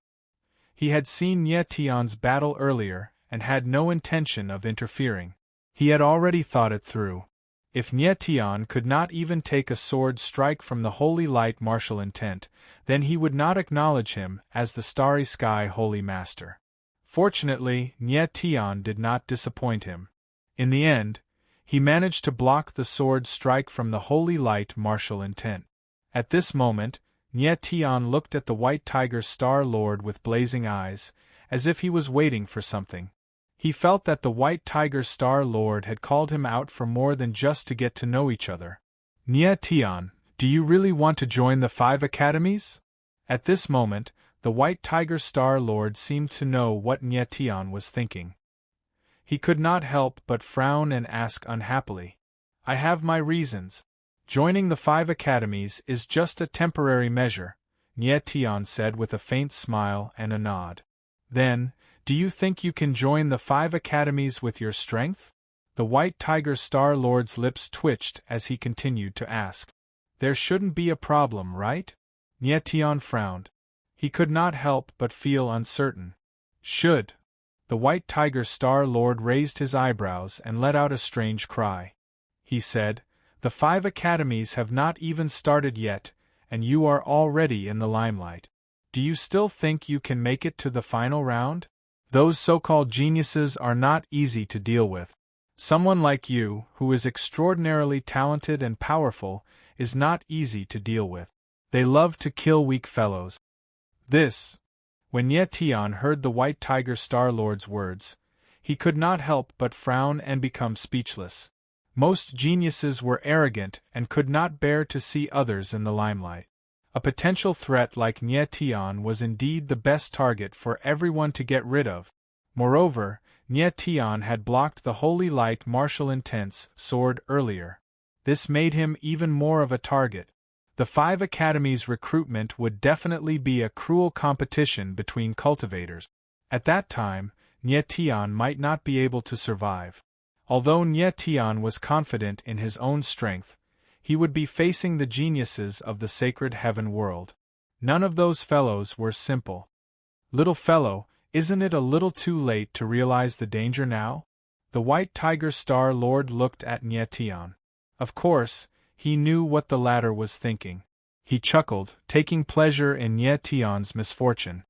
Speaker 1: He had seen Nye Tian's battle earlier and had no intention of interfering. He had already thought it through. If Nye Tian could not even take a sword strike from the Holy Light Martial Intent, then he would not acknowledge him as the Starry Sky Holy Master. Fortunately, Nye Tian did not disappoint him. In the end, he managed to block the sword strike from the Holy Light Martial Intent. At this moment, Nye Tian looked at the White Tiger Star Lord with blazing eyes, as if he was waiting for something. He felt that the White Tiger Star Lord had called him out for more than just to get to know each other. "Nye Tian, do you really want to join the 5 academies?" At this moment, the White Tiger Star Lord seemed to know what Nye Tian was thinking. He could not help but frown and ask unhappily, "I have my reasons. Joining the 5 academies is just a temporary measure. Nie Tian said with a faint smile and a nod. Then, do you think you can join the 5 academies with your strength? The White Tiger Star Lord's lips twitched as he continued to ask. There shouldn't be a problem, right? Nie Tian frowned. He could not help but feel uncertain. Should? The White Tiger Star Lord raised his eyebrows and let out a strange cry. He said, the 5 academies have not even started yet, and you are already in the limelight. Do you still think you can make it to the final round? Those so-called geniuses are not easy to deal with. Someone like you, who is extraordinarily talented and powerful, is not easy to deal with. They love to kill weak fellows. When Nie Tian heard the White Tiger Star Lord's words, he could not help but frown and become speechless. Most geniuses were arrogant and could not bear to see others in the limelight. A potential threat like Nie Tian was indeed the best target for everyone to get rid of. Moreover, Nie Tian had blocked the Holy Light Martial Intent's sword earlier. This made him even more of a target. The 5 academies' recruitment would definitely be a cruel competition between cultivators. At that time, Nie Tian might not be able to survive. Although Nie Tian was confident in his own strength, he would be facing the geniuses of the sacred heaven world. None of those fellows were simple. Little fellow, isn't it a little too late to realize the danger now? The White Tiger Star Lord looked at Nie Tian. Of course, he knew what the latter was thinking. He chuckled, taking pleasure in Nie Tian's misfortune.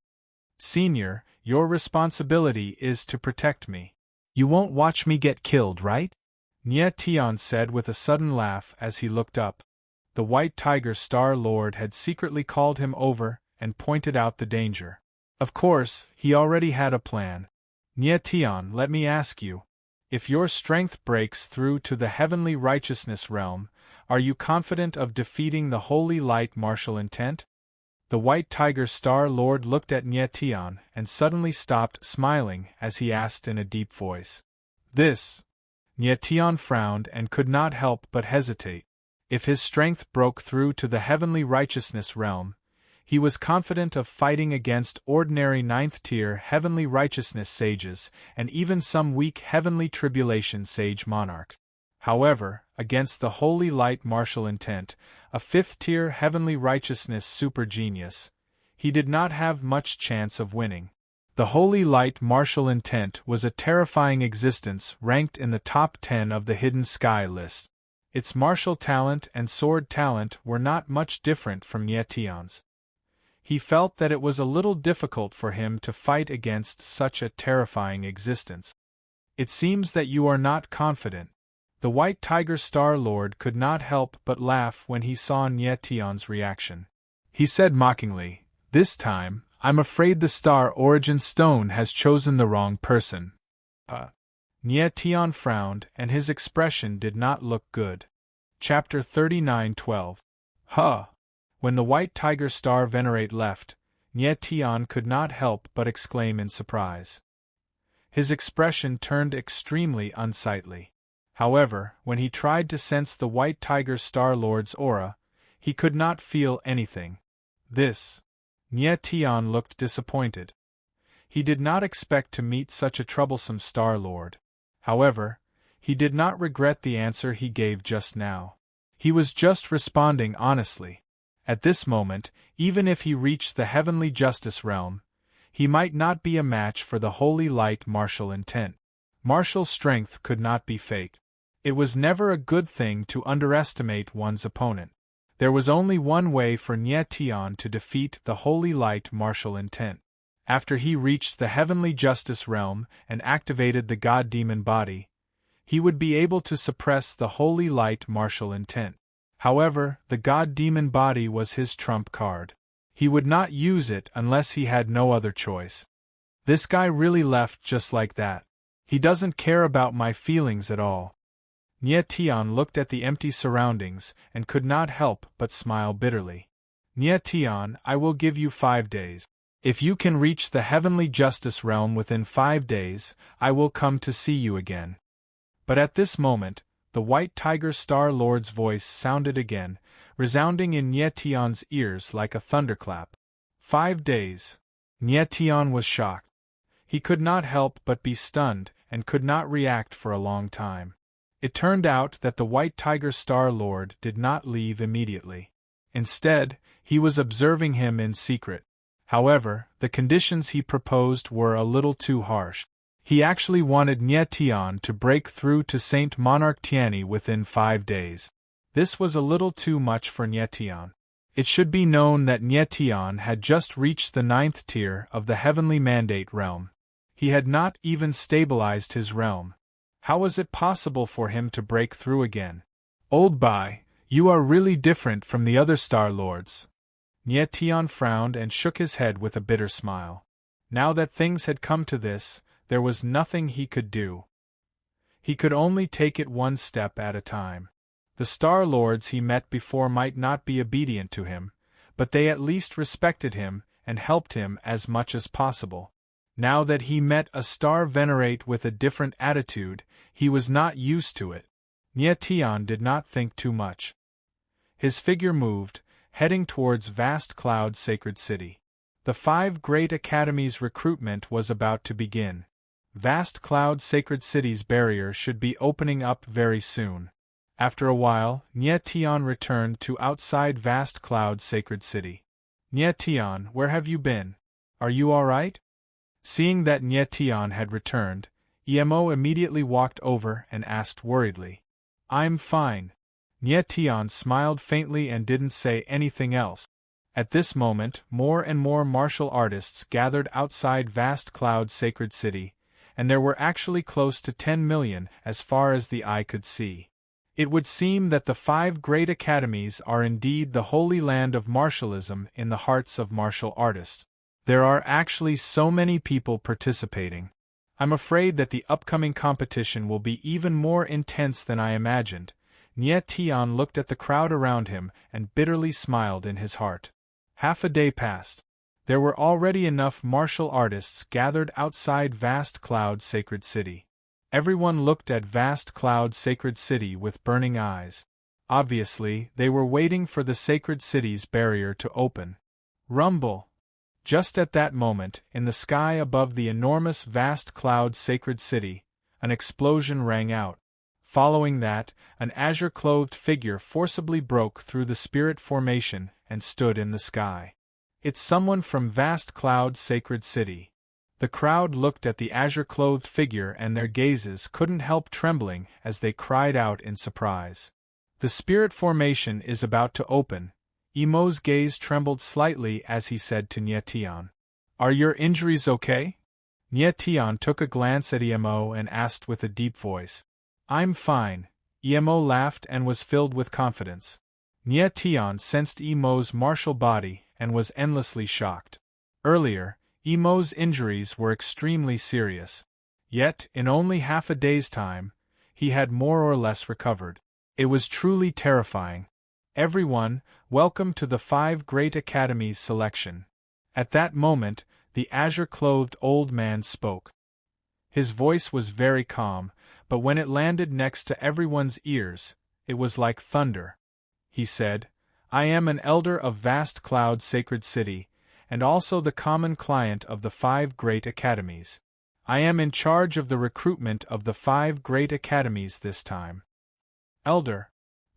Speaker 1: Senior, your responsibility is to protect me. You won't watch me get killed, right? Nie Tian said with a sudden laugh as he looked up. The White Tiger Star Lord had secretly called him over and pointed out the danger. Of course, he already had a plan. Nie Tian, let me ask you. If your strength breaks through to the heavenly righteousness realm, are you confident of defeating the Holy Light Martial Intent? The White Tiger Star Lord looked at Nie Tian and suddenly stopped smiling as he asked in a deep voice. Nie Tian frowned and could not help but hesitate. If his strength broke through to the heavenly righteousness realm, he was confident of fighting against ordinary 9th-tier heavenly righteousness sages and even some weak heavenly tribulation sage monarchs. However, against the Holy Light Martial Intent, a 5th-tier heavenly righteousness super genius, he did not have much chance of winning. The Holy Light Martial Intent was a terrifying existence ranked in the top 10 of the Hidden Sky list. Its martial talent and sword talent were not much different from Nie Tian's. He felt that it was a little difficult for him to fight against such a terrifying existence. It seems that you are not confident. The White Tiger Star Lord could not help but laugh when he saw Nie Tian's reaction. He said mockingly, "This time, I'm afraid the Star Origin Stone has chosen the wrong person." Nie Tian frowned and his expression did not look good. Chapter 39:12. When the White Tiger Star Venerate left, Nie Tian could not help but exclaim in surprise. His expression turned extremely unsightly. However, when he tried to sense the White Tiger Star Lord's aura, he could not feel anything. Nie Tian looked disappointed. He did not expect to meet such a troublesome Star Lord. However, he did not regret the answer he gave just now. He was just responding honestly. At this moment, even if he reached the heavenly justice realm, he might not be a match for the Holy Light Martial Intent. Martial strength could not be faked. It was never a good thing to underestimate one's opponent. There was only one way for Nie Tian to defeat the Holy Light Martial Intent. After he reached the heavenly justice realm and activated the God-demon body, he would be able to suppress the Holy Light Martial Intent. However, the God-demon body was his trump card. He would not use it unless he had no other choice. This guy really left just like that. He doesn't care about my feelings at all. Nie Tian looked at the empty surroundings and could not help but smile bitterly. Nie Tian, I will give you 5 days. If you can reach the heavenly justice realm within 5 days, I will come to see you again. But at this moment, the White Tiger Star Lord's voice sounded again, resounding in Nietion's ears like a thunderclap. 5 days. Nietion was shocked. He could not help but be stunned, and could not react for a long time. It turned out that the White Tiger Star Lord did not leave immediately. Instead, he was observing him in secret. However, the conditions he proposed were a little too harsh. He actually wanted Nietion to break through to Saint Monarch Tiani within 5 days. This was a little too much for Nietion. It should be known that Nietion had just reached the 9th tier of the Heavenly Mandate realm. He had not even stabilized his realm. How was it possible for him to break through again? Old Bai, you are really different from the other Star Lords. Nietion frowned and shook his head with a bitter smile. Now that things had come to this, there was nothing he could do. He could only take it one step at a time. The Star Lords he met before might not be obedient to him, but they at least respected him and helped him as much as possible. Now that he met a Star Venerate with a different attitude, he was not used to it. Nietion did not think too much. His figure moved, heading towards Vast Cloud Sacred City. The 5 Great Academies' recruitment was about to begin. Vast Cloud Sacred City's barrier should be opening up very soon. After a while, Nietion returned to outside Vast Cloud Sacred City. Nietion, where have you been? Are you all right? Seeing that Nietion had returned, Emo immediately walked over and asked worriedly. I'm fine. Nietion smiled faintly and didn't say anything else. At this moment, more and more martial artists gathered outside Vast Cloud Sacred City, and there were actually close to 10 million as far as the eye could see. It would seem that the 5 Great Academies are indeed the holy land of martialism in the hearts of martial artists. There are actually so many people participating. I'm afraid that the upcoming competition will be even more intense than I imagined. Nietion looked at the crowd around him and bitterly smiled in his heart. Half a day passed. There were already enough martial artists gathered outside Vast Cloud Sacred City. Everyone looked at Vast Cloud Sacred City with burning eyes. Obviously, they were waiting for the Sacred City's barrier to open. Rumble! Just at that moment, in the sky above the enormous Vast Cloud Sacred City, an explosion rang out. Following that, an azure-clothed figure forcibly broke through the spirit formation and stood in the sky. It's someone from Vast Cloud Sacred City. The crowd looked at the azure-clothed figure and their gazes couldn't help trembling as they cried out in surprise. The spirit formation is about to open. Emo's gaze trembled slightly as he said to Nietion. Are your injuries okay? Nietion took a glance at Emo and asked with a deep voice. I'm fine. Emo laughed and was filled with confidence. Nietion sensed Emo's martial body and was endlessly shocked. Earlier, Emo's injuries were extremely serious. Yet, in only half a day's time, he had more or less recovered. It was truly terrifying. Everyone, welcome to the 5 Great Academies selection. At that moment, the azure-clothed old man spoke. His voice was very calm, but when it landed next to everyone's ears, it was like thunder. He said, I am an elder of Vast Cloud Sacred City, and also the common client of the 5 Great Academies. I am in charge of the recruitment of the 5 Great Academies this time. Elder.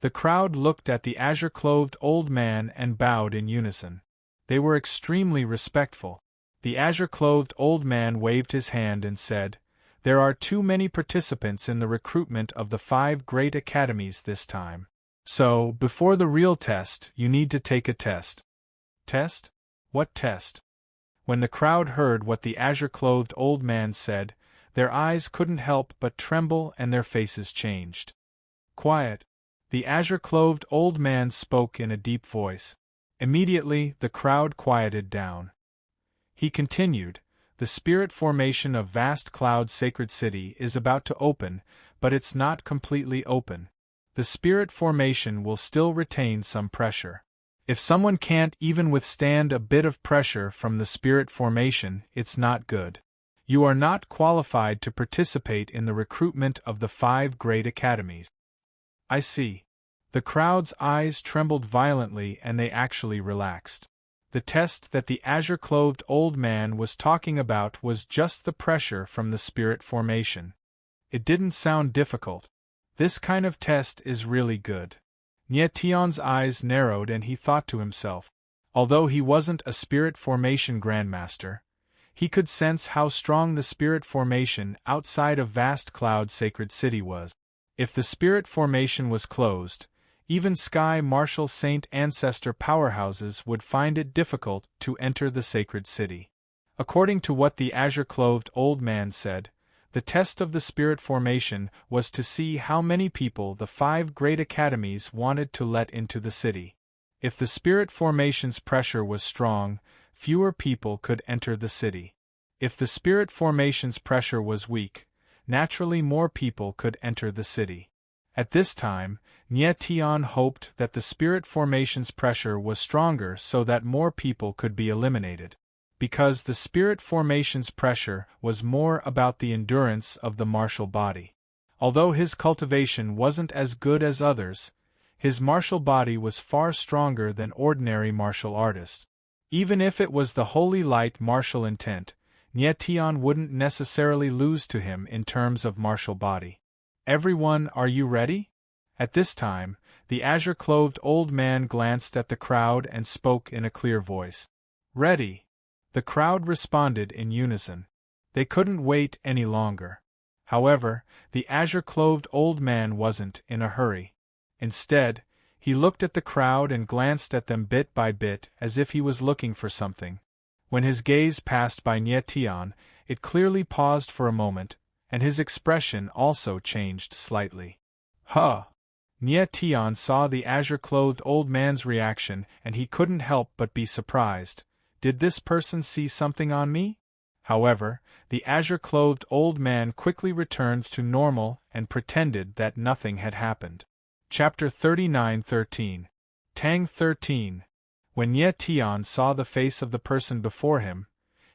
Speaker 1: The crowd looked at the azure-clothed old man and bowed in unison. They were extremely respectful. The azure-clothed old man waved his hand and said, There are too many participants in the recruitment of the 5 Great Academies this time. So, before the real test, you need to take a test. Test? What test? When the crowd heard what the azure-clothed old man said, their eyes couldn't help but tremble and their faces changed. Quiet. The azure-clothed old man spoke in a deep voice. Immediately, the crowd quieted down. He continued, The spirit formation of Vast Cloud Sacred City is about to open, but it's not completely open. The spirit formation will still retain some pressure. If someone can't even withstand a bit of pressure from the spirit formation, it's not good. You are not qualified to participate in the recruitment of the 5 Great Academies. I see. The crowd's eyes trembled violently and they actually relaxed. The test that the azure-clothed old man was talking about was just the pressure from the spirit formation. It didn't sound difficult. This kind of test is really good. Nye Tian's eyes narrowed and he thought to himself. Although he wasn't a spirit formation grandmaster, he could sense how strong the spirit formation outside of vast cloud sacred city was. If the spirit formation was closed, even Sky Martial Saint Ancestor powerhouses would find it difficult to enter the sacred city. According to what the azure-clothed old man said, the test of the spirit formation was to see how many people the 5 great academies wanted to let into the city. If the spirit formation's pressure was strong, fewer people could enter the city. If the spirit formation's pressure was weak, naturally more people could enter the city. At this time, Nye Tian hoped that the spirit formation's pressure was stronger so that more people could be eliminated. Because the spirit formation's pressure was more about the endurance of the martial body. Although his cultivation wasn't as good as others, his martial body was far stronger than ordinary martial artists. Even if it was the holy light martial intent, Nye Tian wouldn't necessarily lose to him in terms of martial body. Everyone, are you ready? At this time, the azure-clothed old man glanced at the crowd and spoke in a clear voice. Ready! The crowd responded in unison. They couldn't wait any longer. However, the azure-clothed old man wasn't in a hurry. Instead, he looked at the crowd and glanced at them bit by bit as if he was looking for something. When his gaze passed by Nye Tian, it clearly paused for a moment, and his expression also changed slightly. Huh! Nye Tian saw the azure-clothed old man's reaction and he couldn't help but be surprised. Did this person see something on me? However, the azure-clothed old man quickly returned to normal and pretended that nothing had happened. Chapter 39:13. Tang 13. When Nye Tian saw the face of the person before him,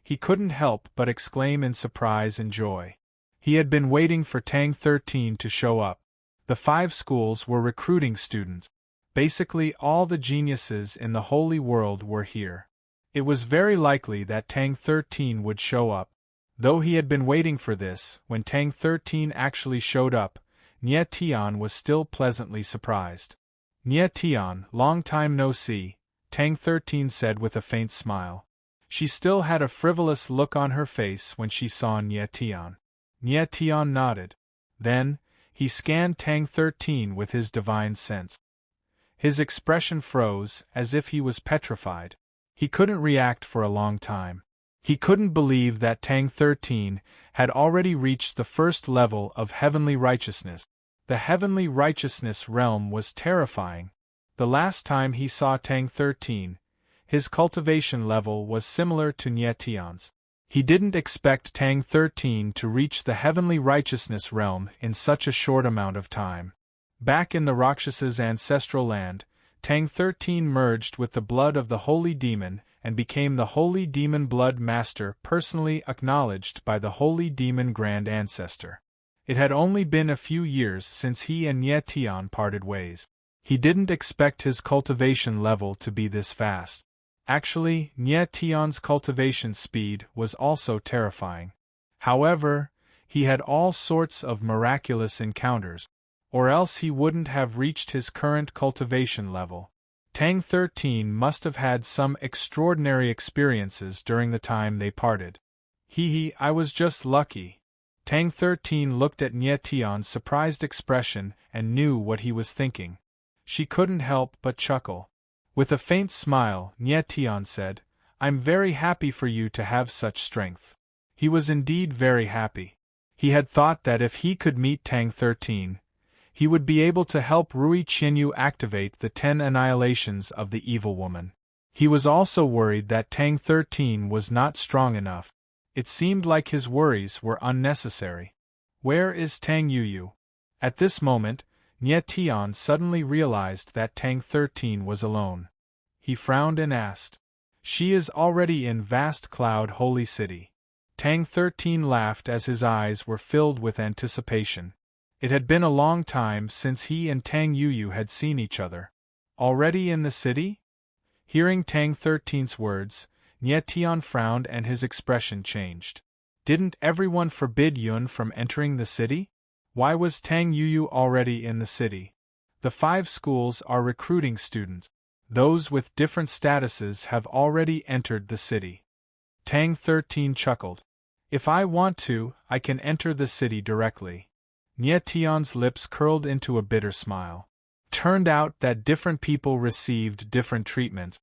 Speaker 1: he couldn't help but exclaim in surprise and joy. He had been waiting for Tang 13 to show up. The 5 schools were recruiting students. Basically all the geniuses in the holy world were here. It was very likely that Tang 13 would show up. Though he had been waiting for this, when Tang 13 actually showed up, Nye Tian was still pleasantly surprised. Nye Tian, long time no see, Tang 13 said with a faint smile. She still had a frivolous look on her face when she saw Nye Tian. Nye Tian nodded. Then, he scanned Tang 13 with his divine sense. His expression froze, as if he was petrified. He couldn't react for a long time. He couldn't believe that Tang 13 had already reached the first level of heavenly righteousness. The heavenly righteousness realm was terrifying. The last time he saw Tang 13, his cultivation level was similar to Nye Tian's. He didn't expect Tang 13 to reach the heavenly righteousness realm in such a short amount of time. Back in the Rakshasa's ancestral land, Tang 13 merged with the blood of the holy demon and became the holy demon blood master personally acknowledged by the holy demon grand ancestor. It had only been a few years since he and Nye Tian parted ways. He didn't expect his cultivation level to be this fast. Actually, Nye Tian's cultivation speed was also terrifying. However, he had all sorts of miraculous encounters, or else he wouldn't have reached his current cultivation level. Tang 13 must have had some extraordinary experiences during the time they parted. I was just lucky. Tang 13 looked at Nye Tian's surprised expression and knew what he was thinking. She couldn't help but chuckle. With a faint smile, Nye Tian said, "I'm very happy for you to have such strength." He was indeed very happy. He had thought that if he could meet Tang 13, he would be able to help Rui Qianyu activate the 10 annihilations of the evil woman. He was also worried that Tang 13 was not strong enough. It seemed like his worries were unnecessary. Where is Tang Yuyu? At this moment, Nye Tian suddenly realized that Tang 13 was alone. He frowned and asked, "She is already in Vast Cloud Holy City." Tang 13 laughed as his eyes were filled with anticipation. It had been a long time since he and Tang Yuyu had seen each other. Already in the city? Hearing Tang 13's words, Nie Tian frowned and his expression changed. Didn't everyone forbid Yun from entering the city? Why was Tang Yuyu already in the city? The 5 schools are recruiting students. Those with different statuses have already entered the city. Tang 13 chuckled. If I want to, I can enter the city directly. Nie Tian's lips curled into a bitter smile. Turned out that different people received different treatments.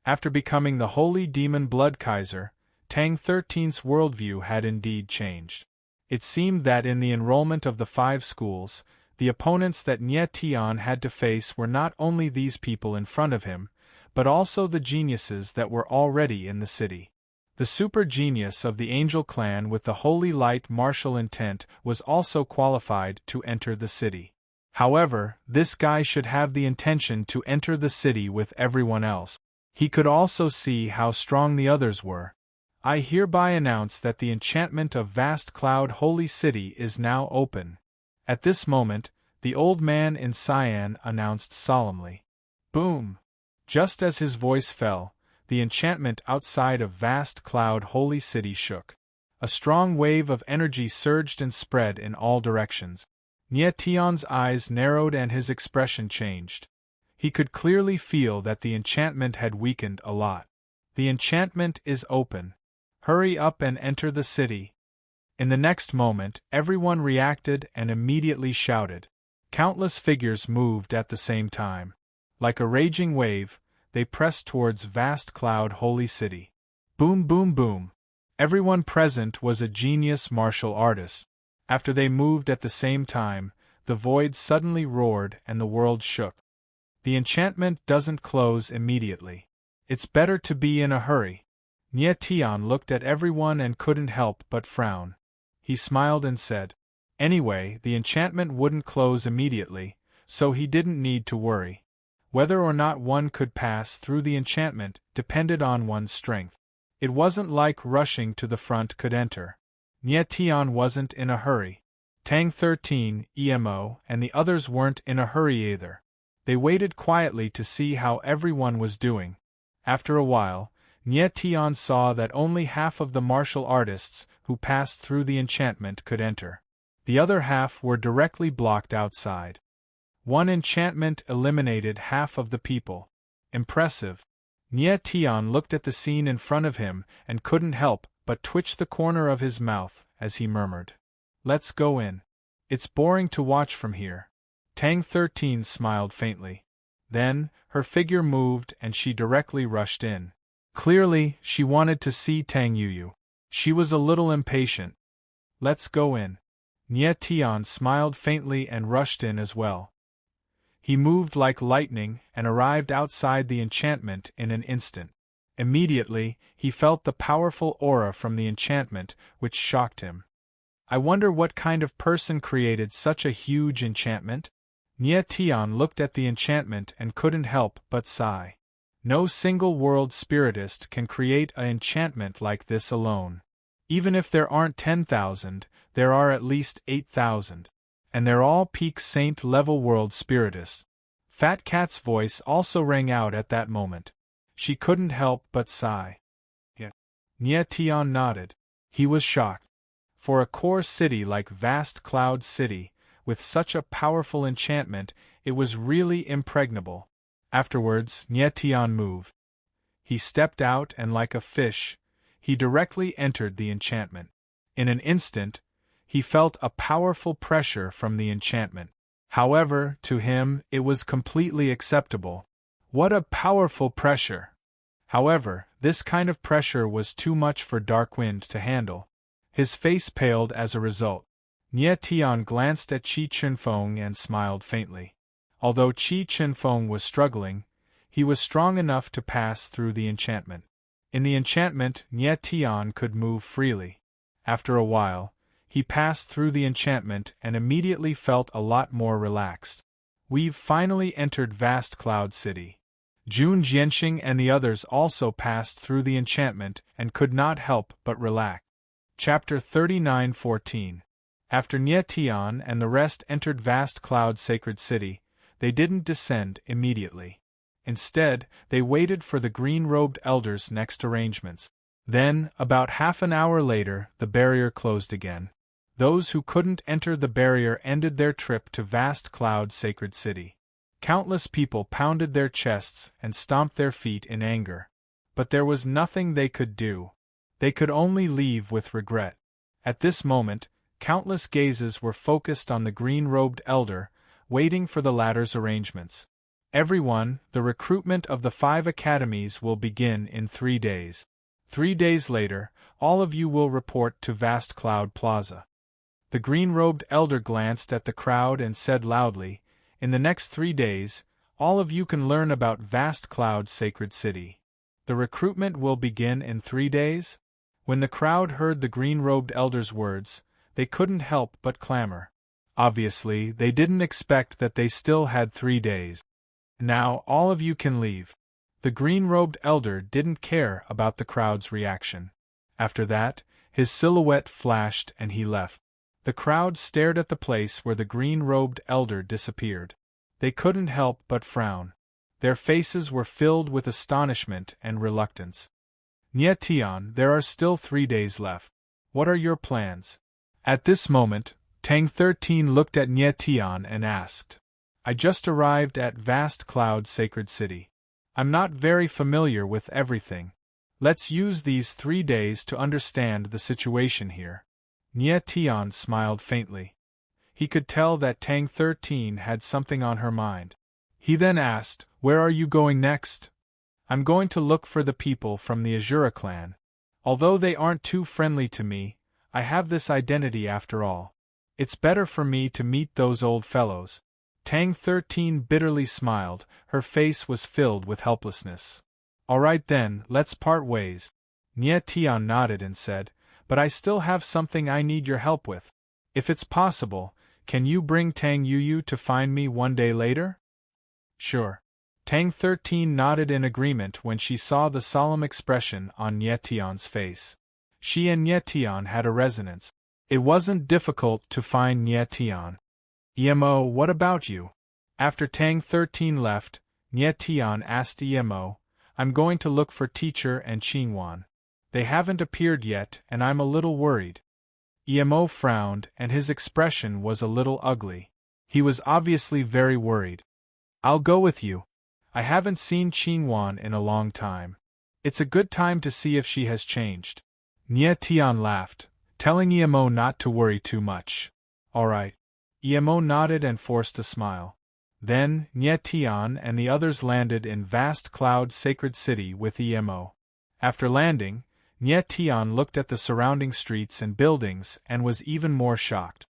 Speaker 1: After becoming the Holy Demon Blood Kaiser, Tang 13's worldview had indeed changed. It seemed that in the enrollment of the 5 schools, the opponents that Nie Tian had to face were not only these people in front of him, but also the geniuses that were already in the city. The super genius of the Angel clan with the holy light martial intent was also qualified to enter the city. However, this guy should have the intention to enter the city with everyone else. He could also see how strong the others were. I hereby announce that the enchantment of Vast Cloud Holy City is now open. At this moment, the old man in cyan announced solemnly. Boom! Just as his voice fell, the enchantment outside of Vast Cloud Holy City shook. A strong wave of energy surged and spread in all directions. Nie Tian's eyes narrowed and his expression changed. He could clearly feel that the enchantment had weakened a lot. The enchantment is open. Hurry up and enter the city. In the next moment, everyone reacted and immediately shouted. Countless figures moved at the same time. Like a raging wave, they pressed towards Vast Cloud Holy City. Boom, boom, boom. Everyone present was a genius martial artist. After they moved at the same time, the void suddenly roared and the world shook. The enchantment doesn't close immediately. It's better to be in a hurry. Nie Tian looked at everyone and couldn't help but frown. He smiled and said, anyway, the enchantment wouldn't close immediately, so he didn't need to worry. Whether or not one could pass through the enchantment depended on one's strength. It wasn't like rushing to the front could enter. Nie Tian wasn't in a hurry. Tang 13, EMO, and the others weren't in a hurry either. They waited quietly to see how everyone was doing. After a while, Nie Tian saw that only half of the martial artists who passed through the enchantment could enter. The other half were directly blocked outside. One enchantment eliminated half of the people. Impressive. Nie Tian looked at the scene in front of him and couldn't help but twitch the corner of his mouth as he murmured, Let's go in. It's boring to watch from here. Tang 13 smiled faintly. Then, her figure moved and she directly rushed in. Clearly, she wanted to see Tang Yuyu. She was a little impatient. Let's go in. Nie Tian smiled faintly and rushed in as well. He moved like lightning and arrived outside the enchantment in an instant. Immediately, he felt the powerful aura from the enchantment, which shocked him. I wonder what kind of person created such a huge enchantment? Nie Tian looked at the enchantment and couldn't help but sigh. No single world spiritist can create an enchantment like this alone. Even if there aren't 10,000, there are at least 8,000. And they're all peak saint-level world spiritists. Fat Cat's voice also rang out at that moment. She couldn't help but sigh. Yeah. Nie Tian nodded. He was shocked. For a core city like Vast Cloud City, with such a powerful enchantment, it was really impregnable. Afterwards, Nie Tian moved. He stepped out and like a fish, he directly entered the enchantment. In an instant, he felt a powerful pressure from the enchantment. However, to him, it was completely acceptable. What a powerful pressure! However, this kind of pressure was too much for Darkwind to handle. His face paled as a result. Nie Tian glanced at Qi Chunfeng and smiled faintly. Although Qi Chunfeng was struggling, he was strong enough to pass through the enchantment. In the enchantment, Nie Tian could move freely. After a while, he passed through the enchantment and immediately felt a lot more relaxed. We've finally entered Vast Cloud City. Jun Jianxing and the others also passed through the enchantment and could not help but relax. Chapter 39:14. After Nye Tian and the rest entered Vast Cloud Sacred City, they didn't descend immediately. Instead, they waited for the green-robed elders' next arrangements. Then, about half an hour later, the barrier closed again. Those who couldn't enter the barrier ended their trip to Vast Cloud Sacred City. Countless people pounded their chests and stomped their feet in anger. But there was nothing they could do. They could only leave with regret. At this moment, countless gazes were focused on the green-robed elder, waiting for the latter's arrangements. Everyone, the recruitment of the 5 academies will begin in 3 days. 3 days later, all of you will report to Vast Cloud Plaza. The green-robed elder glanced at the crowd and said loudly, "In the next 3 days, all of you can learn about Vast Cloud Sacred City. The recruitment will begin in 3 days?" When the crowd heard the green-robed elder's words, they couldn't help but clamor. Obviously, they didn't expect that they still had 3 days. "Now, all of you can leave." The green-robed elder didn't care about the crowd's reaction. After that, his silhouette flashed and he left. The crowd stared at the place where the green-robed elder disappeared. They couldn't help but frown. Their faces were filled with astonishment and reluctance. "Nye Tian, there are still 3 days left. What are your plans?" At this moment, Tang 13 looked at Nye Tian and asked, "I just arrived at Vast Cloud Sacred City. I'm not very familiar with everything. Let's use these 3 days to understand the situation here." Nye Tian smiled faintly. He could tell that Tang 13 had something on her mind. He then asked, "Where are you going next?" "I'm going to look for the people from the Azura clan. Although they aren't too friendly to me, I have this identity after all. It's better for me to meet those old fellows." Tang 13 bitterly smiled, her face was filled with helplessness. "All right then, let's part ways." Nye Tian nodded and said, "But I still have something I need your help with. If it's possible, can you bring Tang Yuyu to find me 1 day later?" "Sure." Tang 13 nodded in agreement when she saw the solemn expression on Nye Tian's face. She and Nye Tian had a resonance. It wasn't difficult to find Nye Tian. "Emo, what about you?" After Tang 13 left, Nye Tian asked Emo, "I'm going to look for Teacher and Qingwan. They haven't appeared yet and I'm a little worried." Emo frowned and his expression was a little ugly. He was obviously very worried. "I'll go with you. I haven't seen Qingwan in a long time. It's a good time to see if she has changed." Nye Tian laughed, telling Emo not to worry too much. "All right." Emo nodded and forced a smile. Then, Nye Tian and the others landed in Vast Cloud Sacred City with Emo. After landing, Nye Tian looked at the surrounding streets and buildings and was even more shocked.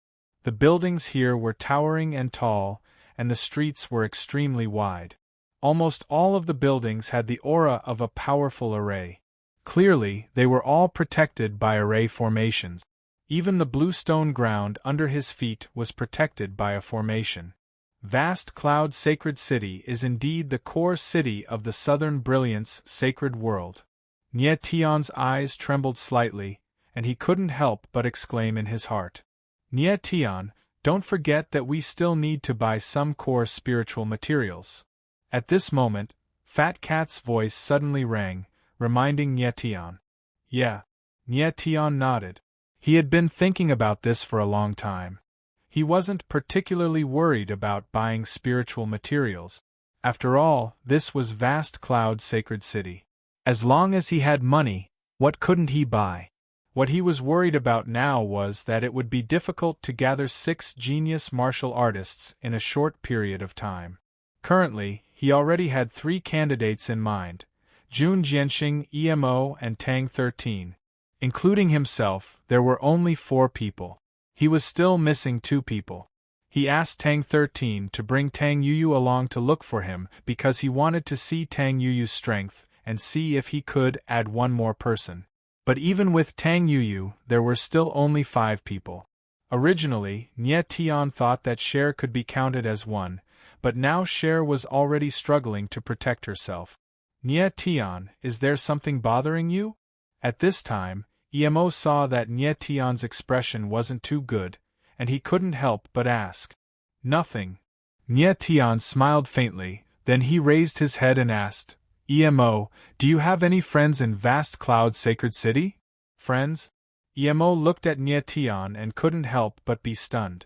Speaker 1: The buildings here were towering and tall, and the streets were extremely wide. Almost all of the buildings had the aura of a powerful array. Clearly, they were all protected by array formations. Even the bluestone ground under his feet was protected by a formation. Vast Cloud Sacred City is indeed the core city of the Southern Brilliance sacred world. Nye Tian's eyes trembled slightly, and he couldn't help but exclaim in his heart, "Nye Tian, don't forget that we still need to buy some core spiritual materials." At this moment, Fat Cat's voice suddenly rang, reminding Nye Tian. "Yeah." Nye Tian nodded. He had been thinking about this for a long time. He wasn't particularly worried about buying spiritual materials. After all, this was Vast Cloud Sacred City. As long as he had money, what couldn't he buy? What he was worried about now was that it would be difficult to gather 6 genius martial artists in a short period of time. Currently, he already had 3 candidates in mind: Jun Jianxing, Emo, and Tang 13. Including himself, there were only 4 people. He was still missing 2 people. He asked Tang 13 to bring Tang Yuyu along to look for him because he wanted to see Tang Yuyu's strength and see if he could add 1 more person. But even with Tang Yuyu, there were still only 5 people. Originally, Nye Tian thought that Cher could be counted as one, but now Cher was already struggling to protect herself. "Nye Tian, is there something bothering you?" At this time, Emo saw that Nye Tian's expression wasn't too good, and he couldn't help but ask. Nothing. Nye Tian smiled faintly, then he raised his head and asked, Emo, do you have any friends in vast cloud sacred city? Friends? Emo looked at Nye Tian and couldn't help but be stunned.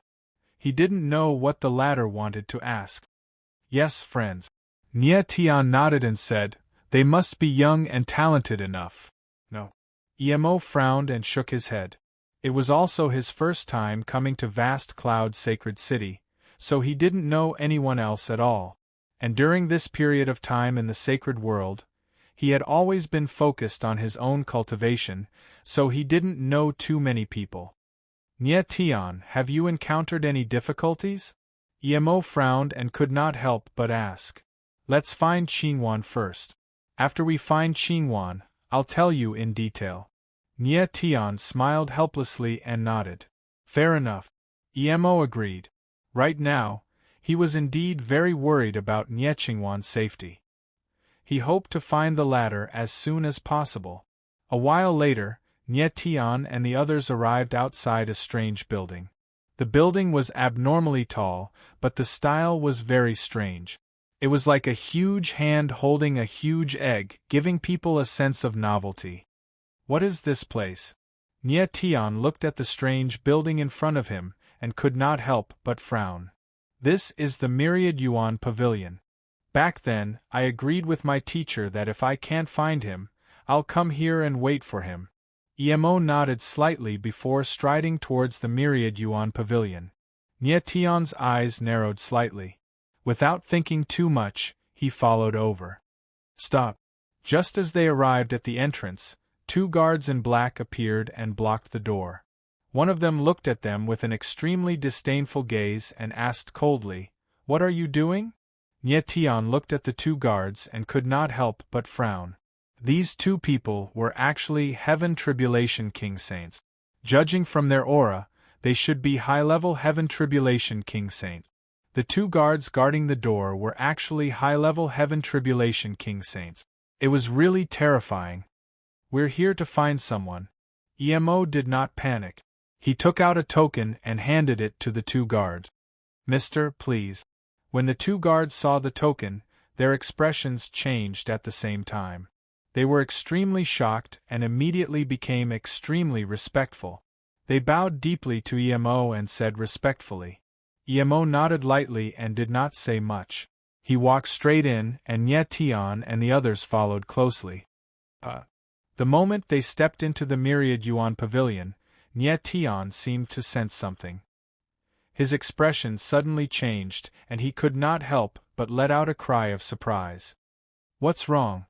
Speaker 1: He didn't know what the latter wanted to ask. Yes, friends. Nye Tian nodded and said, they must be young and talented enough. No. Emo frowned and shook his head. It was also his first time coming to vast cloud sacred city, so he didn't know anyone else at all. And during this period of time in the sacred world, he had always been focused on his own cultivation, so he didn't know too many people. Nye Tian, have you encountered any difficulties? Emo frowned and could not help but ask. Let's find Qingwan first. After we find Qingwan, I'll tell you in detail. Nye Tian smiled helplessly and nodded. Fair enough. Emo agreed. Right now, he was indeed very worried about Nye Qingwan's safety. He hoped to find the latter as soon as possible. A while later, Nye Tian and the others arrived outside a strange building. The building was abnormally tall, but the style was very strange. It was like a huge hand holding a huge egg, giving people a sense of novelty. What is this place? Nye Tian looked at the strange building in front of him, and could not help but frown. This is the Myriad Yuan Pavilion. Back then, I agreed with my teacher that if I can't find him, I'll come here and wait for him. Emo nodded slightly before striding towards the Myriad Yuan Pavilion. Nye Tian's eyes narrowed slightly. Without thinking too much, he followed over. Stop. Just as they arrived at the entrance, 2 guards in black appeared and blocked the door. One of them looked at them with an extremely disdainful gaze and asked coldly, What are you doing? Nye Tian looked at the 2 guards and could not help but frown. These 2 people were actually Heaven Tribulation King Saints. Judging from their aura, they should be high-level Heaven Tribulation King Saints. The 2 guards guarding the door were actually high-level Heaven Tribulation King Saints. It was really terrifying. We're here to find someone. Emo did not panic. He took out a token and handed it to the 2 guards. Mister, please. When the 2 guards saw the token, their expressions changed at the same time. They were extremely shocked and immediately became extremely respectful. They bowed deeply to Emo and said respectfully. Emo nodded lightly and did not say much. He walked straight in, and Nye Tian and the others followed closely. The moment they stepped into the Myriad Yuan Pavilion, Nye Tian seemed to sense something. His expression suddenly changed, and he could not help but let out a cry of surprise. What's wrong?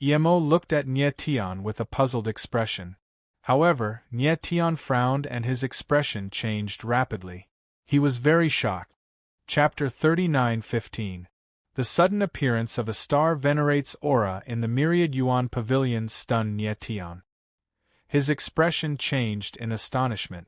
Speaker 1: Emo looked at Nye Tian with a puzzled expression. However, Nye Tian frowned and his expression changed rapidly. He was very shocked. Chapter 39:15. The sudden appearance of a star venerate's aura in the Myriad Yuan Pavilion stunned Nye Tian. His expression changed in astonishment.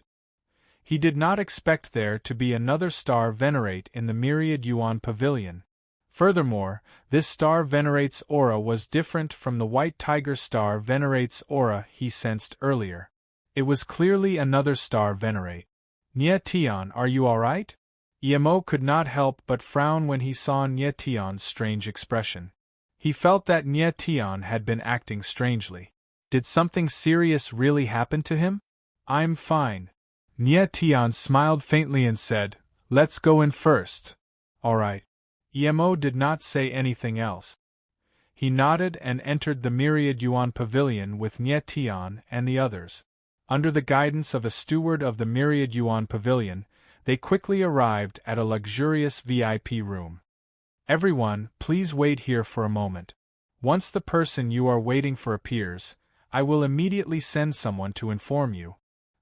Speaker 1: He did not expect there to be another star venerate in the Myriad Yuan Pavilion. Furthermore, this star venerate's aura was different from the white tiger star venerate's aura he sensed earlier. It was clearly another star venerate. Nye Tian, are you alright? Emo could not help but frown when he saw Nye Tian's strange expression. He felt that Nye Tian had been acting strangely. Did something serious really happen to him? I'm fine. Nye Tian smiled faintly and said, Let's go in first. Alright. Emo did not say anything else. He nodded and entered the Myriad Yuan Pavilion with Nye Tian and the others. Under the guidance of a steward of the Myriad Yuan Pavilion, they quickly arrived at a luxurious VIP room. Everyone, please wait here for a moment. Once the person you are waiting for appears, I will immediately send someone to inform you.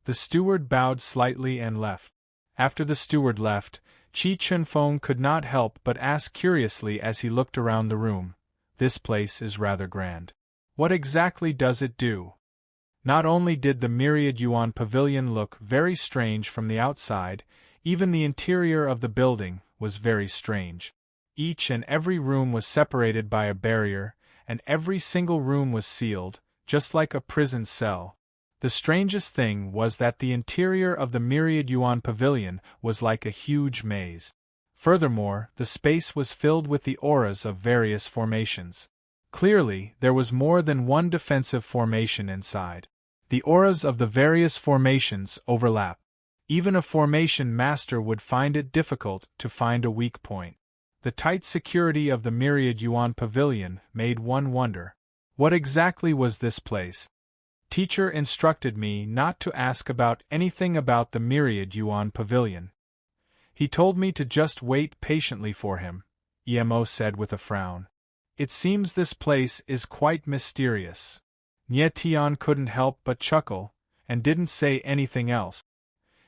Speaker 1: The steward bowed slightly and left. After the steward left, Chi Chunfeng could not help but ask curiously as he looked around the room, This place is rather grand. What exactly does it do? Not only did the Myriad Yuan Pavilion look very strange from the outside, even the interior of the building was very strange. Each and every room was separated by a barrier, and every single room was sealed, just like a prison cell. The strangest thing was that the interior of the Myriad Yuan Pavilion was like a huge maze. Furthermore, the space was filled with the auras of various formations. Clearly, there was more than one defensive formation inside. The auras of the various formations overlap. Even a formation master would find it difficult to find a weak point. The tight security of the Myriad Yuan Pavilion made one wonder. What exactly was this place? Teacher instructed me not to ask about anything about the Myriad Yuan Pavilion. He told me to just wait patiently for him, Emo said with a frown. It seems this place is quite mysterious. Nie Tian couldn't help but chuckle, and didn't say anything else.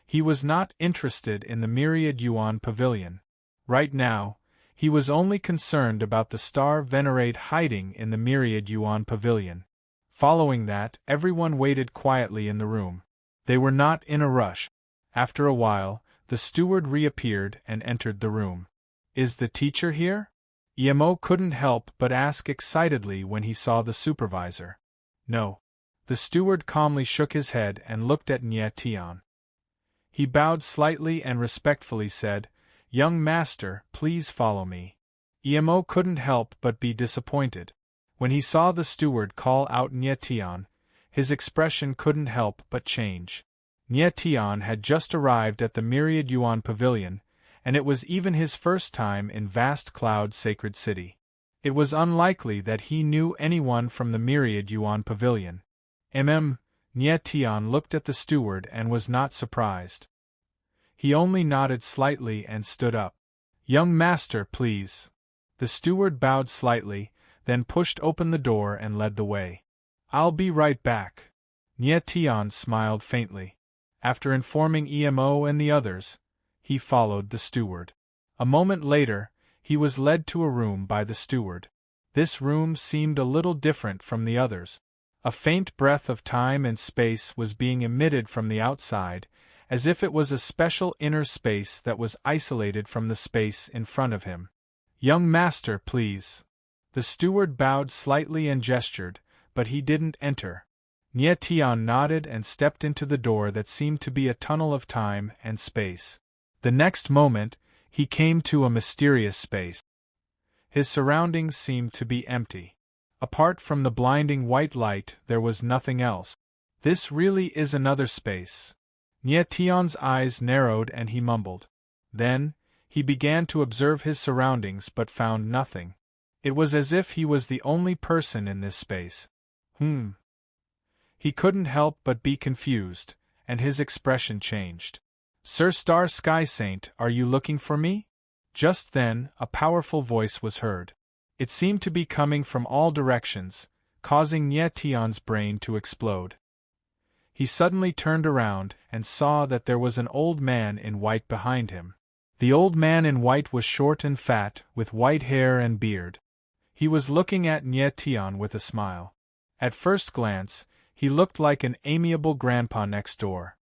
Speaker 1: He was not interested in the Myriad Yuan Pavilion. Right now, he was only concerned about the star Venerate hiding in the Myriad Yuan Pavilion. Following that, everyone waited quietly in the room. They were not in a rush. After a while, the steward reappeared and entered the room. Is the teacher here? Emo couldn't help but ask excitedly when he saw the supervisor. No. The steward calmly shook his head and looked at Nie Tian. He bowed slightly and respectfully said, Young master, please follow me. Emo couldn't help but be disappointed. When he saw the steward call out Nie Tian, his expression couldn't help but change. Nie Tian had just arrived at the Myriad Yuan Pavilion, and it was even his first time in vast Cloud Sacred City. It was unlikely that he knew anyone from the Myriad Yuan Pavilion. Nie Tian looked at the steward and was not surprised. He only nodded slightly and stood up. Young master, please. The steward bowed slightly, then pushed open the door and led the way. I'll be right back. Nie Tian smiled faintly. After informing Emo and the others, he followed the steward. A moment later, he was led to a room by the steward. This room seemed a little different from the others. A faint breath of time and space was being emitted from the outside, as if it was a special inner space that was isolated from the space in front of him. Young master, please. The steward bowed slightly and gestured, but he didn't enter. Nie Tian nodded and stepped into the door that seemed to be a tunnel of time and space. The next moment, he came to a mysterious space. His surroundings seemed to be empty. Apart from the blinding white light, there was nothing else. This really is another space. Nie Tian's eyes narrowed and he mumbled. Then, he began to observe his surroundings but found nothing. It was as if he was the only person in this space. He couldn't help but be confused, and his expression changed. Sir Star Sky Saint, are you looking for me? Just then, a powerful voice was heard. It seemed to be coming from all directions, causing Nie Tian's brain to explode. He suddenly turned around and saw that there was an old man in white behind him. The old man in white was short and fat, with white hair and beard. He was looking at Nie Tian with a smile. At first glance, he looked like an amiable grandpa next door.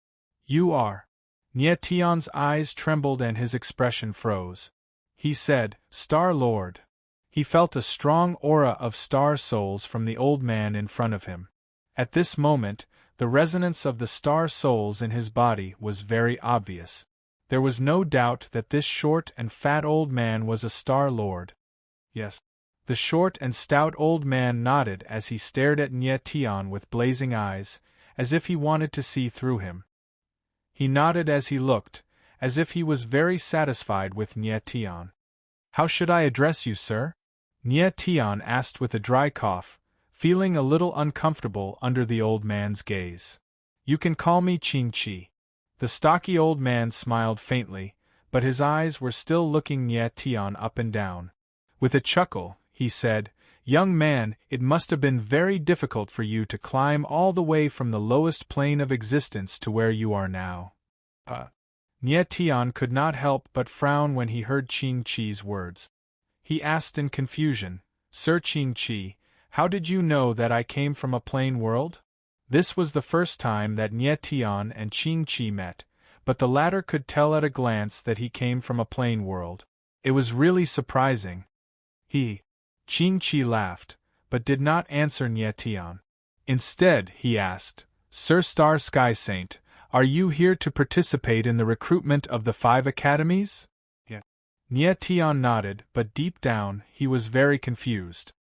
Speaker 1: You are. Nie Tian's eyes trembled and his expression froze. He said, Star Lord. He felt a strong aura of star souls from the old man in front of him. At this moment, the resonance of the star souls in his body was very obvious. There was no doubt that this short and fat old man was a Star Lord. Yes. The short and stout old man nodded as he stared at Nie Tian with blazing eyes, as if he wanted to see through him. He nodded as he looked, as if he was very satisfied with Nie Tian. How should I address you, sir? Nie Tian asked with a dry cough, feeling a little uncomfortable under the old man's gaze. You can call me Qing Qi. The stocky old man smiled faintly, but his eyes were still looking Nie Tian up and down. With a chuckle, he said, Young man, it must have been very difficult for you to climb all the way from the lowest plane of existence to where you are now. Nie Tian could not help but frown when he heard Qing Qi's words. He asked in confusion, Sir Qing Qi, how did you know that I came from a plane world? This was the first time that Nie Tian and Qing Qi met, but the latter could tell at a glance that he came from a plane world. It was really surprising. Qing Qi laughed, but did not answer Nie Tian. Instead, he asked, Sir Star Sky Saint, are you here to participate in the recruitment of the 5 academies? Yes. Nie Tian nodded, but deep down, he was very confused.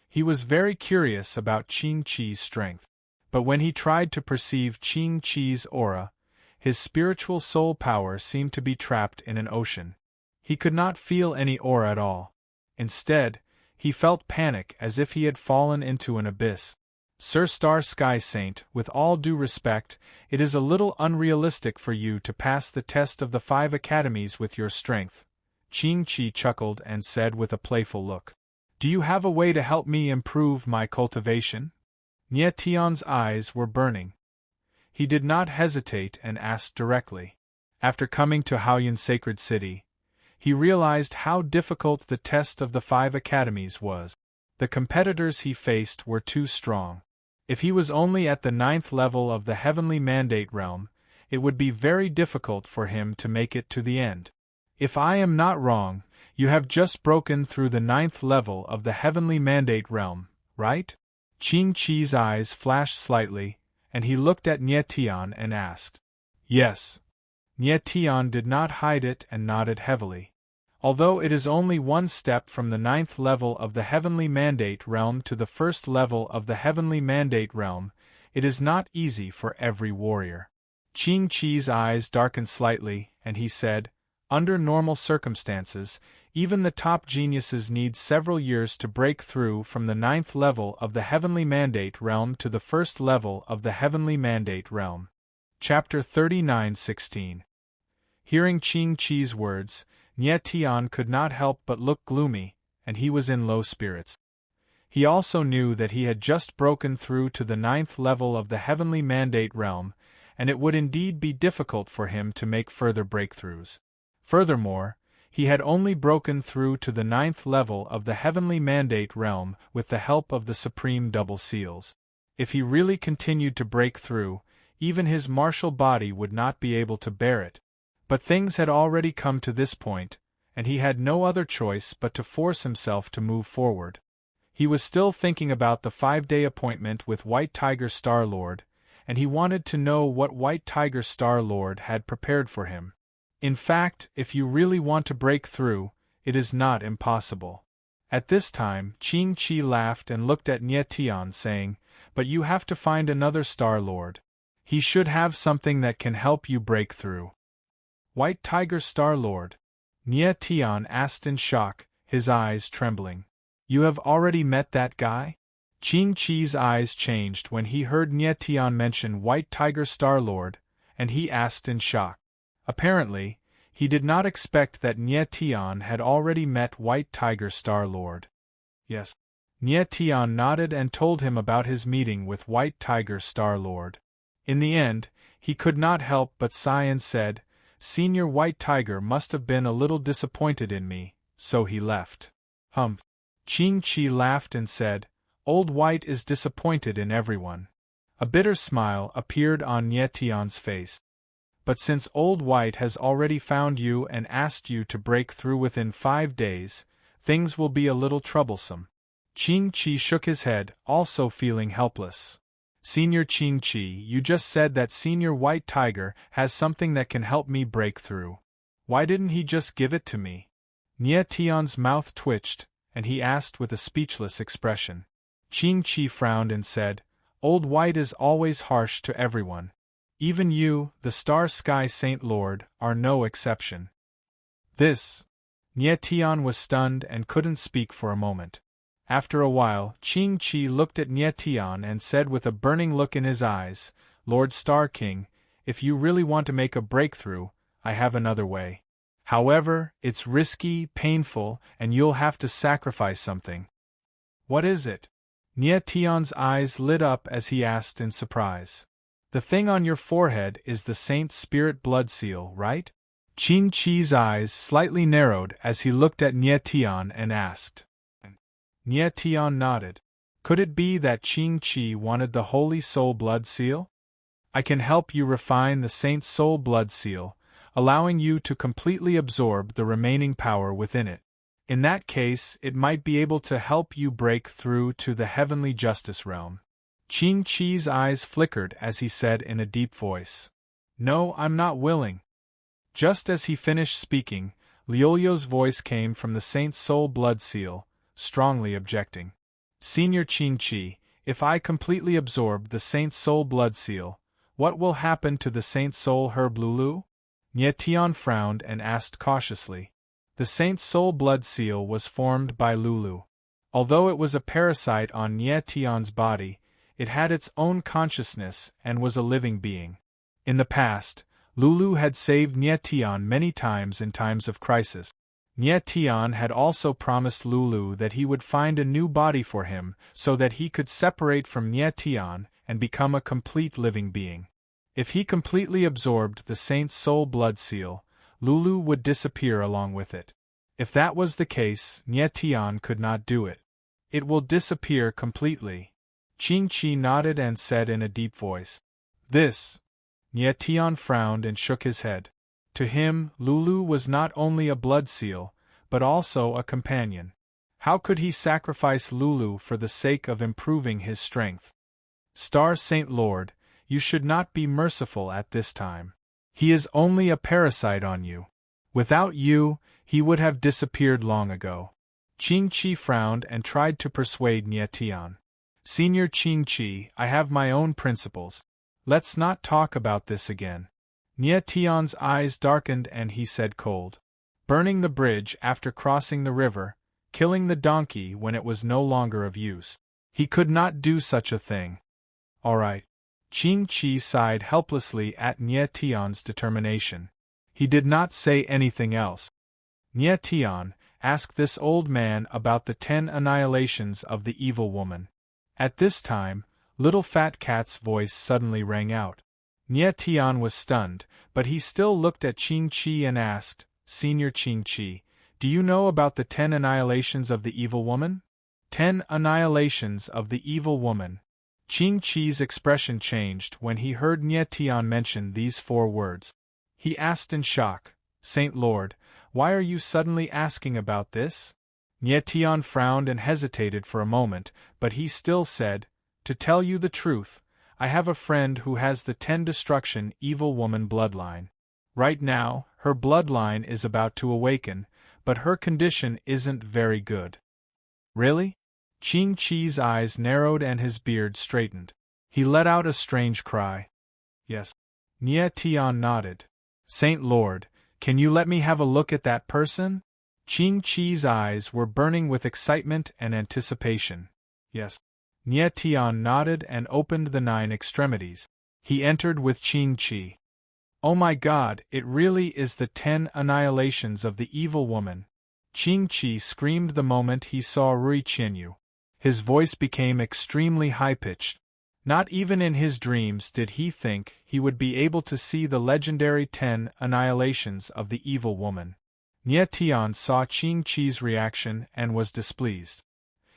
Speaker 1: He was very curious about Qing Chi's strength. But when he tried to perceive Qing Chi's aura, his spiritual soul power seemed to be trapped in an ocean. He could not feel any aura at all. Instead, he felt panic as if he had fallen into an abyss. Sir Star Sky Saint, with all due respect, it is a little unrealistic for you to pass the test of the 5 academies with your strength. Qing Chi chuckled and said with a playful look. Do you have a way to help me improve my cultivation? Nie Tian's eyes were burning. He did not hesitate and asked directly. After coming to Haoyun Sacred City, he realized how difficult the test of the 5 academies was. The competitors he faced were too strong. If he was only at the 9th level of the Heavenly Mandate Realm, it would be very difficult for him to make it to the end. If I am not wrong, you have just broken through the 9th level of the Heavenly Mandate Realm, right? Qing Chi's eyes flashed slightly, and he looked at Nie Tian and asked. Yes. Nie Tian did not hide it and nodded heavily. Although it is only one step from the 9th level of the Heavenly Mandate Realm to the 1st level of the Heavenly Mandate Realm, it is not easy for every warrior. Qing Chi's eyes darkened slightly, and he said, under normal circumstances, even the top geniuses need several years to break through from the 9th level of the Heavenly Mandate Realm to the 1st level of the Heavenly Mandate Realm. Chapter 39:16. Hearing Qing Chi's words, Nie Tian could not help but look gloomy, and he was in low spirits. He also knew that he had just broken through to the 9th level of the Heavenly Mandate Realm, and it would indeed be difficult for him to make further breakthroughs. Furthermore, he had only broken through to the 9th level of the Heavenly Mandate Realm with the help of the Supreme Double Seals. If he really continued to break through, even his martial body would not be able to bear it. But things had already come to this point, and he had no other choice but to force himself to move forward. He was still thinking about the 5-day appointment with White Tiger Star-Lord, and he wanted to know what White Tiger Star-Lord had prepared for him. In fact, if you really want to break through, it is not impossible. At this time, Qing Chi laughed and looked at Nie Tian saying, but you have to find another Star-Lord. He should have something that can help you break through. White Tiger Star-Lord? Nie Tian asked in shock, his eyes trembling. You have already met that guy? Qing Chi's eyes changed when he heard Nie Tian mention White Tiger Star-Lord, and he asked in shock. Apparently, he did not expect that Nie Tian had already met White Tiger Star-Lord. Yes. Nie Tian nodded and told him about his meeting with White Tiger Star-Lord. In the end, he could not help but sigh and said, Senior White Tiger must have been a little disappointed in me, so he left. Humph. Qing Chi laughed and said, Old White is disappointed in everyone. A bitter smile appeared on Nie Tian's face. But since Old White has already found you and asked you to break through within 5 days, things will be a little troublesome. Qing Chi shook his head, also feeling helpless. Senior Qing Chi, you just said that Senior White Tiger has something that can help me break through. Why didn't he just give it to me? Nie Tian's mouth twitched, and he asked with a speechless expression. Qing Chi frowned and said, Old White is always harsh to everyone. Even you, the Star Sky Saint Lord, are no exception. This. Nie Tian was stunned and couldn't speak for a moment. After a while, Qing Chi looked at Nie Tian and said with a burning look in his eyes, Lord Star King, if you really want to make a breakthrough, I have another way. However, it's risky, painful, and you'll have to sacrifice something. What is it? Nie Tian's eyes lit up as he asked in surprise. The thing on your forehead is the Saint Spirit blood seal, right? Qing Chi's eyes slightly narrowed as he looked at Nie Tian and asked. Nie Tian nodded. Could it be that Qing Chi wanted the Holy Soul Blood Seal? I can help you refine the Saint Soul Blood Seal, allowing you to completely absorb the remaining power within it. In that case, it might be able to help you break through to the Heavenly Justice Realm. Qing Chi's eyes flickered as he said in a deep voice, "No, I'm not willing." Just as he finished speaking, Liolio's voice came from the Saint Soul blood seal, strongly objecting. "Senior Qing Chi, if I completely absorb the Saint Soul blood seal, what will happen to the Saint Soul herb Lulu?" Nie Tian frowned and asked cautiously. The Saint Soul blood seal was formed by Lulu. Although it was a parasite on Nie Tian's body, it had its own consciousness and was a living being. In the past, Lulu had saved Nie Tian many times in times of crisis. Nie Tian had also promised Lulu that he would find a new body for him so that he could separate from Nie Tian and become a complete living being. If he completely absorbed the Saint Soul blood seal, Lulu would disappear along with it. If that was the case, Nie Tian could not do it. "It will disappear completely." Qing Chi nodded and said in a deep voice, "This." Nie Tian frowned and shook his head. To him, Lulu was not only a blood seal, but also a companion. How could he sacrifice Lulu for the sake of improving his strength? "Star Saint Lord, you should not be merciful at this time. He is only a parasite on you. Without you, he would have disappeared long ago." Qing Chi frowned and tried to persuade Nie Tian. "Senior Qing Chi, I have my own principles. Let's not talk about this again." Nie Tian's eyes darkened and he said cold. "Burning the bridge after crossing the river, killing the donkey when it was no longer of use. He could not do such a thing." "All right." Qing Chi sighed helplessly at Nie Tian's determination. He did not say anything else. "Nie Tian, ask this old man about the 10 annihilations of the evil woman." At this time, Little Fat Cat's voice suddenly rang out. Nie Tian was stunned, but he still looked at Qing Chi and asked, "Senior Qing Chi, do you know about the 10 annihilations of the evil woman?" 10 annihilations of the evil woman. Qing Chi's expression changed when he heard Nie Tian mention these 4 words. He asked in shock, "Saint Lord, why are you suddenly asking about this?" Nie Tian frowned and hesitated for a moment, but he still said, "To tell you the truth, I have a friend who has the 10 destruction evil woman bloodline. Right now, her bloodline is about to awaken, but her condition isn't very good." "Really?" Qing Chi's eyes narrowed and his beard straightened. He let out a strange cry. "Yes." Nie Tian nodded. "Saint Lord, can you let me have a look at that person?" Qing Chi's eyes were burning with excitement and anticipation. "Yes." Nie Tian nodded and opened the 9 extremities. He entered with Qing Chi. "Oh my God, it really is the 10 annihilations of the evil woman!" Qing Chi screamed the moment he saw Rui Qianyu. His voice became extremely high-pitched. Not even in his dreams did he think he would be able to see the legendary 10 annihilations of the evil woman. Nie Tian saw Qing Chi's reaction and was displeased.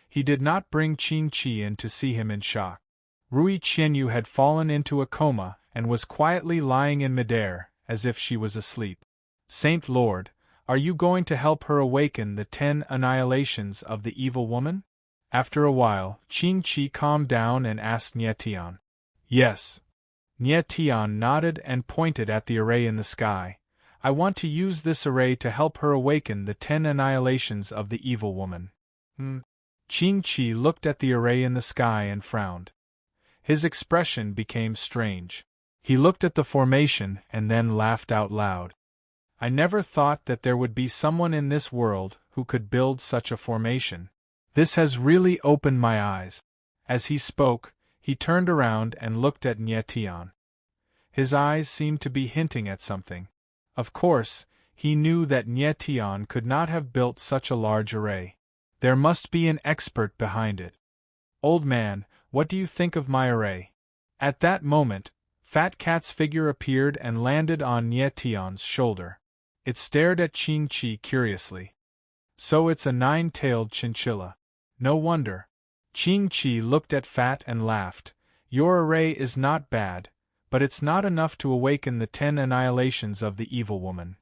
Speaker 1: He did not bring Qing Chi in to see him in shock. Rui Qianyu had fallen into a coma and was quietly lying in midair, as if she was asleep. "Saint Lord, are you going to help her awaken the 10 annihilations of the evil woman?" After a while, Qing Chi calmed down and asked Nie Tian. "Yes." Nie Tian nodded and pointed at the array in the sky. "I want to use this array to help her awaken the 10 annihilations of the evil woman." Qing Chi looked at the array in the sky and frowned. His expression became strange. He looked at the formation and then laughed out loud. "I never thought that there would be someone in this world who could build such a formation. This has really opened my eyes." As he spoke, he turned around and looked at Nie Tian. His eyes seemed to be hinting at something. Of course, he knew that Nie Tian could not have built such a large array. There must be an expert behind it. "Old man, what do you think of my array?" At that moment, Fat Cat's figure appeared and landed on Nie Tian's shoulder. It stared at Qing Chi curiously. "So it's a 9-tailed chinchilla. No wonder." Qing Chi looked at Fat and laughed. "Your array is not bad, but it's not enough to awaken the 10 annihilations of the evil woman."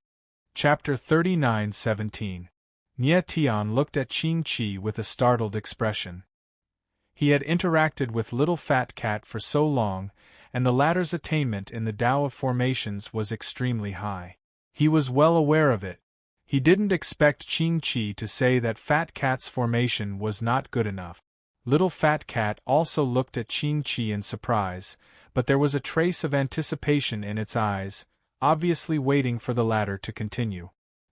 Speaker 1: Chapter 39:17. Nie Tian looked at Qing Chi with a startled expression. He had interacted with Little Fat Cat for so long, and the latter's attainment in the Tao of formations was extremely high. He was well aware of it. He didn't expect Qing Chi to say that Fat Cat's formation was not good enough. Little Fat Cat also looked at Qing Chi in surprise, but there was a trace of anticipation in its eyes, obviously waiting for the latter to continue.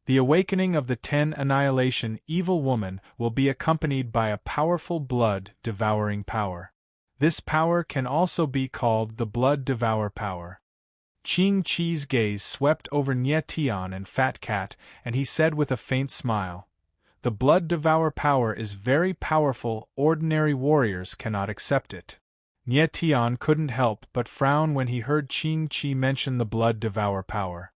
Speaker 1: The awakening of the 10 Annihilation Evil Woman will be accompanied by a powerful blood-devouring power. This power can also be called the Blood Devour power. Qing Chi's gaze swept over Nie Tian and Fat Cat, and he said with a faint smile, "The Blood Devour power is very powerful, ordinary warriors cannot accept it." Nie Tian couldn't help but frown when he heard Qing Chi mention the Blood Devour power.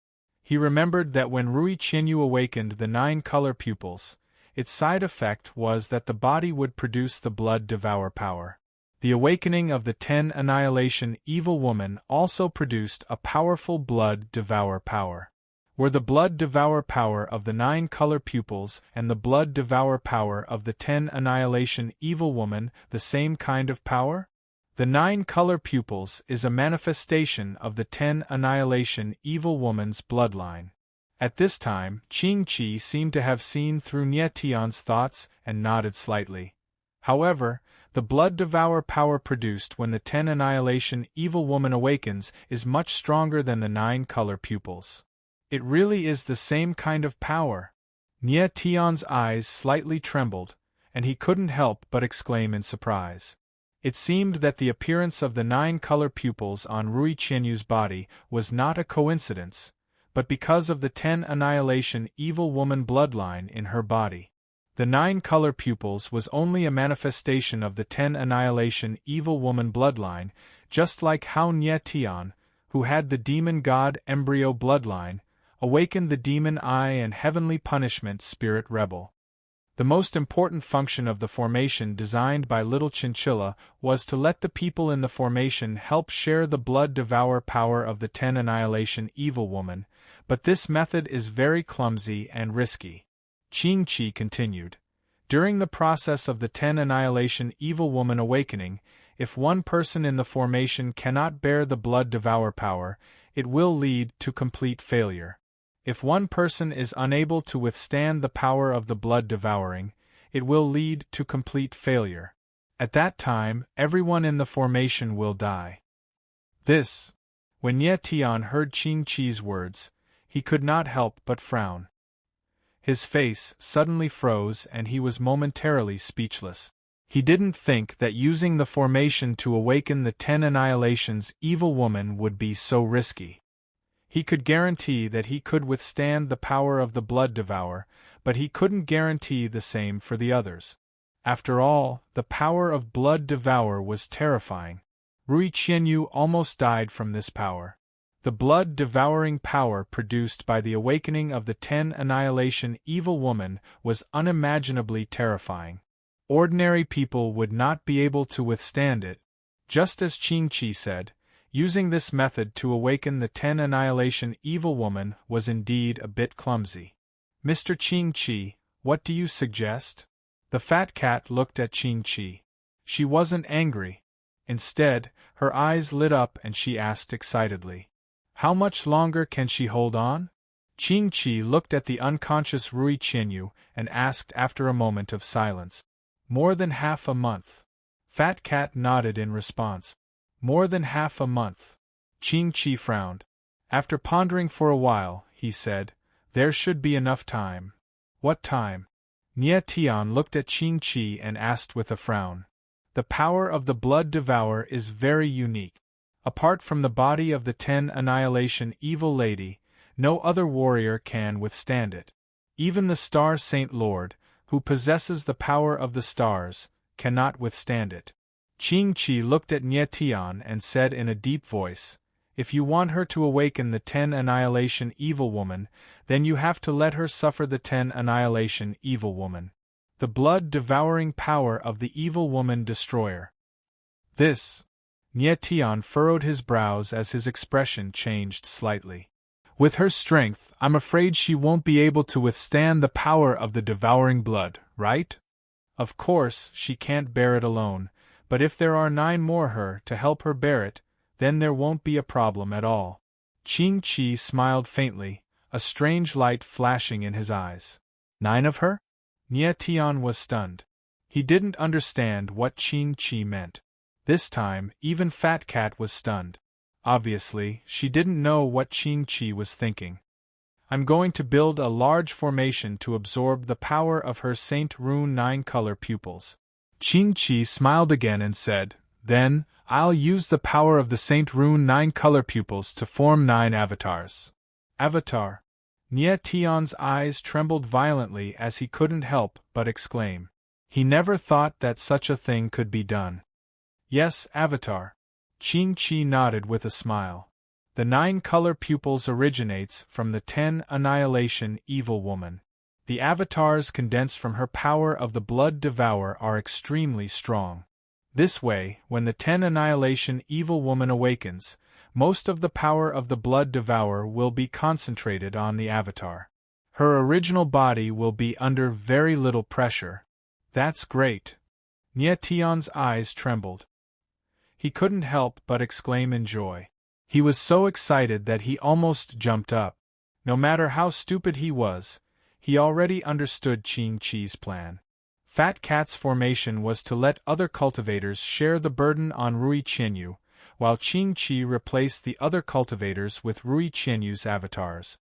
Speaker 1: He remembered that when Rui Qianyu awakened the 9 color pupils, its side effect was that the body would produce the Blood Devour power. The awakening of the 10 Annihilation Evil Woman also produced a powerful Blood Devour power. Were the Blood Devour power of the 9 color pupils and the Blood Devour power of the 10 Annihilation Evil Woman the same kind of power? The 9 color pupils is a manifestation of the 10 Annihilation Evil Woman's bloodline. At this time, Qing Chi seemed to have seen through Nie Tian's thoughts and nodded slightly. However, the Blood Devour power produced when the 10 Annihilation Evil Woman awakens is much stronger than the 9 color pupils. It really is the same kind of power. Nie Tian's eyes slightly trembled, and he couldn't help but exclaim in surprise. It seemed that the appearance of the 9 color pupils on Rui Qianyu's body was not a coincidence, but because of the 10 Annihilation Evil Woman bloodline in her body. The 9 color pupils was only a manifestation of the 10 Annihilation Evil Woman bloodline, just like how Nie Tian, who had the demon god embryo bloodline, awakened the demon eye and heavenly punishment spirit rebel. The most important function of the formation designed by Little Chinchilla was to let the people in the formation help share the Blood Devour power of the 10 Annihilation Evil Woman, but this method is very clumsy and risky. Qing Chi continued. During the process of the 10 Annihilation Evil Woman awakening, if one person in the formation cannot bear the Blood Devour power, it will lead to complete failure. If one person is unable to withstand the power of the blood devouring, it will lead to complete failure. At that time, everyone in the formation will die. When Nie Tian heard Qing Chi's words, he could not help but frown. His face suddenly froze and he was momentarily speechless. He didn't think that using the formation to awaken the 10 Annihilation's Evil Woman would be so risky. He could guarantee that he could withstand the power of the Blood Devour, but he couldn't guarantee the same for the others. After all, the power of Blood Devour was terrifying. Rui Qianyu almost died from this power. The blood-devouring power produced by the awakening of the 10 Annihilation Evil Woman was unimaginably terrifying. Ordinary people would not be able to withstand it. Just as Qing Chi said, using this method to awaken the 10 Annihilation Evil Woman was indeed a bit clumsy. Mr. Qing Chi, what do you suggest? The fat cat looked at Qing Chi. She wasn't angry. Instead, her eyes lit up and she asked excitedly, "How much longer can she hold on?" Qing Chi looked at the unconscious Rui Qianyu and asked after a moment of silence. "More than half a month." Fat Cat nodded in response. "More than half a month." Qing Chi frowned. After pondering for a while, he said, "There should be enough time." "What time?" Nie Tian looked at Qing Chi and asked with a frown. "The power of the Blood Devourer is very unique. Apart from the body of the 10 Annihilation Evil Lady, no other warrior can withstand it. Even the Star Saint Lord, who possesses the power of the stars, cannot withstand it." Qing Chi looked at Nie Tian and said in a deep voice, "If you want her to awaken the 10 Annihilation Evil Woman, then you have to let her suffer the 10 Annihilation Evil Woman. The blood-devouring power of the Evil Woman Destroyer." Nie Tian furrowed his brows as his expression changed slightly. "With her strength, I'm afraid she won't be able to withstand the power of the devouring blood, right? Of course, she can't bear it alone, but if there are 9 more her to help her bear it, then there won't be a problem at all. Qing-Chi smiled faintly, a strange light flashing in his eyes. 9 of her? Nie Tian was stunned. He didn't understand what Qing-Chi meant. This time, even Fat Cat was stunned. Obviously, she didn't know what Qing-Chi was thinking. I'm going to build a large formation to absorb the power of her Saint Rune 9-color pupils. Qing-Chi smiled again and said, then, I'll use the power of the Saint Rune 9-color pupils to form 9 avatars. Avatar. Nie Tian's eyes trembled violently as he couldn't help but exclaim. He never thought that such a thing could be done. Yes, Avatar. Qing-Chi nodded with a smile. The 9-color pupils originates from the 10 Annihilation Evil Woman. The avatars condensed from her power of the Blood Devourer are extremely strong. This way, when the 10 Annihilation Evil Woman awakens, most of the power of the Blood Devourer will be concentrated on the avatar. Her original body will be under very little pressure. That's great. Nie Tian's eyes trembled. He couldn't help but exclaim in joy. He was so excited that he almost jumped up. No matter how stupid he was, he already understood Qing-Chi's plan. Fat Cat's formation was to let other cultivators share the burden on Rui Qianyu, while Qing-Chi replaced the other cultivators with Rui Qianyu's avatars.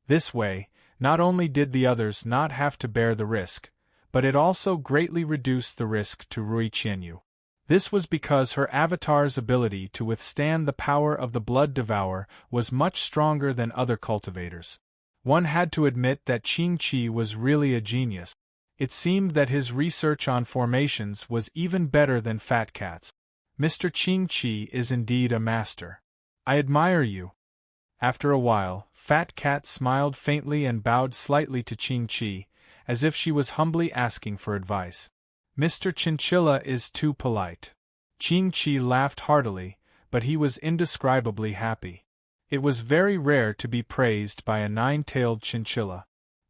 Speaker 1: This way, not only did the others not have to bear the risk, but it also greatly reduced the risk to Rui Qianyu. This was because her avatar's ability to withstand the power of the Blood Devourer was much stronger than other cultivators. One had to admit that Qing-Chi was really a genius. It seemed that his research on formations was even better than Fat Cat's. Mr. Qing-Chi is indeed a master. I admire you. After a while, Fat Cat smiled faintly and bowed slightly to Qing-Chi, as if she was humbly asking for advice. Mr. Chinchilla is too polite. Qing-Chi laughed heartily, but he was indescribably happy. It was very rare to be praised by a 9-tailed chinchilla.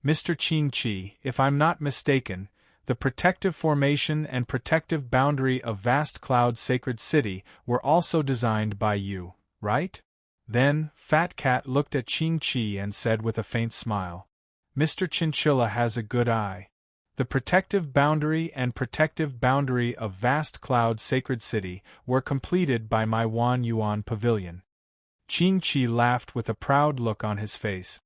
Speaker 1: Mr. Qing-Chi, if I'm not mistaken, the protective formation and protective boundary of Vast Cloud Sacred City were also designed by you, right? Then, Fat Cat looked at Qing-Chi and said with a faint smile, Mr. Chinchilla has a good eye. The protective boundary and protective boundary of Vast Cloud Sacred City were completed by my Wan Yuan Pavilion. Qing-Chi laughed with a proud look on his face.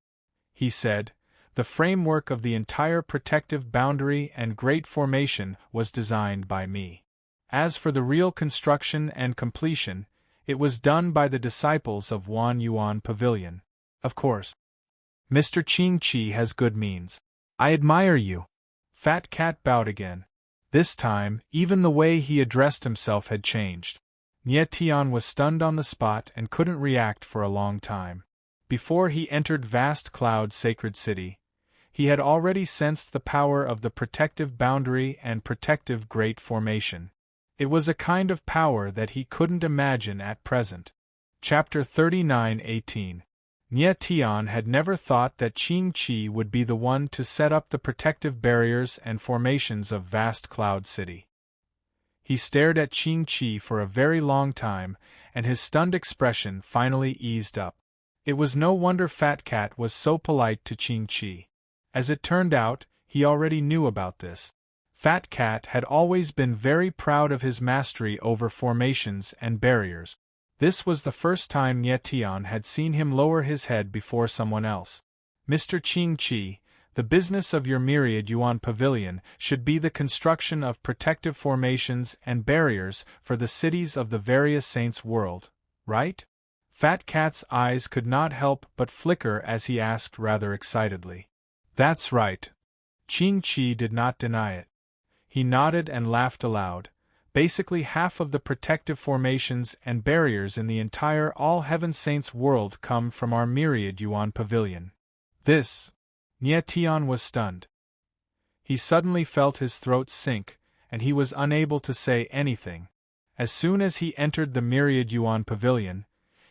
Speaker 1: He said, the framework of the entire protective boundary and great formation was designed by me. As for the real construction and completion, it was done by the disciples of Wan Yuan Pavilion. Of course. Mr. Qing-Chi has good means. I admire you. Fat Cat bowed again. This time, even the way he addressed himself had changed. Nie Tian was stunned on the spot and couldn't react for a long time. Before he entered Vast Cloud Sacred City, he had already sensed the power of the protective boundary and protective great formation. It was a kind of power that he couldn't imagine at present. Chapter 39:18. Nie Tian had never thought that Qing-Chi would be the one to set up the protective barriers and formations of Vast Cloud City. He stared at Qing-Chi for a very long time, and his stunned expression finally eased up. It was no wonder Fat Cat was so polite to Qing-Chi. As it turned out, he already knew about this. Fat Cat had always been very proud of his mastery over formations and barriers. This was the first time Nie Tian had seen him lower his head before someone else. Mr. Qing-Chi, the business of your Myriad Yuan Pavilion should be the construction of protective formations and barriers for the cities of the various saints' world, right? Fat Cat's eyes could not help but flicker as he asked rather excitedly. That's right. Qing-Chi did not deny it. He nodded and laughed aloud. Basically half of the protective formations and barriers in the entire All Heaven Saints world come from our Myriad Yuan Pavilion. This. Nie Tian was stunned. He suddenly felt his throat sink, and he was unable to say anything. As soon as he entered the Myriad Yuan Pavilion,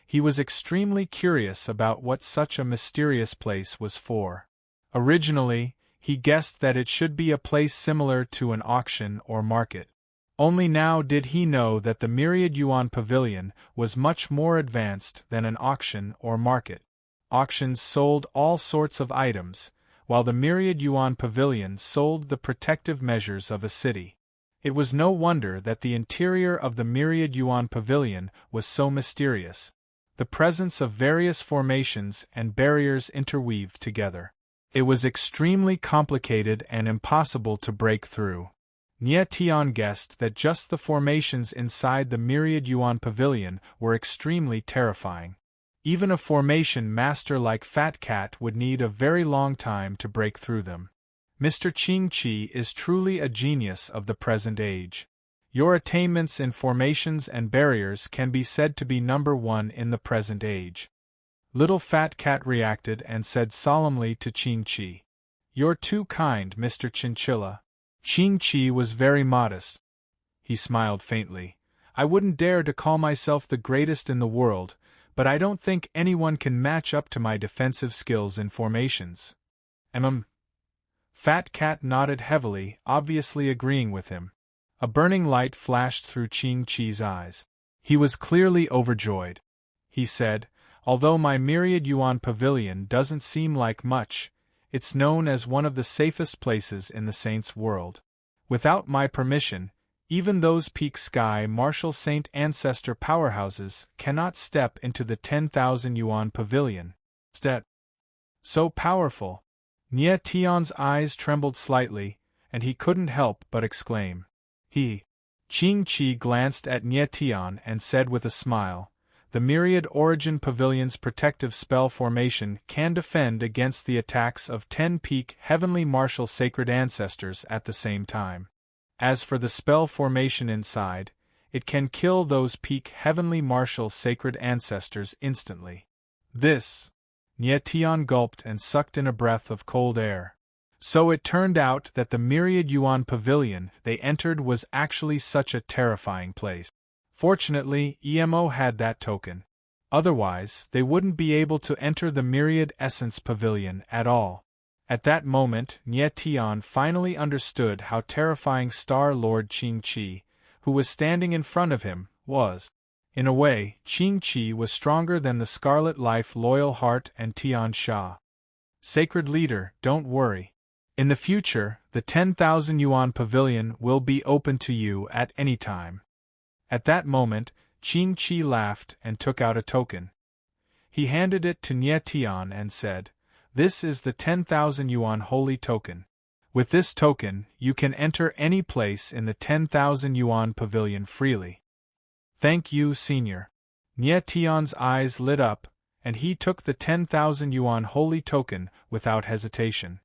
Speaker 1: he was extremely curious about what such a mysterious place was for. Originally, he guessed that it should be a place similar to an auction or market. Only now did he know that the Myriad Yuan Pavilion was much more advanced than an auction or market. Auctions sold all sorts of items, while the Myriad Yuan Pavilion sold the protective measures of a city. It was no wonder that the interior of the Myriad Yuan Pavilion was so mysterious. The presence of various formations and barriers interweaved together. It was extremely complicated and impossible to break through. Nie Tian guessed that just the formations inside the Myriad Yuan Pavilion were extremely terrifying. Even a formation master like Fat Cat would need a very long time to break through them. Mr. Qing Qi is truly a genius of the present age. Your attainments in formations and barriers can be said to be number one in the present age. Little Fat Cat reacted and said solemnly to Qing Qi, "You're too kind, Mr. Chinchilla." Qing Qi was very modest. He smiled faintly. "I wouldn't dare to call myself the greatest in the world, but I don't think anyone can match up to my defensive skills in formations." Fat Cat nodded heavily, obviously agreeing with him. A burning light flashed through Qing Qi's eyes. He was clearly overjoyed. He said, "Although my Myriad Yuan Pavilion doesn't seem like much, it's known as one of the safest places in the Saints' world. Without my permission, even those peak sky martial saint ancestor powerhouses cannot step into the 10,000 Yuan Pavilion. That so powerful." Nie Tian's eyes trembled slightly, and he couldn't help but exclaim. Qing Qi glanced at Nie Tian and said with a smile, "The Myriad Origin Pavilion's protective spell formation can defend against the attacks of 10 peak heavenly martial sacred ancestors at the same time. As for the spell formation inside, it can kill those peak heavenly martial sacred ancestors instantly." This. Nie Tian gulped and sucked in a breath of cold air. So it turned out that the Myriad Yuan Pavilion they entered was actually such a terrifying place. Fortunately, EMO had that token. Otherwise, they wouldn't be able to enter the Myriad Essence Pavilion at all. At that moment, Nie Tian finally understood how terrifying Star Lord Qing Qi, who was standing in front of him, was. In a way, Qing Qi was stronger than the Scarlet Life Loyal Heart and Tian Sha. "Sacred Leader, don't worry. In the future, the 10,000 Yuan Pavilion will be open to you at any time." At that moment, Qing Qi laughed and took out a token. He handed it to Nie Tian and said, "This is the 10,000 Yuan Holy Token. With this token, you can enter any place in the 10,000 Yuan Pavilion freely." "Thank you, Senior." Nie Tian's eyes lit up, and he took the 10,000 Yuan Holy Token without hesitation.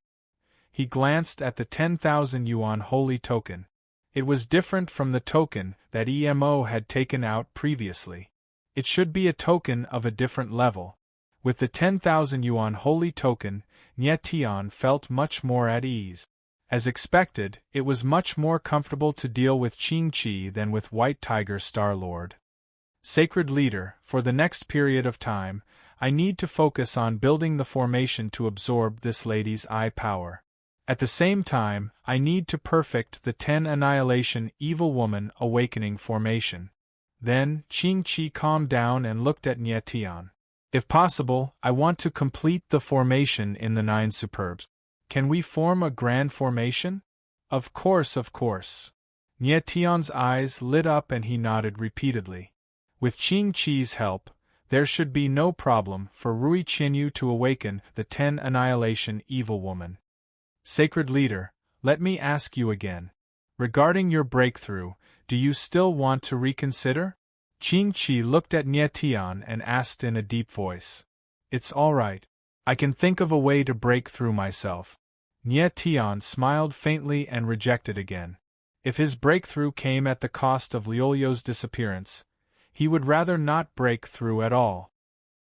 Speaker 1: He glanced at the 10,000 Yuan Holy Token. It was different from the token that EMO had taken out previously. It should be a token of a different level. With the 10,000 Yuan Holy Token, Nie Tian felt much more at ease. As expected, it was much more comfortable to deal with Qing Qi than with White Tiger Star-Lord. "Sacred Leader, for the next period of time, I need to focus on building the formation to absorb this lady's eye power. At the same time, I need to perfect the 10 Annihilation Evil Woman Awakening formation." Then, Qing Qi calmed down and looked at Nie Tian. "If possible, I want to complete the formation in the 9 Superbs. Can we form a grand formation?" Of course, of course." Nie Tian's eyes lit up and he nodded repeatedly. With Qing Qi's help, there should be no problem for Rui Qinyu to awaken the 10 Annihilation Evil Woman. "Sacred Leader, let me ask you again. Regarding your breakthrough, do you still want to reconsider?" Qing Qi looked at Nie Tian and asked in a deep voice. "It's all right. I can think of a way to break through myself." Nie Tian smiled faintly and rejected again. If his breakthrough came at the cost of Liolio's disappearance, he would rather not break through at all.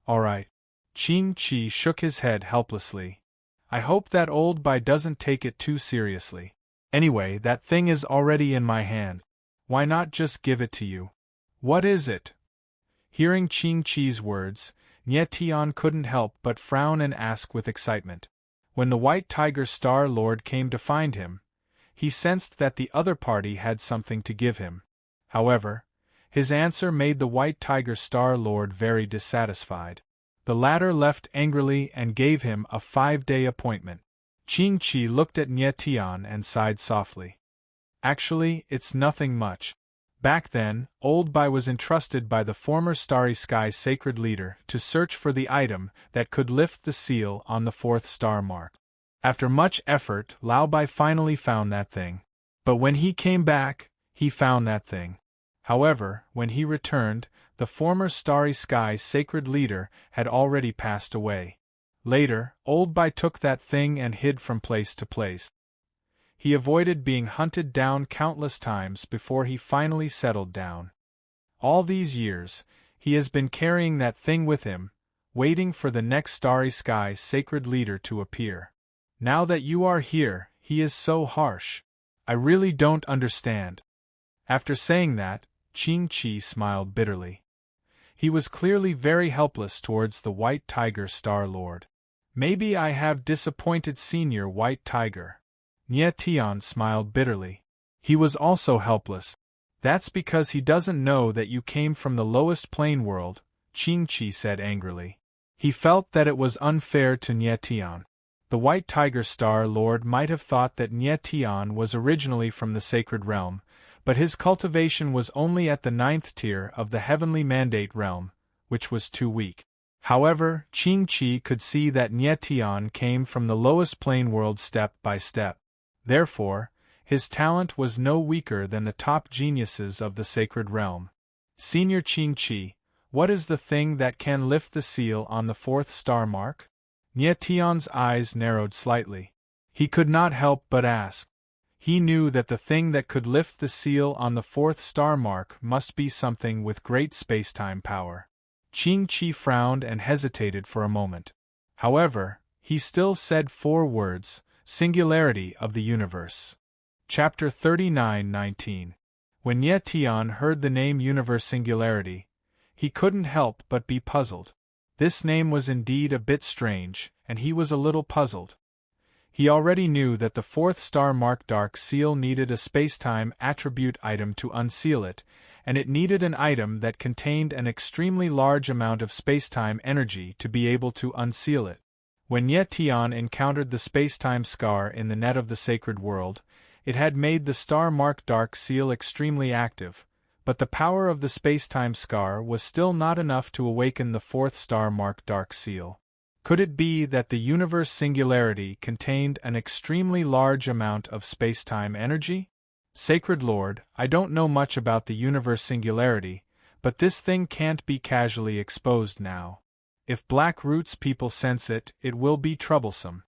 Speaker 1: "All right." Qing Qi shook his head helplessly. "I hope that old Bai doesn't take it too seriously. Anyway, that thing is already in my hand. Why not just give it to you?" "What is it?" Hearing Qing Qi's words, Nie Tian couldn't help but frown and ask with excitement. When the White Tiger Star Lord came to find him, He sensed that the other party had something to give him. However, his answer made the White Tiger Star Lord very dissatisfied. The latter left angrily and gave him a 5-day appointment. Qing-Chi looked at Nye Tian and sighed softly. Actually, it's nothing much. Back then, Old Bai was entrusted by the former Starry Sky sacred leader to search for the item that could lift the seal on the 4th star mark. After much effort, Lao Bai finally found that thing. But when he came back, he found that thing. However, when he returned, the former Starry Sky sacred leader had already passed away. Later, Old Bai took that thing and hid from place to place. He avoided being hunted down countless times before he finally settled down. All these years, he has been carrying that thing with him, waiting for the next Starry Sky sacred leader to appear. Now that you are here, he is so harsh. I really don't understand. After saying that, Qing-Chi smiled bitterly. He was clearly very helpless towards the White Tiger Star Lord. Maybe I have disappointed Senior White Tiger. Nye Tian smiled bitterly. He was also helpless. That's because he doesn't know that you came from the lowest plane world, Qing-Chi said angrily. He felt that it was unfair to Nye Tian. The White Tiger Star Lord might have thought that Nye Tian was originally from the Sacred Realm, but his cultivation was only at the 9th tier of the Heavenly Mandate Realm, which was too weak. However, Qing-Chi could see that Nye Tian came from the lowest plane world step by step. Therefore, his talent was no weaker than the top geniuses of the Sacred Realm. Senior Qing-Chi, what is the thing that can lift the seal on the 4th star mark? Nye Tian's eyes narrowed slightly. He could not help but ask. He knew that the thing that could lift the seal on the 4th star mark must be something with great spacetime power. Qing-Chi frowned and hesitated for a moment. However, he still said 4 words, Singularity of the Universe. Chapter 39-19. When Nye Tian heard the name Universe Singularity, he couldn't help but be puzzled. This name was indeed a bit strange, and he was a little puzzled. He already knew that the 4th star mark Dark Seal needed a spacetime attribute item to unseal it, and it needed an item that contained an extremely large amount of spacetime energy to be able to unseal it. When Nye Tian encountered the spacetime scar in the net of the sacred world, it had made the star mark Dark Seal extremely active, but the power of the spacetime scar was still not enough to awaken the 4th star mark Dark Seal. Could it be that the universe singularity contained an extremely large amount of spacetime energy? Sacred Lord, I don't know much about the universe singularity, but this thing can't be casually exposed now. If Black Root's people sense it, it will be troublesome.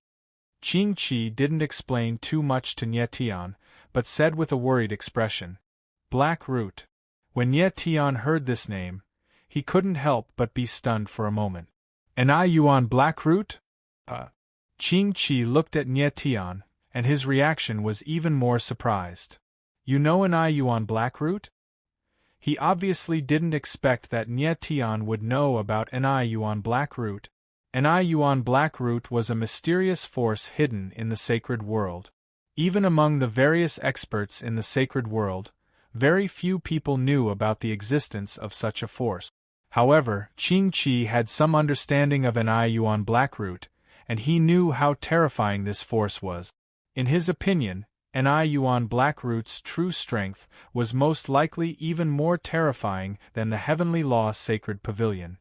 Speaker 1: Qing-Chi didn't explain too much to Nye Tian, but said with a worried expression, Black Root. When Nye Tian heard this name, he couldn't help but be stunned for a moment. An Yuan Black Root? Qing-Chi looked at Nye Tian, and his reaction was even more surprised. You know an Yuan Black Root? He obviously didn't expect that Nye Tian would know about an Yuan Black Root. An Yuan Black Root was a mysterious force hidden in the sacred world. Even among the various experts in the sacred world, very few people knew about the existence of such a force. However, Qing-Chi had some understanding of an Yuan Black Root, and he knew how terrifying this force was. In his opinion, an Yuan Black Root's true strength was most likely even more terrifying than the Heavenly Law Sacred Pavilion.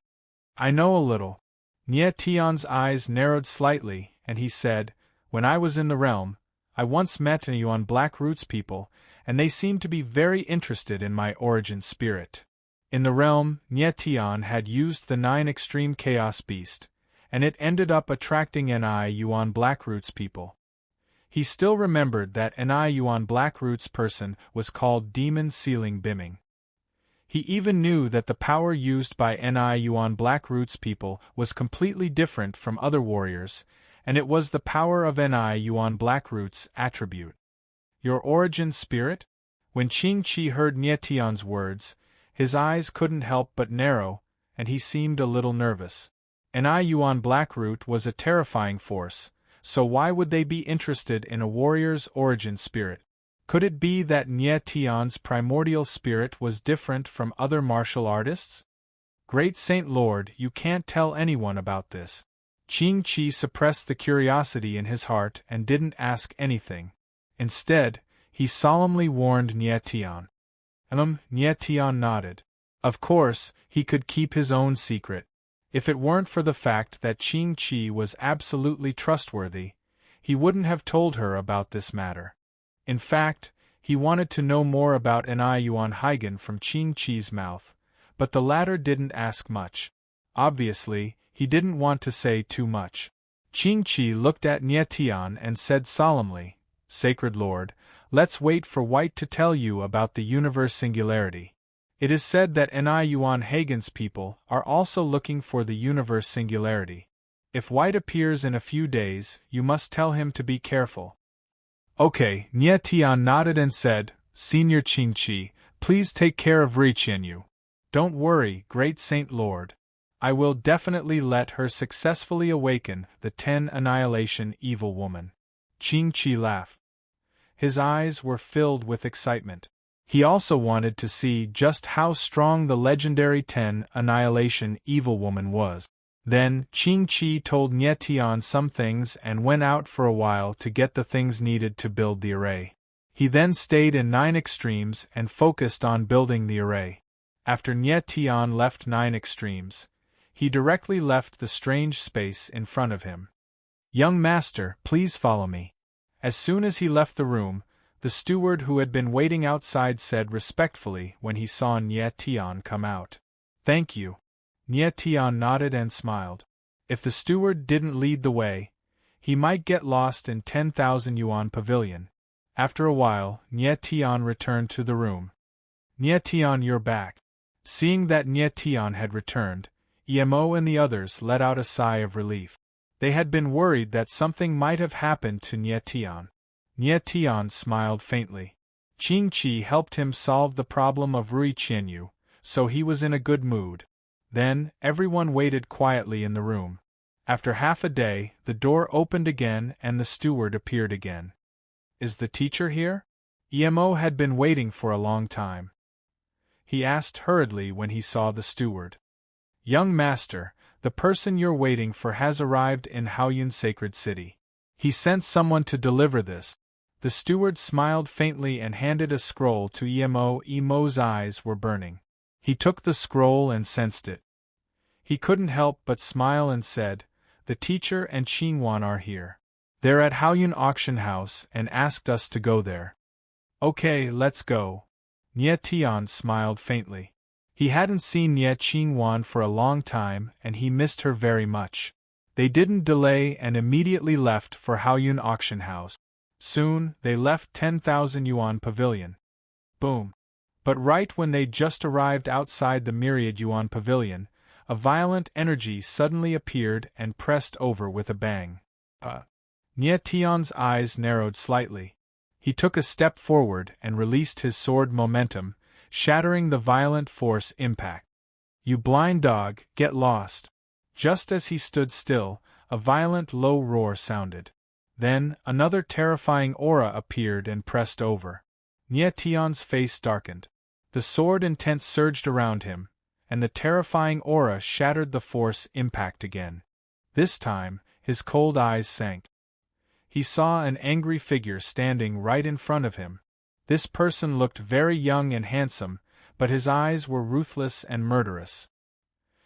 Speaker 1: I know a little. Nye Tian's eyes narrowed slightly, and he said, When I was in the realm, I once met an Yuan Black Root's people, and they seemed to be very interested in my origin spirit. In the realm, Nye Tian had used the 9 Extreme Chaos Beast, and it ended up attracting an Yuan Black Root's people. He still remembered that an Yuan Black Root's person was called Demon Sealing Bimming. He even knew that the power used by an Yuan Black Root's people was completely different from other warriors, and it was the power of an Yuan Black Root's attribute. Your origin spirit? When Qing-Chi heard Nye Tian's words, his eyes couldn't help but narrow, and he seemed a little nervous. An Yuan Black Root was a terrifying force, so why would they be interested in a warrior's origin spirit? Could it be that Nye Tian's primordial spirit was different from other martial artists? Great Saint Lord, you can't tell anyone about this. Qing Chi suppressed the curiosity in his heart and didn't ask anything. Instead, he solemnly warned Nye Tian. Nye Tian nodded. Of course, he could keep his own secret. If it weren't for the fact that Qing Chi was absolutely trustworthy, he wouldn't have told her about this matter. In fact, he wanted to know more about Ni Yuan Hagen from Qing Chi's mouth, but the latter didn't ask much. Obviously, he didn't want to say too much. Qing Chi looked at Nye Tian and said solemnly, Sacred Lord, let's wait for White to tell you about the universe singularity. It is said that Ni Yuan Hagen's people are also looking for the universe singularity. If White appears in a few days, you must tell him to be careful. Okay, Nye Tian nodded and said, Senior Qing Chi, please take care of Ri Qianyu. Don't worry, Great Saint Lord. I will definitely let her successfully awaken the 10 Annihilation Evil Woman. Qing Chi laughed. His eyes were filled with excitement. He also wanted to see just how strong the legendary 10 Annihilation Evil Woman was. Then, Qing Chi told Nye Tian some things and went out for a while to get the things needed to build the array. He then stayed in 9 Extremes and focused on building the array. After Nye Tian left 9 Extremes, he directly left the strange space in front of him. Young master, please follow me. As soon as he left the room, the steward who had been waiting outside said respectfully when he saw Nye Tian come out. Thank you. Nye Tian nodded and smiled. If the steward didn't lead the way, he might get lost in 10,000 yuan pavilion. After a while, Nye Tian returned to the room. Nye Tian, you're back. Seeing that Nye Tian had returned, Emo and the others let out a sigh of relief. They had been worried that something might have happened to Nye Tian. Nye Tian smiled faintly. Qing Chi helped him solve the problem of Ri Qianyu, so he was in a good mood. Then, everyone waited quietly in the room. After half a day, the door opened again and the steward appeared again. Is the teacher here? Emo had been waiting for a long time. He asked hurriedly when he saw the steward. Young master, the person you're waiting for has arrived in Haoyun Sacred City. He sent someone to deliver this. The steward smiled faintly and handed a scroll to Emo. Emo's eyes were burning. He took the scroll and sensed it. He couldn't help but smile and said, The teacher and Qingwan are here. They're at Haoyun Auction House and asked us to go there. Okay, let's go. Nye Tian smiled faintly. He hadn't seen Nye Qingwan for a long time and he missed her very much. They didn't delay and immediately left for Haoyun Auction House. Soon, they left 10,000 yuan pavilion. Boom. But right when they just arrived outside the myriad yuan pavilion, a violent energy suddenly appeared and pressed over with a bang. Nye Tian's eyes narrowed slightly. He took a step forward and released his sword momentum, shattering the violent force impact. You blind dog, get lost. Just as he stood still, a violent low roar sounded. Then, another terrifying aura appeared and pressed over. Nye Tian's face darkened. The sword intent surged around him, and the terrifying aura shattered the force impact again. This time, his cold eyes sank. He saw an angry figure standing right in front of him. This person looked very young and handsome, but his eyes were ruthless and murderous.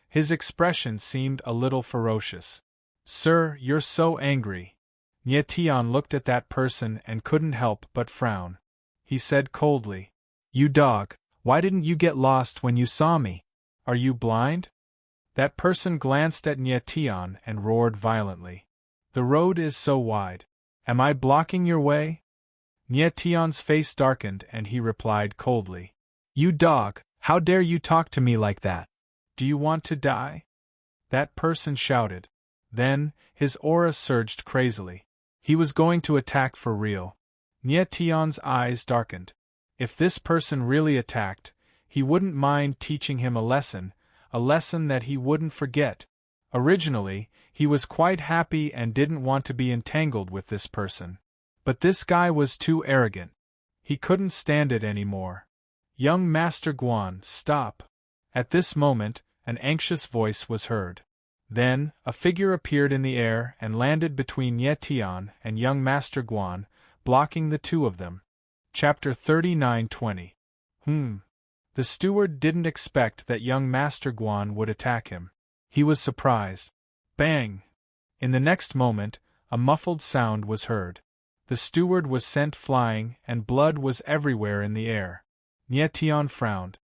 Speaker 1: His expression seemed a little ferocious. Sir, you're so angry. Nye Tian looked at that person and couldn't help but frown. He said coldly, You dog, why didn't you get lost when you saw me? Are you blind? That person glanced at Nye Tian and roared violently. The road is so wide. Am I blocking your way? Nye Tian's face darkened and he replied coldly. You dog, how dare you talk to me like that? Do you want to die? That person shouted. Then, his aura surged crazily. He was going to attack for real. Nye Tian's eyes darkened. If this person really attacked, he wouldn't mind teaching him a lesson that he wouldn't forget. Originally, he was quite happy and didn't want to be entangled with this person. But this guy was too arrogant. He couldn't stand it anymore. Young Master Guan, stop! At this moment, an anxious voice was heard. Then, a figure appeared in the air and landed between Ye Tian and young Master Guan, blocking the two of them. Chapter 39:20. The steward didn't expect that young Master Guan would attack him. He was surprised. Bang! In the next moment, a muffled sound was heard. The steward was sent flying, and blood was everywhere in the air. Nye Tian frowned.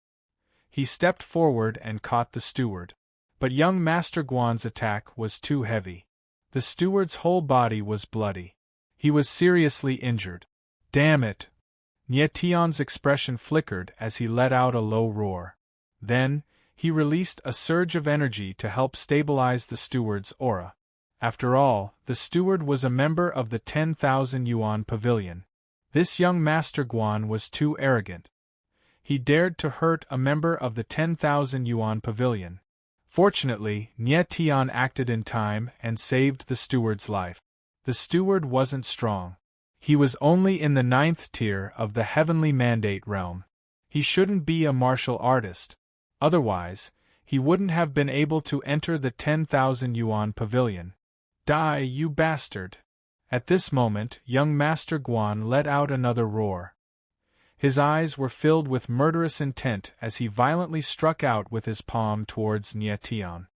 Speaker 1: He stepped forward and caught the steward. But young Master Guan's attack was too heavy. The steward's whole body was bloody. He was seriously injured. Damn it! Nye Tian's expression flickered as he let out a low roar. Then, he released a surge of energy to help stabilize the steward's aura. After all, the steward was a member of the 10,000 yuan pavilion. This young Master Guan was too arrogant. He dared to hurt a member of the 10,000 yuan pavilion. Fortunately, Nye Tian acted in time and saved the steward's life. The steward wasn't strong. He was only in the 9th tier of the heavenly mandate realm. He shouldn't be a martial artist. Otherwise, he wouldn't have been able to enter the 10,000 yuan pavilion. Die, you bastard! At this moment, young Master Guan let out another roar. His eyes were filled with murderous intent as he violently struck out with his palm towards Nye Tian.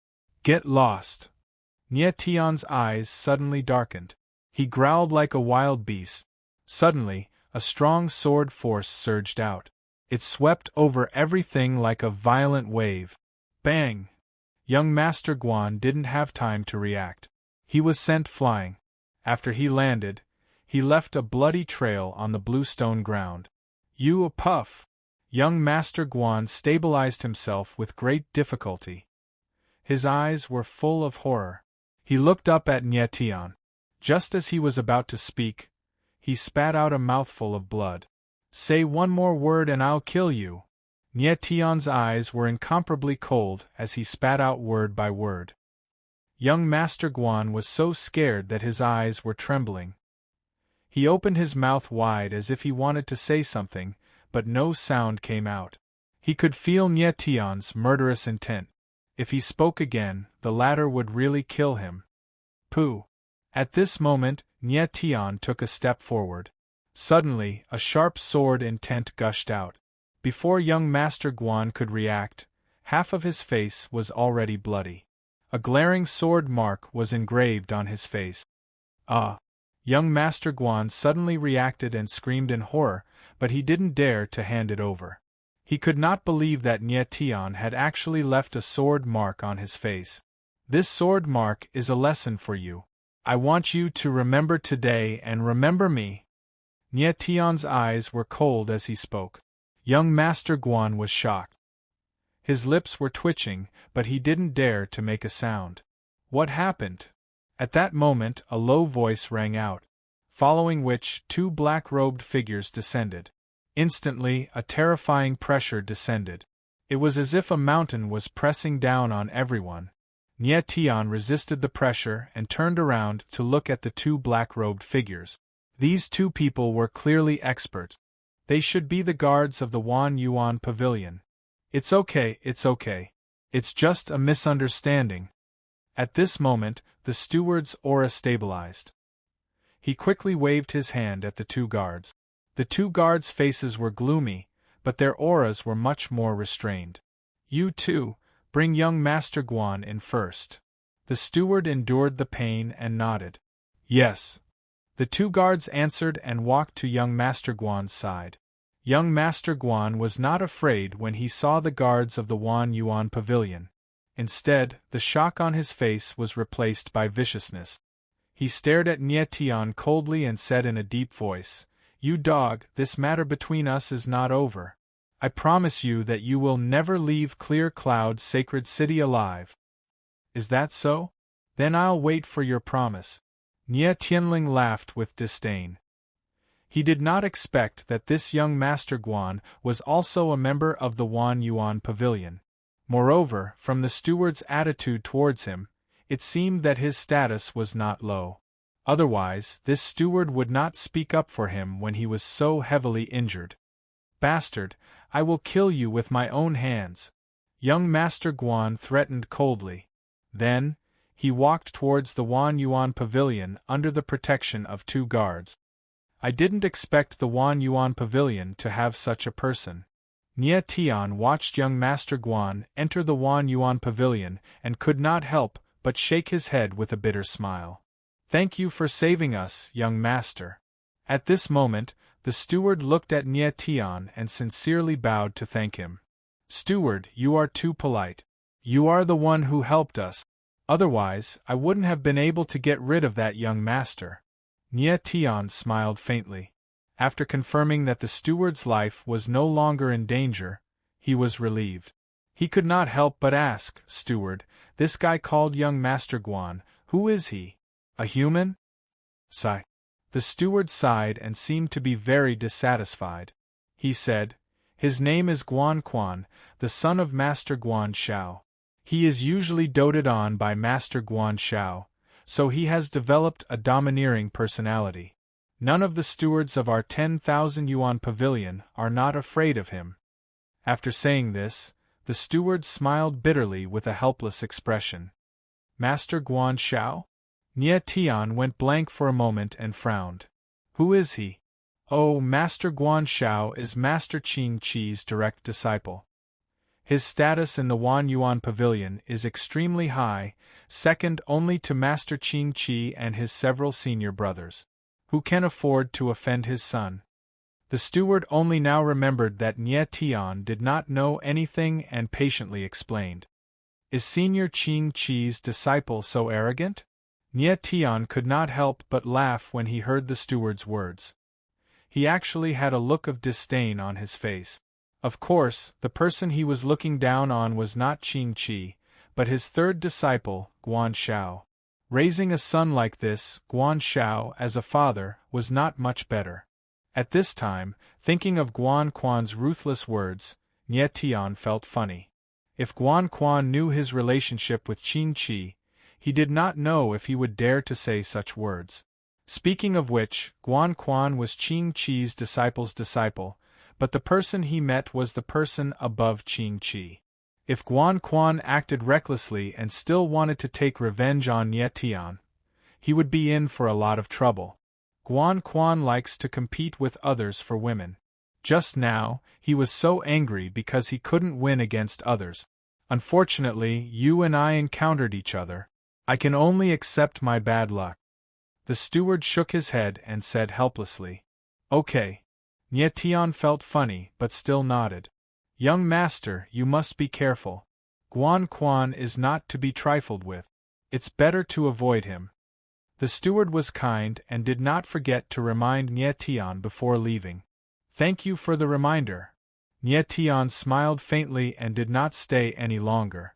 Speaker 1: Get lost! Nye Tian's eyes suddenly darkened. He growled like a wild beast. Suddenly, a strong sword force surged out. It swept over everything like a violent wave. Bang! Young Master Guan didn't have time to react. He was sent flying. After he landed, he left a bloody trail on the bluestone ground. You a puff! Young Master Guan stabilized himself with great difficulty. His eyes were full of horror. He looked up at Nye Tian. Just as he was about to speak, he spat out a mouthful of blood. Say one more word and I'll kill you. Nye Tian's eyes were incomparably cold as he spat out word by word. Young Master Guan was so scared that his eyes were trembling. He opened his mouth wide as if he wanted to say something, but no sound came out. He could feel Nye Tian's murderous intent. If he spoke again, the latter would really kill him. Pooh! At this moment, Nye Tian took a step forward. Suddenly, a sharp sword intent gushed out. Before young Master Guan could react, half of his face was already bloody. A glaring sword mark was engraved on his face. Ah! Young Master Guan suddenly reacted and screamed in horror, but he didn't dare to hand it over. He could not believe that Nye Tian had actually left a sword mark on his face. This sword mark is a lesson for you. I want you to remember today and remember me. Nye Tian's eyes were cold as he spoke. Young Master Guan was shocked. His lips were twitching, but he didn't dare to make a sound. What happened? At that moment, a low voice rang out, following which two black-robed figures descended. Instantly, a terrifying pressure descended. It was as if a mountain was pressing down on everyone. Nye Tian resisted the pressure and turned around to look at the two black-robed figures. These two people were clearly experts. They should be the guards of the Wan Yuan Pavilion. It's okay. It's just a misunderstanding. At this moment, the steward's aura stabilized. He quickly waved his hand at the two guards. The two guards' faces were gloomy, but their auras were much more restrained. You two, bring young Master Guan in first. The steward endured the pain and nodded. Yes. The two guards answered and walked to young Master Guan's side. Young Master Guan was not afraid when he saw the guards of the Wan Yuan Pavilion. Instead, the shock on his face was replaced by viciousness. He stared at Nye Tian coldly and said in a deep voice, You dog, this matter between us is not over. I promise you that you will never leave Clear Cloud Sacred City alive. Is that so? Then I'll wait for your promise. Nye Tianling laughed with disdain. He did not expect that this young Master Guan was also a member of the Wan Yuan Pavilion. Moreover, from the steward's attitude towards him, it seemed that his status was not low. Otherwise, this steward would not speak up for him when he was so heavily injured. Bastard, I will kill you with my own hands, young Master Guan threatened coldly. Then, he walked towards the Wan Yuan pavilion under the protection of 2 guards. I didn't expect the Wan Yuan pavilion to have such a person. Nie Tian watched young Master Guan enter the Wan Yuan pavilion and could not help but shake his head with a bitter smile. Thank you for saving us, young master. At this moment, the steward looked at Nie Tian and sincerely bowed to thank him. Steward, you are too polite. You are the one who helped us. Otherwise, I wouldn't have been able to get rid of that young master. Nie Tian smiled faintly. After confirming that the steward's life was no longer in danger, he was relieved. He could not help but ask, Steward, this guy called young Master Guan, who is he? A human? Sigh. The steward sighed and seemed to be very dissatisfied. He said, his name is Guan Quan, the son of Master Guan Shao. He is usually doted on by Master Guan Shao, so he has developed a domineering personality. None of the stewards of our 10,000 yuan pavilion are not afraid of him. After saying this, the steward smiled bitterly with a helpless expression. Master Guan Shao? Nie Tian went blank for a moment and frowned. Who is he? Oh, Master Guan Shao is Master Qing Qi's direct disciple. His status in the Wan Yuan pavilion is extremely high, second only to Master Qing Qi and his several senior brothers. Who can afford to offend his son? The steward only now remembered that Nie Tian did not know anything and patiently explained. Is Senior Qing Qi's disciple so arrogant? Nie Tian could not help but laugh when he heard the steward's words. He actually had a look of disdain on his face. Of course, the person he was looking down on was not Qing Qi, but his third disciple, Guan Shao. Raising a son like this, Guan Shao, as a father, was not much better. At this time, thinking of Guan Quan's ruthless words, Nie Tian felt funny. If Guan Quan knew his relationship with Qing Qi, he did not know if he would dare to say such words. Speaking of which, Guan Quan was Qing Qi's disciple's disciple, but the person he met was the person above Qing Qi. If Guan Quan acted recklessly and still wanted to take revenge on Nie Tian, he would be in for a lot of trouble. Guan Quan likes to compete with others for women. Just now, he was so angry because he couldn't win against others. Unfortunately, you and I encountered each other. I can only accept my bad luck. The steward shook his head and said helplessly. Okay. Nie Tian felt funny but still nodded. Young master, you must be careful. Guan Quan is not to be trifled with. It's better to avoid him. The steward was kind and did not forget to remind Nie Tian before leaving. Thank you for the reminder. Nie Tian smiled faintly and did not stay any longer.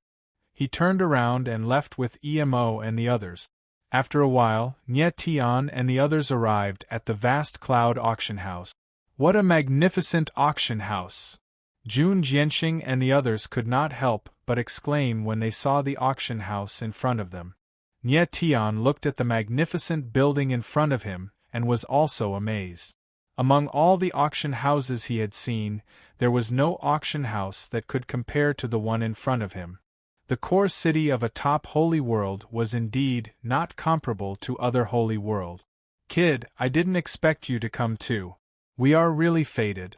Speaker 1: He turned around and left with Emo and the others. After a while, Nie Tian and the others arrived at the vast cloud auction house. What a magnificent auction house! Jun Jianxing and the others could not help but exclaim when they saw the auction house in front of them. Nie Tian looked at the magnificent building in front of him and was also amazed. Among all the auction houses he had seen, there was no auction house that could compare to the one in front of him. The core city of a top holy world was indeed not comparable to other holy world. Kid, I didn't expect you to come too. We are really fated.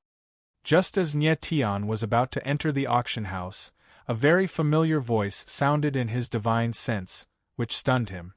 Speaker 1: Just as Nie Tian was about to enter the auction house, a very familiar voice sounded in his divine sense, which stunned him.